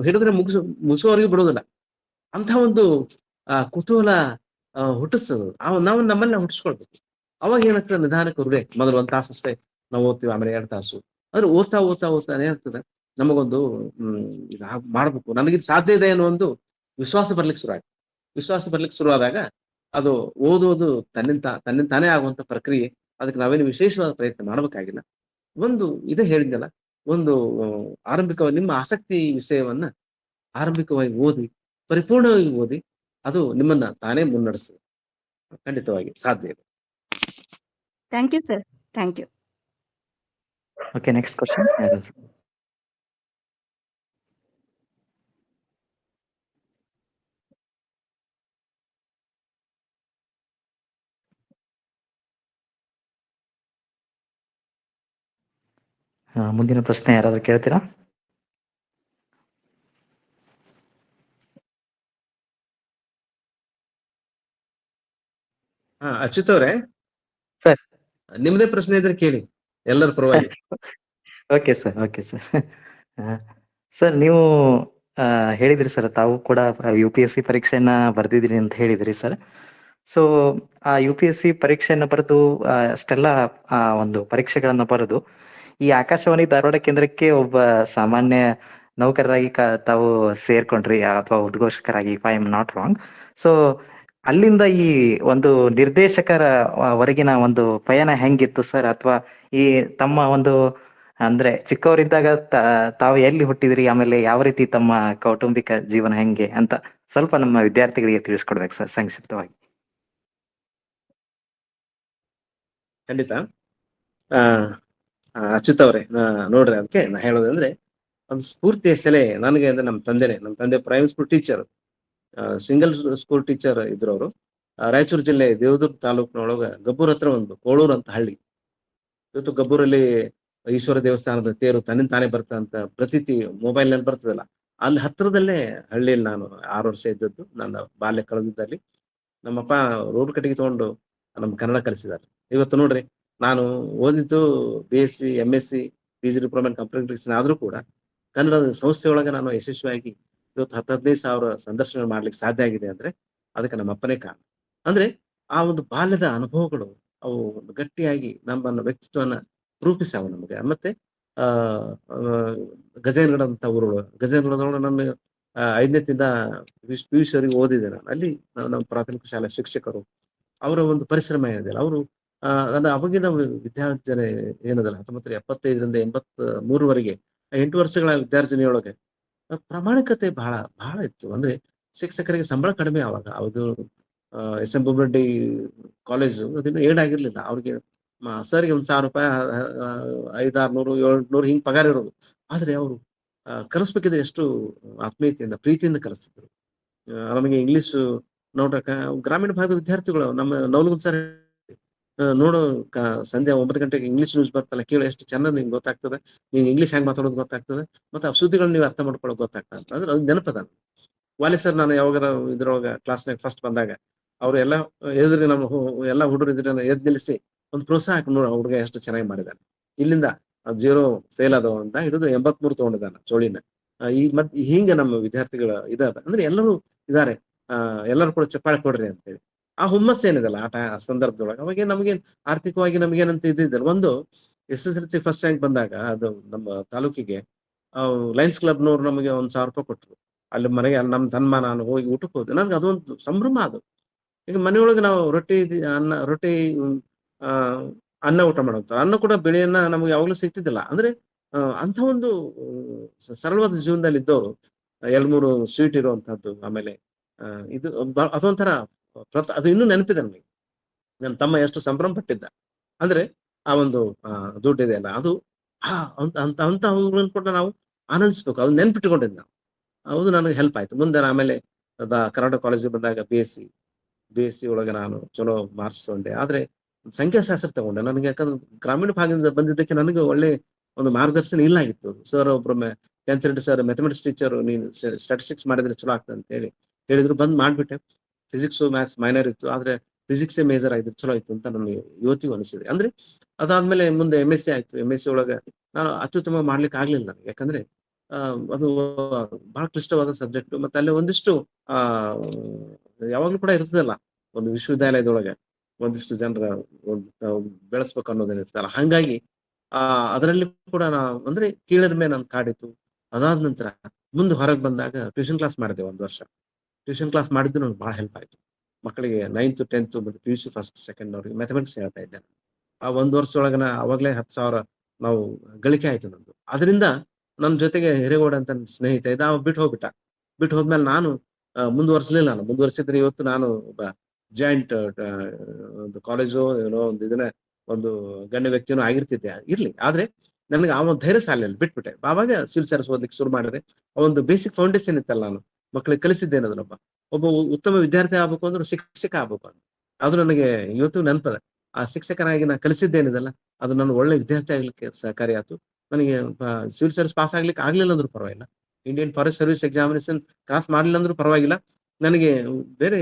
ಹಿಡಿದ್ರೆ ಮುಗಿಸುವವರೆಗೂ ಬಿಡೋದಿಲ್ಲ. ಅಂತ ಒಂದು ಕುತೂಹಲ ಹುಟ್ಟಿಸ್ತದ. ನಾವು ನಮ್ಮನ್ನ ಹುಟ್ಟಿಸ್ಕೊಳ್ಬೇಕು. ಅವಾಗ ಏನಾಗ್ತದೆ, ನಿಧಾನಕ್ಕೆ ಮೊದಲು 1 ತಾಸು ಅಷ್ಟೇ ನಾವು ಓದ್ತೀವಿ, ಆಮೇಲೆ 2 ತಾಸು. ಆದ್ರೆ ಓದ್ತಾ ಏನಾಗ್ತದೆ, ನಮಗೊಂದು ಇದು ಮಾಡ್ಬೇಕು, ನನಗಿದು ಸಾಧ್ಯ ಇದೆ ಅನ್ನೋ ಒಂದು ವಿಶ್ವಾಸ ಬರ್ಲಿಕ್ಕೆ ಶುರು ಆಯ್ತು. ವಿಶ್ವಾಸ ಬರ್ಲಿಕ್ಕೆ ಶುರು ಆದಾಗ ಅದು ಓದೋದು ತನ್ನಿಂದ ತಾನೇ ಆಗುವಂತ ಪ್ರಕ್ರಿಯೆ. ಅದಕ್ಕೆ ನಾವೇನು ವಿಶೇಷವಾದ ಪ್ರಯತ್ನ ಮಾಡ್ಬೇಕಾಗಿಲ್ಲ. ಒಂದು ಇದೇ ಹೇಳಿದ್ನಲ್ಲ, ಒಂದು ಆರಂಭಿಕವಾಗಿ ನಿಮ್ಮ ಆಸಕ್ತಿ ವಿಷಯವನ್ನ ಆರಂಭಿಕವಾಗಿ ಓದಿ, ಪರಿಪೂರ್ಣವಾಗಿ ಓದಿ, ಅದು ನಿಮ್ಮನ್ನ ತಾನೇ ಮುನ್ನಡೆಸ್ತದೆ. ಖಂಡಿತವಾಗಿ ಸಾಧ್ಯ ಇದೆ. Thank you sir. Thank you. Okay, next question ಯಾರಾದ್ರು? ಮುಂದಿನ ಪ್ರಶ್ನೆ ಯಾರಾದ್ರೂ ಕೇಳ್ತೀರಾ? ಅಚ್ಯುತ್ ಅವರೇ, ಸರ್. ನಿಮ್ದೇ ಪ್ರಶ್ನೆ ಇದ್ರೆ ಕೇಳಿ, ಎಲ್ಲರ ಪರವಾಗಿ. Okay sir, okay sir. Sir, ನೀವು ಹೇಳಿದ್ರಿ ಸರ್, ತಾವು ಕೂಡ UPSC ಪರೀಕ್ಷೆಯನ್ನ ಬರ್ದಿದ್ದೀರಿ ಅಂತ ಹೇಳಿದ್ರಿ ಸರ್. ಸೊ ಆ UPSC ಪರೀಕ್ಷೆಯನ್ನ ಬರೆದು ಅಷ್ಟೆಲ್ಲ ಒಂದು ಪರೀಕ್ಷೆಗಳನ್ನ ಬರೆದು ಈ ಆಕಾಶವಾಣಿ ಧಾರವಾಡ ಕೇಂದ್ರಕ್ಕೆ ಒಬ್ಬ ಸಾಮಾನ್ಯ ನೌಕರರಾಗಿ ತಾವು ಸೇರ್ಕೊಂಡ್ರಿ, ಅಥವಾ ಉದ್ಘೋಷಕರಾಗಿ, if I am not wrong. So ಅಲ್ಲಿಂದ ಈ ಒಂದು ನಿರ್ದೇಶಕರ ವರೆಗಿನ ಒಂದು ಪಯಣ ಹೆಂಗಿತ್ತು ಸರ್? ಅಥವಾ ಈ ತಮ್ಮ ಒಂದು ಅಂದ್ರೆ ಚಿಕ್ಕವರಿದ್ದಾಗ ತಾವು ಎಲ್ಲಿ ಹುಟ್ಟಿದ್ರಿ, ಆಮೇಲೆ ಯಾವ ರೀತಿ ತಮ್ಮ ಕೌಟುಂಬಿಕ ಜೀವನ ಹೆಂಗೆ ಅಂತ ಸ್ವಲ್ಪ ನಮ್ಮ ವಿದ್ಯಾರ್ಥಿಗಳಿಗೆ ತಿಳಿಸ್ಕೊಡ್ಬೇಕು ಸರ್, ಸಂಕ್ಷಿಪ್ತವಾಗಿ. ಖಂಡಿತ. ಅಚ್ಯುತ್ ಅವರೇ, ನೋಡ್ರಿ, ಅದಕ್ಕೆ ನಾ ಹೇಳೋದಂದ್ರೆ, ಒಂದು ಸ್ಫೂರ್ತಿಯ ಸೆಲೆ ನನಗೆ ಅಂದ್ರೆ ನಮ್ಮ ತಂದೆ primary school teacher, single school teacher ಇದ್ರು ಅವರು. ರಾಯಚೂರು ಜಿಲ್ಲೆ ದೇವದುರ್ಗ ತಾಲೂಕಿನೊಳಗ ಗಬ್ಬೂರ್ ಹತ್ರ ಒಂದು ಕೋಳೂರು ಅಂತ ಹಳ್ಳಿ. ಇವತ್ತು ಗಬ್ಬೂರಲ್ಲಿ ಈಶ್ವರ ದೇವಸ್ಥಾನದ ತೇರು ತನ್ನಿಂದ ತಾನೇ ಅಂತ ಪ್ರತೀತಿ ಮೊಬೈಲ್ ನಲ್ಲಿ ಬರ್ತದಲ್ಲ, ಅಲ್ಲಿ ಹತ್ರದಲ್ಲೇ ಹಳ್ಳಿಯಲ್ಲಿ ನಾನು 6 ವರ್ಷ ಇದ್ದದ್ದು. ನನ್ನ ಬಾಲ್ಯ ಕಳೆದಿದ್ದಲ್ಲಿ ನಮ್ಮಪ್ಪ ರೋಡ್ ಕಟ್ಟಿಗೆ ತಗೊಂಡು ನಮ್ ಕನ್ನಡ ಕಲಿಸಿದ್ದಾರೆ. ಇವತ್ತು ನೋಡ್ರಿ, ನಾನು ಓದಿದ್ದು BSc MSc PG diploma computer ಆದ್ರೂ ಕೂಡ ಕನ್ನಡದ ಸಂಸ್ಥೆಯೊಳಗೆ ನಾನು ಯಶಸ್ವಿಯಾಗಿ ಇವತ್ತು 10-15 ಸಾವಿರ ಸಂದರ್ಶನ ಮಾಡ್ಲಿಕ್ಕೆ ಸಾಧ್ಯ ಆಗಿದೆ ಅಂದ್ರೆ ಅದಕ್ಕೆ ನಮ್ಮ ಅಪ್ಪನೇ ಕಾರಣ. ಅಂದ್ರೆ ಆ ಒಂದು ಬಾಲ್ಯದ ಅನುಭವಗಳು ಅವು ಗಟ್ಟಿಯಾಗಿ ನಮ್ಮನ್ನ ವ್ಯಕ್ತಿತ್ವನ ರೂಪಿಸಾವ ನಮಗೆ. ಮತ್ತೆ ಆ ಗಜೇಂದ್ರಗಡ ಅಂತ ಊರುಗಳು, ಗಜೇಂದ್ರಗಡದೊಳಗೆ ನನ್ನ 5ನೇತಿಂದ PUC ವರೆಗೆ ಓದಿದೆ ನಾನು. ಅಲ್ಲಿ ನಮ್ಮ ಪ್ರಾಥಮಿಕ ಶಾಲೆ ಶಿಕ್ಷಕರು, ಅವರ ಒಂದು ಪರಿಶ್ರಮ ಏನಿದೆಯಲ್ಲ, ಅವರು ನನ್ನ ಅವಾಗಿನ ವಿದ್ಯಾರ್ಜನೆ ಏನದಲ್ಲ, 1975ರಿಂದ 83ವರೆಗೆ 8 ವರ್ಷಗಳ ವಿದ್ಯಾರ್ಜನೆಯೊಳಗೆ ಪ್ರಾಮಾಣಿಕತೆ ಬಹಳ ಬಹಳ ಇತ್ತು. ಅಂದ್ರೆ ಶಿಕ್ಷಕರಿಗೆ ಸಂಬಳ ಕಡಿಮೆ ಅವಾಗ SM ಬೊಮ್ಮರೆಡ್ಡಿ ಕಾಲೇಜು ಅದಿನ್ನು ಏಡಾಗಿರ್ಲಿಲ್ಲ. ಅವ್ರಿಗೆ ಸರ್ಗೆ ಒಂದು ₹1000, 500, 600, 700 ಹಿಂಗ್ ಪಗಾರ ಇರೋದು. ಆದ್ರೆ ಅವರು ಕಲಿಸ್ಬೇಕಿದ್ರೆ ಎಷ್ಟು ಆತ್ಮೀಯತೆಯಿಂದ, ಪ್ರೀತಿಯಿಂದ ಕಲಿಸ್ತಿದ್ರು. ನಮಗೆ ಇಂಗ್ಲಿಷ್ ನೋಡಕ ಗ್ರಾಮೀಣ ಭಾಗದ ವಿದ್ಯಾರ್ಥಿಗಳು ನಮ್ಮ ನವಲಗುಂದ ಸರ್ ನೋಡು, ಸಂಧ್ಯಾ 9 ಗಂಟೆಗೆ ಇಂಗ್ಲಿಷ್ ನ್ಯೂಸ್ ಬರ್ತಲ್ಲ, ಕೇಳು, ಎಷ್ಟು ಚೆನ್ನಾಗಿ ನಿಂಗೆ ಗೊತ್ತಾಗ್ತದೆ, ನೀನ್ ಇಂಗ್ಲಿಷ್ ಹೆಂಗ್ ಮಾತಾಡೋದು ಗೊತ್ತಾಗ್ತದೆ, ಮತ್ತೆ ಆ ಸುದ್ದಿಗಳನ್ನ ನೀವು ಅರ್ಥ ಮಾಡ್ಕೊಳ್ಳೋದು ಗೊತ್ತಾಗ್ತದೆ ಅಂದ್ರೆ ಅದು ನೆನಪದ. ವಾಲಿ ಸರ್, ನಾನು ಯಾವಾಗ ಇದ್ರೊಳಗ ಕ್ಲಾಸ್ನಾಗ ಫಸ್ಟ್ ಬಂದಾಗ ಅವ್ರು ಎಲ್ಲ ಎದುರು ನಮ್ಮ ಎಲ್ಲ ಹುಡುಗರು ಇದ್ರೆ ಎದ್ ನಿಲ್ಲಿಸಿ ಒಂದು ಪ್ರೋತ್ಸಾಹ ಹಾಕಿ, ನೋಡು ಹುಡುಗ ಎಷ್ಟು ಚೆನ್ನಾಗಿ ಮಾಡಿದಾನೆ, ಇಲ್ಲಿಂದ 0 ಫೇಲ್ ಆದವ ಅಂತ ಹಿಡಿದು 83 ತಗೊಂಡಿದ್ದಾನ ಚೋಳಿನ. ಈಗ ಮತ್ತೆ ಹಿಂಗೆ ನಮ್ಮ ವಿದ್ಯಾರ್ಥಿಗಳ ಇದಾದ ಅಂದ್ರೆ ಎಲ್ಲರೂ ಇದಾರೆ, ಎಲ್ಲರೂ ಕೂಡ ಚಪ್ಪಾಳೆ ಕೊಡ್ರಿ ಅಂತೇಳಿ ಆ ಹುಮ್ಮಸ್ ಏನಿದಲ್ಲ ಆ ಸಂದರ್ಭದೊಳಗೆ. ಅವಾಗ ನಮಗೆ ಆರ್ಥಿಕವಾಗಿ ನಮಗೇನಂತ ಇದ್ದಿದ್ದಲ್ಲ. ಒಂದು SSLC ಫಸ್ಟ್ ರ್ಯಾಂಕ್ ಬಂದಾಗ ಅದು ನಮ್ಮ ತಾಲೂಕಿಗೆ ಲಯನ್ಸ್ ಕ್ಲಬ್ನವ್ರು ನಮಗೆ ₹1000 ಕೊಟ್ಟರು. ಅಲ್ಲಿ ಮನೆಗೆ ನಮ್ಮ ತನ್ಮ ನಾನು ಹೋಗಿ ಊಟಕ್ಕೆ ಹೋದೆ. ನನ್ಗೆ ಅದೊಂದು ಸಂಭ್ರಮ ಅದು. ಈಗ ಮನೆಯೊಳಗೆ ನಾವು ರೊಟ್ಟಿ ಅನ್ನ ಊಟ ಮಾಡೋದು, ಅನ್ನ ಕೂಡ ಬೆಳೆಯನ್ನ ನಮ್ಗೆ ಯಾವಾಗಲೂ ಸಿಗ್ತಿದ್ದಿಲ್ಲ. ಅಂದ್ರೆ ಅಂತ ಒಂದು ಸರಳವಾದ ಜೀವನದಲ್ಲಿ ಇದ್ದವರು 2-3 ಸ್ವೀಟ್ ಇರುವಂತಹದ್ದು. ಆಮೇಲೆ ಇದು ಅದೊಂಥರ ಅದು ಇನ್ನೂ ನೆನಪಿದೆ ನನಗೆ. ನನ್ನ ತಮ್ಮ ಎಷ್ಟು ಸಂಭ್ರಮ ಪಟ್ಟಿದ್ದ ಅಂದ್ರೆ ಆ ಒಂದು ದುಡ್ಡು ಇದೆಯಲ್ಲ, ಅದು ಅಂತ ಕೂಡ ನಾವು ಆನಂದಿಸ್ಬೇಕು, ಅದು ನೆನ್ಪಿಟ್ಕೊಂಡಿದ್ದು ನಾವು. ಅದು ನನಗೆ ಹೆಲ್ಪ್ ಆಯ್ತು. ಮುಂದೆ ಆಮೇಲೆ ಕರ್ನಾಟಕ ಕಾಲೇಜಿಗೆ ಬಂದಾಗ BSc ಒಳಗೆ ನಾನು ಚಲೋ ಮಾರ್ಕ್ಸ್ ತಗೊಂಡೆ. ಆದ್ರೆ ಸಂಖ್ಯಾಶಾಸ್ತ್ರ ತಗೊಂಡೆ. ನನಗೆ ಯಾಕಂದ್ರೆ ಗ್ರಾಮೀಣ ಭಾಗದಿಂದ ಬಂದಿದ್ದಕ್ಕೆ ನನಗೆ ಒಳ್ಳೆ ಒಂದು ಮಾರ್ಗದರ್ಶನ ಇಲ್ಲ ಆಗಿತ್ತು. ಸರ್ ಒಬ್ರು ರೆಡ್ಡಿ ಸರ್ ಮ್ಯಾಥಮೆಟಿಕ್ಸ್ ಟೀಚರ್, ನೀನು ಸ್ಟಾಟಿಸ್ಟಿಕ್ಸ್ ಮಾಡಿದ್ರೆ ಚಲೋ ಆಗ್ತದೆ ಅಂತ ಹೇಳಿದ್ರು. ಬಂದ್ ಮಾಡ್ಬಿಟ್ಟೆ. ಫಿಸಿಕ್ಸ್ ಮ್ಯಾಥ್ಸ್ ಮೈನರ್ ಇತ್ತು, ಆದ್ರೆ ಫಿಸಿಕ್ಸೇ ಮೇಜರ್ ಆಗಿದ್ದು ಚಲೋ ಆಯ್ತು ಅಂತ ನನಗೆ ಇವತ್ತಿಗೂ ಅನಿಸಿದೆ. ಅಂದ್ರೆ ಅದಾದ್ಮೇಲೆ ಮುಂದೆ MSc ಆಯ್ತು. MSc ಒಳಗೆ ನಾನು ಅತ್ಯುತ್ತಮ ಮಾಡ್ಲಿಕ್ಕೆ ಆಗ್ಲಿಲ್ಲ ನನಗೆ. ಯಾಕಂದ್ರೆ ಅದು ಬಹಳ ಕ್ಲಿಷ್ಟವಾದ ಸಬ್ಜೆಕ್ಟ್. ಮತ್ತೆ ಅಲ್ಲಿ ಒಂದಿಷ್ಟು ಆ ಯಾವಾಗ್ಲೂ ಕೂಡ ಇರ್ತದಲ್ಲ, ಒಂದು ವಿಶ್ವವಿದ್ಯಾಲಯದೊಳಗೆ ಒಂದಿಷ್ಟು ಜನರ ಬೆಳೆಸ್ಬೇಕು ಅನ್ನೋದೇನ್ ಇರ್ತಲ್ಲ. ಹಂಗಾಗಿ ಅದರಲ್ಲಿ ಕೂಡ ಅಂದ್ರೆ ಕೀಳರಿಮೆ ನನ್ ಕಾಡಿತ್ತು. ಅದಾದ ನಂತರ ಮುಂದೆ ಹೊರಗೆ ಬಂದಾಗ ಟ್ಯೂಷನ್ ಕ್ಲಾಸ್ ಮಾಡಿದೆ 1 ವರ್ಷ. ಟ್ಯೂಷನ್ ಕ್ಲಾಸ್ ಮಾಡಿದ್ದು ನನಗೆ ಬಹಳ ಹೆಲ್ಪ್ ಆಯ್ತು. ಮಕ್ಕಳಿಗೆ 9th 10th ಮತ್ತೆ PUC ಫಸ್ಟ್ ಸೆಕೆಂಡ್ ಅವ್ರಿಗೆ ಮ್ಯಾಥಮೆಟಿಕ್ಸ್ ಹೇಳ್ತಾ ಇದ್ದೆ. ಆ 1 ವರ್ಷದೊಳಗನ ಅವಾಗ್ಲೇ 10,000 ನಾವು ಗಳಿಕೆ ಆಯ್ತು ನಮ್ದು. ಅದರಿಂದ ನನ್ನ ಜೊತೆಗೆ ಹಿರೇಗೌಡ ಅಂತ ನನ್ನ ಸ್ನೇಹಿತ ಇದ್ದ, ಅವ ಬಿಟ್ಟು ಹೋಗ್ಬಿಟ್ಟ. ಬಿಟ್ಟು ಹೋದ್ಮೇಲೆ ನಾನು ಮುಂದುವರಿಸಲಿಲ್ಲ. ನಾನು ಮುಂದುವರಿಸಿದ್ರೆ ಇವತ್ತು ನಾನು ಒಬ್ಬ ಜಾಯಿಂಟ್ ಒಂದು ಕಾಲೇಜು ಏನೋ ಒಂದು ಇದನ್ನ ಒಂದು ಗಣ್ಯ ವ್ಯಕ್ತಿನೂ ಆಗಿರ್ತಿದ್ದೆ. ಇರ್ಲಿ, ಆದ್ರೆ ನನಗೆ ಆ ಒಂದು ಧೈರ್ಯ ಸಾಲಿಲ್ಲ, ಬಿಟ್ಬಿಟ್ಟೆ. ಆವಾಗ ಸಿವಿಲ್ ಸರ್ವಿಸ್ ಓದ್ಲಿಕ್ಕೆ ಶುರು ಮಾಡಿದೆ. ಆ ಒಂದು ಬೇಸಿಕ್ ಫೌಂಡೇಶನ್ ಇತ್ತಲ್ಲ, ನಾನು ಮಕ್ಕಳಿಗೆ ಕಲಿಸಿದ್ದೇನೆ ಅದನ್ನೊಬ್ಬ. ಒಬ್ಬ ಉತ್ತಮ ವಿದ್ಯಾರ್ಥಿ ಆಗ್ಬೇಕು ಅಂದ್ರೆ ಶಿಕ್ಷಕ ಆಗ್ಬೇಕು ಅಂತ. ಅದು ನನಗೆ ಇವತ್ತು ನೆನಪದ. ಆ ಶಿಕ್ಷಕನಾಗಿ ನಾನು ಕಲಿಸಿದ್ದೇನಿದೆಲ್ಲ ಅದು ನನ್ನ ಒಳ್ಳೆ ವಿದ್ಯಾರ್ಥಿ ಆಗ್ಲಿಕ್ಕೆ ಸಹಕಾರಿ ಆಯ್ತು. ನನಗೆ ಸಿವಿಲ್ ಸರ್ವಿಸ್ ಪಾಸ್ ಆಗ್ಲಿಕ್ಕೆ ಆಗ್ಲಿಲ್ಲ ಅಂದ್ರೂ ಪರವಾಗಿಲ್ಲ, Indian forest service examination cross ಮಾಡ್ಲಿಲ್ಲ ಅಂದ್ರೂ ಪರವಾಗಿಲ್ಲ, ನನಗೆ ಬೇರೆ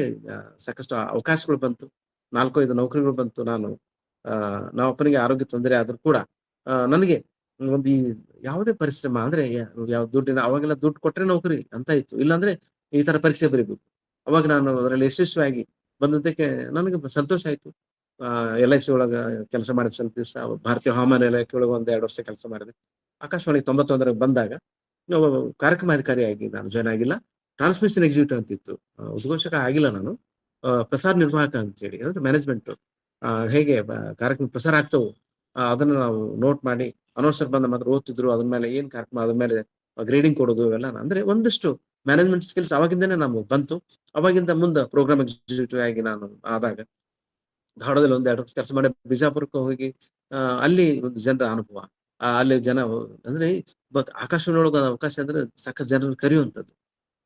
ಸಾಕಷ್ಟು ಅವಕಾಶಗಳು ಬಂತು. 4-5 ನೌಕರಿಗಳು ಬಂತು. ನಾವು ಅಪ್ಪನಿಗೆ ಆರೋಗ್ಯ ತೊಂದರೆ ಆದ್ರೂ ಕೂಡ ನನಗೆ ಒಂದು ಈ ಯಾವುದೇ ಪರಿಶ್ರಮ ಅಂದ್ರೆ ಯಾವ ದುಡ್ಡಿನ, ಅವಾಗೆಲ್ಲ ದುಡ್ಡು ಕೊಟ್ರೆ ನೌಕರಿ ಅಂತ ಇತ್ತು, ಇಲ್ಲಾಂದ್ರೆ ಈ ತರ ಪರೀಕ್ಷೆ ಬರೀಬೇಕು. ಅವಾಗ ನಾನು ಅದರಲ್ಲಿ ಯಶಸ್ವಿಯಾಗಿ ಬಂದದ್ದಕ್ಕೆ ನನಗೆ ಸಂತೋಷ ಆಯ್ತು. LIC ಒಳಗ ಕೆಲಸ ಮಾಡಿದ ಸ್ವಲ್ಪ ದಿವಸ, ಭಾರತೀಯ ಹವಾಮಾನ ಇಲಾಖೆ ಒಳಗೆ 1-2 ವರ್ಷ ಕೆಲಸ ಮಾಡಿದೆ. ಆಕಾಶವಾಣಿ 91ರಲ್ಲಿ ಬಂದಾಗ ನಾವು ಕಾರ್ಯಕ್ರಮಾಧಿಕಾರಿಯಾಗಿ ನಾನು ಜಾಯ್ನ್ ಆಗಿಲ್ಲ, ಟ್ರಾನ್ಸ್ಮಿಷನ್ ಎಕ್ಸಿಕ್ಯೂಟಿವ್ ಅಂತಿತ್ತು. ಉದ್ಘೋಷಕ ಆಗಿಲ್ಲ ನಾನು, ಪ್ರಸಾರ ನಿರ್ವಾಹಕ ಅಂತೇಳಿ, ಅಂದ್ರೆ ಮ್ಯಾನೇಜ್ಮೆಂಟ್ ಹೇಗೆ ಕಾರ್ಯಕ್ರಮ ಪ್ರಸಾರ ಆಗ್ತವು ಅದನ್ನ ನಾವು ನೋಟ್ ಮಾಡಿ ಅನೌನ್ಸರ್ ಬಂದ ಮಾತ್ರ ಓದ್ತಿದ್ರು, ಅದ್ರ ಮೇಲೆ ಏನ್ ಕಾರ್ಯಕ್ರಮ, ಅದ್ರ ಮೇಲೆ ಗ್ರೇಡಿಂಗ್ ಕೊಡೋದು ಇವೆಲ್ಲ. ಅಂದ್ರೆ ಒಂದಿಷ್ಟು ಮ್ಯಾನೇಜ್ಮೆಂಟ್ ಸ್ಕಿಲ್ಸ್ ಅವಾಗಿಂದನೇ ನಮ್ಗೆ ಬಂತು. ಅವಾಗಿಂದ ಮುಂದೆ ಪ್ರೋಗ್ರಾಮ್ ಎಕ್ಸಿಕ್ಯೂಟಿವ್ ಆಗಿ ನಾನು ಆದಾಗ ಧಾರವಾಡದಲ್ಲಿ 1-2 ವರ್ಷ ಕೆಲಸ ಮಾಡಿ ಬಿಜಾಪುರಕ್ಕೆ ಹೋಗಿ ಅಲ್ಲಿ ಒಂದು ಜನರ ಅನುಭವ, ಅಲ್ಲಿ ಜನ ಅಂದ್ರೆ ಆಕಾಶವಾಣಿ ಒಳಗೆ ಅವಕಾಶ ಅಂದ್ರೆ ಸಾಕಷ್ಟು ಜನರನ್ನು ಕರೆಯುವಂಥದ್ದು,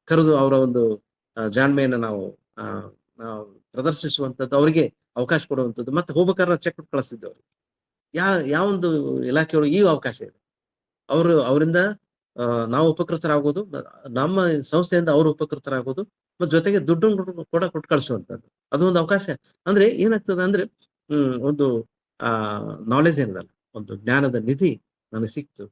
ಕರೆದು ಅವರ ಒಂದು ಜಾಣ್ಮೆಯನ್ನ ನಾವು ಪ್ರದರ್ಶಿಸುವಂಥದ್ದು, ಅವರಿಗೆ ಅವಕಾಶ ಕೊಡುವಂಥದ್ದು. ಮತ್ತೆ ಹೋಗ್ಬೇಕಾದ್ರೆ ಚೆಕ್ ಕೊಟ್ಟು ಕಳಿಸ್ತಿದ್ದೆವು. ಯಾವೊಂದು ಇಲಾಖೆಯೊಳಗೆ ಈ ಅವಕಾಶ ಇದೆ, ಅವರಿಂದ ನಾವು ಉಪಕೃತರಾಗೋದು, ನಮ್ಮ ಸಂಸ್ಥೆಯಿಂದ ಅವರು ಉಪಕೃತರಾಗೋದು, ಮತ್ತೆ ಜೊತೆಗೆ ದುಡ್ಡು ಕೂಡ ಕೊಟ್ಟು ಕಳಿಸುವಂಥದ್ದು, ಅದು ಒಂದು ಅವಕಾಶ. ಅಂದ್ರೆ ಏನಾಗ್ತದೆ ಅಂದ್ರೆ ಒಂದು ನಾಲೆಜ್ ಏನದಲ್ಲ, ಒಂದು ಜ್ಞಾನದ ನಿಧಿ ನನಗೆ ಸಿಕ್ತು.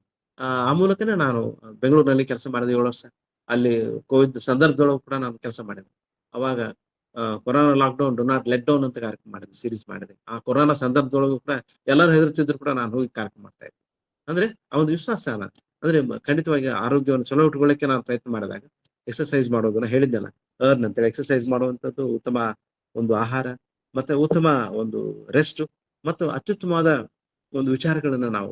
ಆ ಮೂಲಕನೇ ನಾನು ಬೆಂಗಳೂರಿನಲ್ಲಿ ಕೆಲಸ ಮಾಡಿದೆ 7 ವರ್ಷ. ಅಲ್ಲಿ ಕೋವಿಡ್ ಸಂದರ್ಭದೊಳಗೂ ಕೂಡ ನಾನು ಕೆಲಸ ಮಾಡಿದೆ. ಅವಾಗ corona lockdown do not let down ಅಂತ ಕಾರ್ಯಕ್ರಮ ಮಾಡಿದೆ, ಸೀರೀಸ್ ಮಾಡಿದೆ. ಆ ಕೊರೋನಾ ಸಂದರ್ಭದೊಳಗೂ ಕೂಡ ಎಲ್ಲರೂ ಹೆದರ್ತಿದ್ರು ಕೂಡ ನಾನು ಹೋಗಿ ಕಾರ್ಯಕ್ರಮ ಮಾಡ್ತಾ ಇದ್ದೆ. ಅಂದ್ರೆ ಆ ಒಂದು ವಿಶ್ವಾಸ ಅಂದ್ರೆ ಖಂಡಿತವಾಗಿ ಆರೋಗ್ಯವನ್ನು ಚಲೋ ಇಟ್ಕೊಳ್ಳಿಕ್ಕೆ ನಾನು ಪ್ರಯತ್ನ ಮಾಡಿದಾಗ ಎಕ್ಸರ್ಸೈಸ್ ಮಾಡೋದನ್ನ ಹೇಳಿದ್ದೆಲ್ಲ, ಅಂತೇಳಿ ಎಕ್ಸರ್ಸೈಸ್ ಮಾಡುವಂಥದ್ದು, ಉತ್ತಮ ಒಂದು ಆಹಾರ, ಮತ್ತೆ ಉತ್ತಮ ಒಂದು ರೆಸ್ಟ್, ಮತ್ತು ಅತ್ಯುತ್ತಮವಾದ ಒಂದು ವಿಚಾರಗಳನ್ನ ನಾವು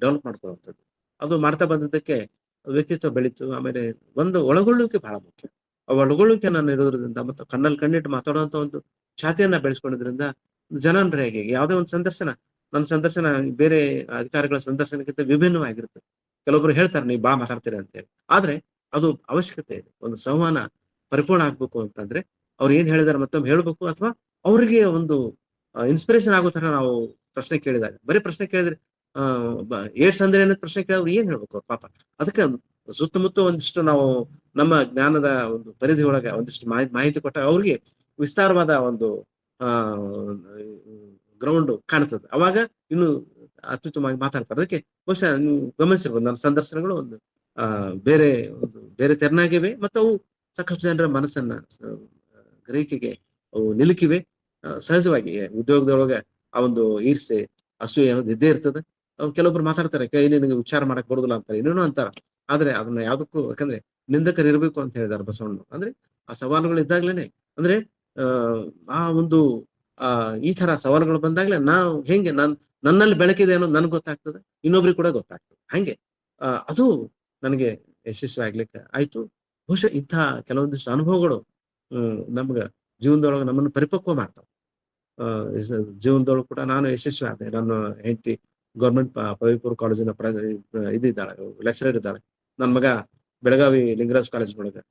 ಡೆವಲಪ್ ಮಾಡ್ಕೊಳ್ಳುವಂಥದ್ದು, ಅದು ಮಾಡ್ತಾ ಬಂದಿದ್ದಕ್ಕೆ ವ್ಯಕ್ತಿತ್ವ ಬೆಳೀತು. ಆಮೇಲೆ ಒಂದು ಒಳಗೊಳ್ಳುವಿಕೆ ಬಹಳ ಮುಖ್ಯ. ಆ ಒಳಗೊಳ್ಳುವಿಕೆ ನಾನು ಇರೋದ್ರಿಂದ ಮತ್ತು ಕಣ್ಣಲ್ಲಿ ಕಣ್ಣಿಟ್ಟು ಮಾತಾಡುವಂತ ಒಂದು ಛಾತಿಯನ್ನ ಬೆಳೆಸ್ಕೊಳ್ಳೋದ್ರಿಂದ ಜನರ ಹೇಗೆ ಯಾವುದೇ ಒಂದು ಸಂದರ್ಶನ, ನನ್ನ ಸಂದರ್ಶನ ಬೇರೆ ಅಧಿಕಾರಿಗಳ ಸಂದರ್ಶನಕ್ಕಿಂತ ವಿಭಿನ್ನವಾಗಿರುತ್ತೆ. ಕೆಲವೊಬ್ರು ಹೇಳ್ತಾರೆ ನೀವು ಬಾಳ ಮಾತಾಡ್ತೀರಿ ಅಂತೇಳಿ, ಆದ್ರೆ ಅದು ಅವಶ್ಯಕತೆ ಇದೆ. ಒಂದು ಸಂವಹನ ಪರಿಪೂರ್ಣ ಆಗ್ಬೇಕು ಅಂತಂದ್ರೆ ಅವ್ರು ಏನ್ ಹೇಳಿದಾರೆ ಮತ್ತೊಮ್ಮೆ ಹೇಳ್ಬೇಕು, ಅಥವಾ ಅವರಿಗೆ ಒಂದು ಇನ್ಸ್ಪಿರೇಷನ್ ಆಗೋ ತರ ನಾವು ಪ್ರಶ್ನೆ ಕೇಳಿದಾಗ, ಬರೀ ಪ್ರಶ್ನೆ ಕೇಳಿದ್ರೆ ಏಡ್ಸ್ ಅಂದ್ರೆ ಏನಂತ ಪ್ರಶ್ನೆ ಕೇಳಿದ್ರೆ ಏನ್ ಹೇಳ್ಬೇಕು ಅವ್ರು ಪಾಪ. ಅದಕ್ಕೆ ಸುತ್ತಮುತ್ತ ಒಂದಿಷ್ಟು ನಾವು ನಮ್ಮ ಜ್ಞಾನದ ಒಂದು ಪರಿಧಿ ಒಳಗೆ ಒಂದಿಷ್ಟು ಮಾಹಿತಿ ಕೊಟ್ಟಾಗ ಅವ್ರಿಗೆ ವಿಸ್ತಾರವಾದ ಒಂದು ಗ್ರೌಂಡ್ ಕಾಣ್ತದೆ. ಅವಾಗ ಇನ್ನು ಅತ್ಯುತ್ತಮವಾಗಿ ಮಾತಾಡ್ತಾರೆ. ಅದಕ್ಕೆ ಬಹುಶಃ ನೀವು ಗಮನಿಸಿರ್ಬೋದು, ನನ್ನ ಸಂದರ್ಶನಗಳು ಒಂದು ಬೇರೆ ತೆರನಾಗಿವೆ, ಮತ್ತು ಅವು ಸಾಕಷ್ಟು ಜನರ ಮನಸ್ಸನ್ನ ಗ್ರಹಿಕೆಗೆ ಅವು ನಿಲುಕಿವೆ. ಸಹಜವಾಗಿ ಉದ್ಯೋಗದೊಳಗೆ ಆ ಒಂದು ಈರ್ಷೆ, ಅಸೂಯೆ ಅನ್ನೋದು ಇದ್ದೇ ಇರ್ತದೆ. ಕೆಲವೊಬ್ರು ಮಾತಾಡ್ತಾರೆ, ಕೈ ನಿನಗೆ ವಿಚಾರ ಮಾಡಕ್ ಬರುದಿಲ್ಲ ಅಂತಾರೆ, ಇನ್ನೇನೋ ಅಂತಾರ. ಆದ್ರೆ ಅದನ್ನ ಯಾವ್ದಕ್ಕೂ, ಯಾಕಂದ್ರೆ ನಿಂದಕರು ಇರ್ಬೇಕು ಅಂತ ಹೇಳಿದಾರೆ ಬಸವಣ್ಣ. ಅಂದ್ರೆ ಆ ಸವಾಲುಗಳು ಇದ್ದಾಗ್ಲೇನೆ, ಅಂದ್ರೆ ಆ ಒಂದು ಈ ತರ ಸವಾಲುಗಳು ಬಂದಾಗ್ಲೇ ನಾವು ಹೆಂಗೆ ನನ್ನಲ್ಲಿ ಬೆಳಕಿದೆ ಅನ್ನೋದು ನನ್ಗೆ ಗೊತ್ತಾಗ್ತದೆ, ಇನ್ನೊಬ್ರಿಗೆ ಕೂಡ ಗೊತ್ತಾಗ್ತದೆ. ಹಂಗೆ ಅದು ನನಗೆ ಯಶಸ್ವಿ ಆಗ್ಲಿಕ್ಕೆ ಆಯ್ತು. ಬಹುಶಃ ಇಂಥ ಕೆಲವೊಂದಿಷ್ಟು ಅನುಭವಗಳು ನಮ್ಗ ಜೀವನದೊಳಗೆ ನಮ್ಮನ್ನು ಪರಿಪಕ್ವ ಮಾಡ್ತಾವ. ಜೀವನದೊಳಗೆ ಕೂಡ ನಾನು ಯಶಸ್ವಿ ಆದೆ. ನನ್ನ ಹೆಂಡತಿ ಗೌರ್ಮೆಂಟ್ ಪದವಿ ಪೂರ್ವ ಕಾಲೇಜಿನ ಇದ್ದಾಳೆ, ಲೆಕ್ಚರರ್ ಇದ್ದಾಳೆ. ನನ್ನ ಮಗ ಬೆಳಗಾವಿ ಲಿಂಗರಾಜ್ ಕಾಲೇಜ್ ಒಳಗೆ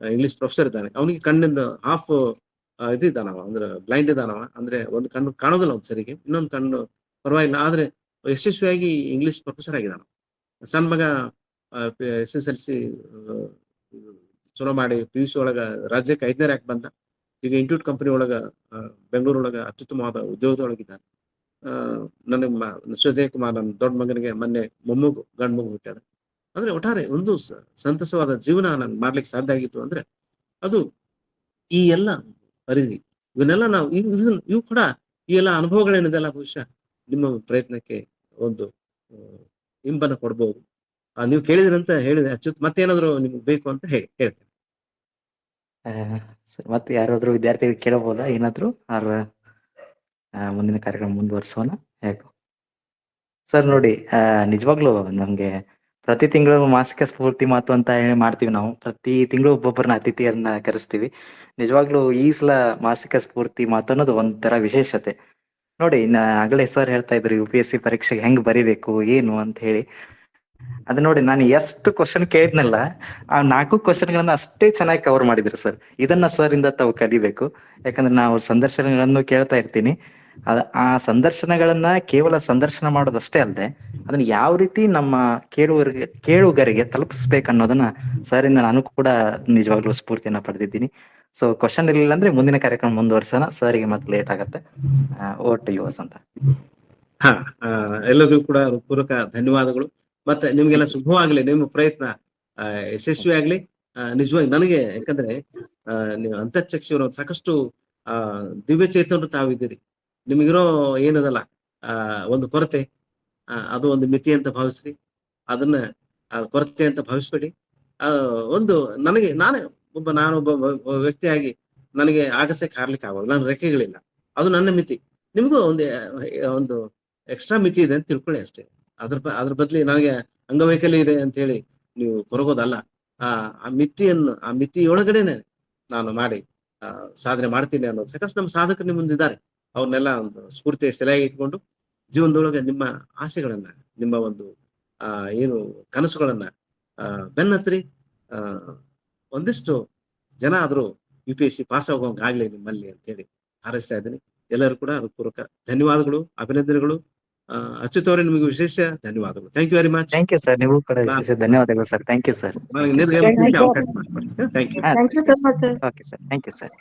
ಇಂಗ್ಲಿಷ್ ಪ್ರೊಫೆಸರ್ ಇದ್ದಾನೆ. ಅವನಿಗೆ ಕಣ್ಣಿಂದ ಹಾಫ್ ಇದಾನವ, ಅಂದ್ರೆ ಬ್ಲೈಂಡ್ ಇದಾನವ, ಅಂದ್ರೆ ಒಂದು ಕಣ್ಣು ಕಾಣೋದಿಲ್ಲ ಒಂದು ಸರಿಗೆ, ಇನ್ನೊಂದು ಕಣ್ಣು ಪರವಾಗಿಲ್ಲ, ಆದ್ರೆ ಯಶಸ್ವಿಯಾಗಿ ಇಂಗ್ಲಿಷ್ ಪ್ರೊಫೆಸರ್ ಆಗಿದ್ದಾನ. ಸಣ್ಣ ಮಗ SSLC ಚಲೋ ಮಾಡಿ PUC ಒಳಗ ರಾಜ್ಯಕ್ಕೆ 5ನೇ ರ್ಯಾಂಕ್ ಬಂದ. ಈಗ ಇಂಟ್ಯೂಟ್ ಕಂಪನಿ ಒಳಗ ಬೆಂಗಳೂರೊಳಗ ಅತ್ಯುತ್ತಮವಾದ ಉದ್ಯೋಗದೊಳಗಿದ್ದಾನೆ. ನನಗೆ ಸುಜಯ್ ಕುಮಾರ್, ನನ್ನ ದೊಡ್ಡ ಮಗನಿಗೆ ಮೊನ್ನೆ ಗಂಡು ಮಗು ಹುಟ್ಟಾದ. ಅಂದ್ರೆ ಒಟ್ಟಾರೆ ಒಂದು ಸಂತಸವಾದ ಜೀವನ ನಾನು ಮಾಡ್ಲಿಕ್ಕೆ ಸಾಧ್ಯ ಆಗಿತ್ತು ಅಂದ್ರೆ ಅದು ಈ ಎಲ್ಲ ಪರಿಧಿ ಇವನ್ನೆಲ್ಲ ನಾವು ಇವು ಕೂಡ ಈ ಎಲ್ಲ ಅನುಭವಗಳೇನಿದೆಲ್ಲ ಬಹುಶಃ ನಿಮ್ಮ ಪ್ರಯತ್ನಕ್ಕೆ ಒಂದು ಇಂಬನ್ನ ಕೊಡ್ಬೋದು. ನೀವು ಕೇಳಿದ್ರಂತ ಹೇಳಿದೆ ಅಚ್ಯುತ್, ಮತ್ತೇನಾದ್ರು ನಿಮ್ಗೆ ಬೇಕು ಅಂತ ಹೇಳ್ತೇನೆ. ಸರ್ ಮತ್ತೆ ಯಾರಾದ್ರೂ ವಿದ್ಯಾರ್ಥಿಗಳು ಕೇಳಬಹುದಾ ಏನಾದ್ರು ಮುಂದಿನ ಕಾರ್ಯಕ್ರಮ ಮುಂದುವರ್ಸೋಣ ಹೇಗೂ? ಸರ್ ನೋಡಿ, ನಿಜವಾಗ್ಲೂ ನಮ್ಗೆ ಪ್ರತಿ ತಿಂಗಳು ಮಾಸಿಕ ಸ್ಫೂರ್ತಿ ಮಾತು ಅಂತ ಹೇಳಿ ಮಾಡ್ತೀವಿ ನಾವು. ಪ್ರತಿ ತಿಂಗಳು ಒಬ್ಬೊಬ್ಬರನ್ನ ಅತಿಥಿಯನ್ನ ಕರೆಸ್ತೀವಿ. ನಿಜವಾಗ್ಲೂ ಈ ಸಲ ಮಾಸಿಕ ಸ್ಫೂರ್ತಿ ಮಾತು ಅನ್ನೋದು ಒಂಥರ ವಿಶೇಷತೆ. ನೋಡಿ, ಆಗಲೇ ಸರ್ ಹೇಳ್ತಾ ಇದ್ರು UPSC ಪರೀಕ್ಷೆಗೆ ಹೆಂಗ್ ಬರಿಬೇಕು ಏನು ಅಂತ ಹೇಳಿ. ಅದು ನೋಡಿ, ನಾನು ಎಷ್ಟು ಕ್ವಶನ್ ಕೇಳಿದ್ನಲ್ಲ, ಆ 4 ಕ್ವಶನ್ಗಳನ್ನ ಅಷ್ಟೇ ಚೆನ್ನಾಗಿ ಕವರ್ ಮಾಡಿದ್ರು ಸರ್. ಇದನ್ನ ಸರ್ ಇಂದ ತಾವು ಕಲಿಬೇಕು. ಯಾಕಂದ್ರೆ ನಾವು ಸಂದರ್ಶನಗಳನ್ನು ಕೇಳ್ತಾ ಇರ್ತೀನಿ. ಆ ಸಂದರ್ಶನಗಳನ್ನ ಕೇವಲ ಸಂದರ್ಶನ ಮಾಡೋದಷ್ಟೇ ಅಲ್ಲದೆ ಅದನ್ನ ಯಾವ ರೀತಿ ನಮ್ಮ ಕೇಳುಗರಿಗೆ ತಲುಪಿಸ್ಬೇಕು ಅನ್ನೋದನ್ನ ಸರ್ ಇಂದ ನಾನು ಕೂಡ ನಿಜವಾಗ್ಲೂ ಸ್ಫೂರ್ತಿಯನ್ನ ಪಡೆದಿದ್ದೀನಿ. ಸೊ ಕ್ವಶನ್ ಇರಲಿಲ್ಲ ಅಂದ್ರೆ ಮುಂದಿನ ಕಾರ್ಯಕ್ರಮ ಮುಂದುವರ್ಸೋಣ. ಸರ್ಗೆ ಮತ್ತೆ ಲೇಟ್ ಆಗತ್ತೆ. ಓಟ್ ಯು ವಸಂತ. ಹಾ, ಎಲ್ಲರಿಗೂ ಕೂಡ ಪೂರ್ವಕ ಧನ್ಯವಾದಗಳು. ಮತ್ತೆ ನಿಮ್ಗೆಲ್ಲ ಶುಭವಾಗ್ಲಿ, ನಿಮ್ಮ ಪ್ರಯತ್ನ ಯಶಸ್ವಿ ಆಗ್ಲಿ. ನಿಜವಾಗಿ ನನಗೆ, ಯಾಕಂದ್ರೆ ನೀವು ಅಂತರ್ಚಕ್ಷುರು ಸಾಕಷ್ಟು ದಿವ್ಯ ಚೇತನರು ತಾವಿದ್ದೀರಿ. ನಿಮಗಿರೋ ಏನದಲ್ಲ ಒಂದು ಕೊರತೆ, ಅದು ಒಂದು ಮಿತಿ ಅಂತ ಭಾವಿಸ್ರಿ. ಅದನ್ನ ಕೊರತೆ ಅಂತ ಭಾವಿಸ್ಬೇಡಿ. ಒಂದು ನಾನೊಬ್ಬ ವ್ಯಕ್ತಿಯಾಗಿ ನನಗೆ ಆಗಸಕ್ಕೆ ಹಾರ್ಲಿಕ್ಕೆ ಆಗೋದು, ನನ್ನ ರೆಕ್ಕೆಗಳಿಲ್ಲ, ಅದು ನನ್ನ ಮಿತಿ. ನಿಮಗೂ ಒಂದು ಎಕ್ಸ್ಟ್ರಾ ಮಿತಿ ಇದೆ ಅಂತ ತಿಳ್ಕೊಳ್ಳಿ ಅಷ್ಟೇ. ಅದ್ರ ಬದ್ಲಿ ನನಗೆ ಅಂಗವೈಕಲ್ಯ ಇದೆ ಅಂತ ಹೇಳಿ ನೀವು ಕೊರಗೋದಲ್ಲ. ಆ ಮಿತಿಯೊಳಗಡೆನೆ ನಾನು ಮಾಡಿ ಸಾಧನೆ ಮಾಡ್ತೀನಿ ಅನ್ನೋದು. ಸಾಕಷ್ಟು ನಮ್ಮ ಸಾಧಕರು ನಿಮ್ಮ ಮುಂದಿದ್ದಾರೆ. ಅವ್ರನ್ನೆಲ್ಲ ಒಂದು ಸ್ಫೂರ್ತಿಯ ಸೆಲೆಯಾಗಿ ಇಟ್ಕೊಂಡು ಜೀವನದೊಳಗೆ ನಿಮ್ಮ ಆಸೆಗಳನ್ನ, ನಿಮ್ಮ ಒಂದು ಏನು ಕನಸುಗಳನ್ನ ಬೆನ್ನತ್ರಿ. ಒಂದಿಷ್ಟು ಜನ ಆದ್ರೂ UPSC ಪಾಸ್ ಆಗೋಂಗಾಗ್ಲಿ ನಿಮ್ಮಲ್ಲಿ ಅಂತ ಹೇಳಿ ಹಾರೈಸ್ತಾ ಇದ್ದೀನಿ. ಎಲ್ಲರೂ ಕೂಡ ಹೃತ್ಪೂರ್ವಕ ಧನ್ಯವಾದಗಳು, ಅಭಿನಂದನೆಗಳು. ಅಚ್ಯುತ್ ಅವರೇ, ನಿಮಗೆ ವಿಶೇಷ ಧನ್ಯವಾದಗಳು. Thank you very much. Thank you sir. ನೀವು ಕೂಡ ವಿಶೇಷ ಧನ್ಯವಾದಗಳು ಸರ್. Thank you sir. ನನಗೆ ನಿರ್ಗಮಿಸಲಿಕ್ಕೆ ಅವಕಾಶ ಮಾಡಿಕೊಡಿ. Thank you. Okay sir. Thank you sir.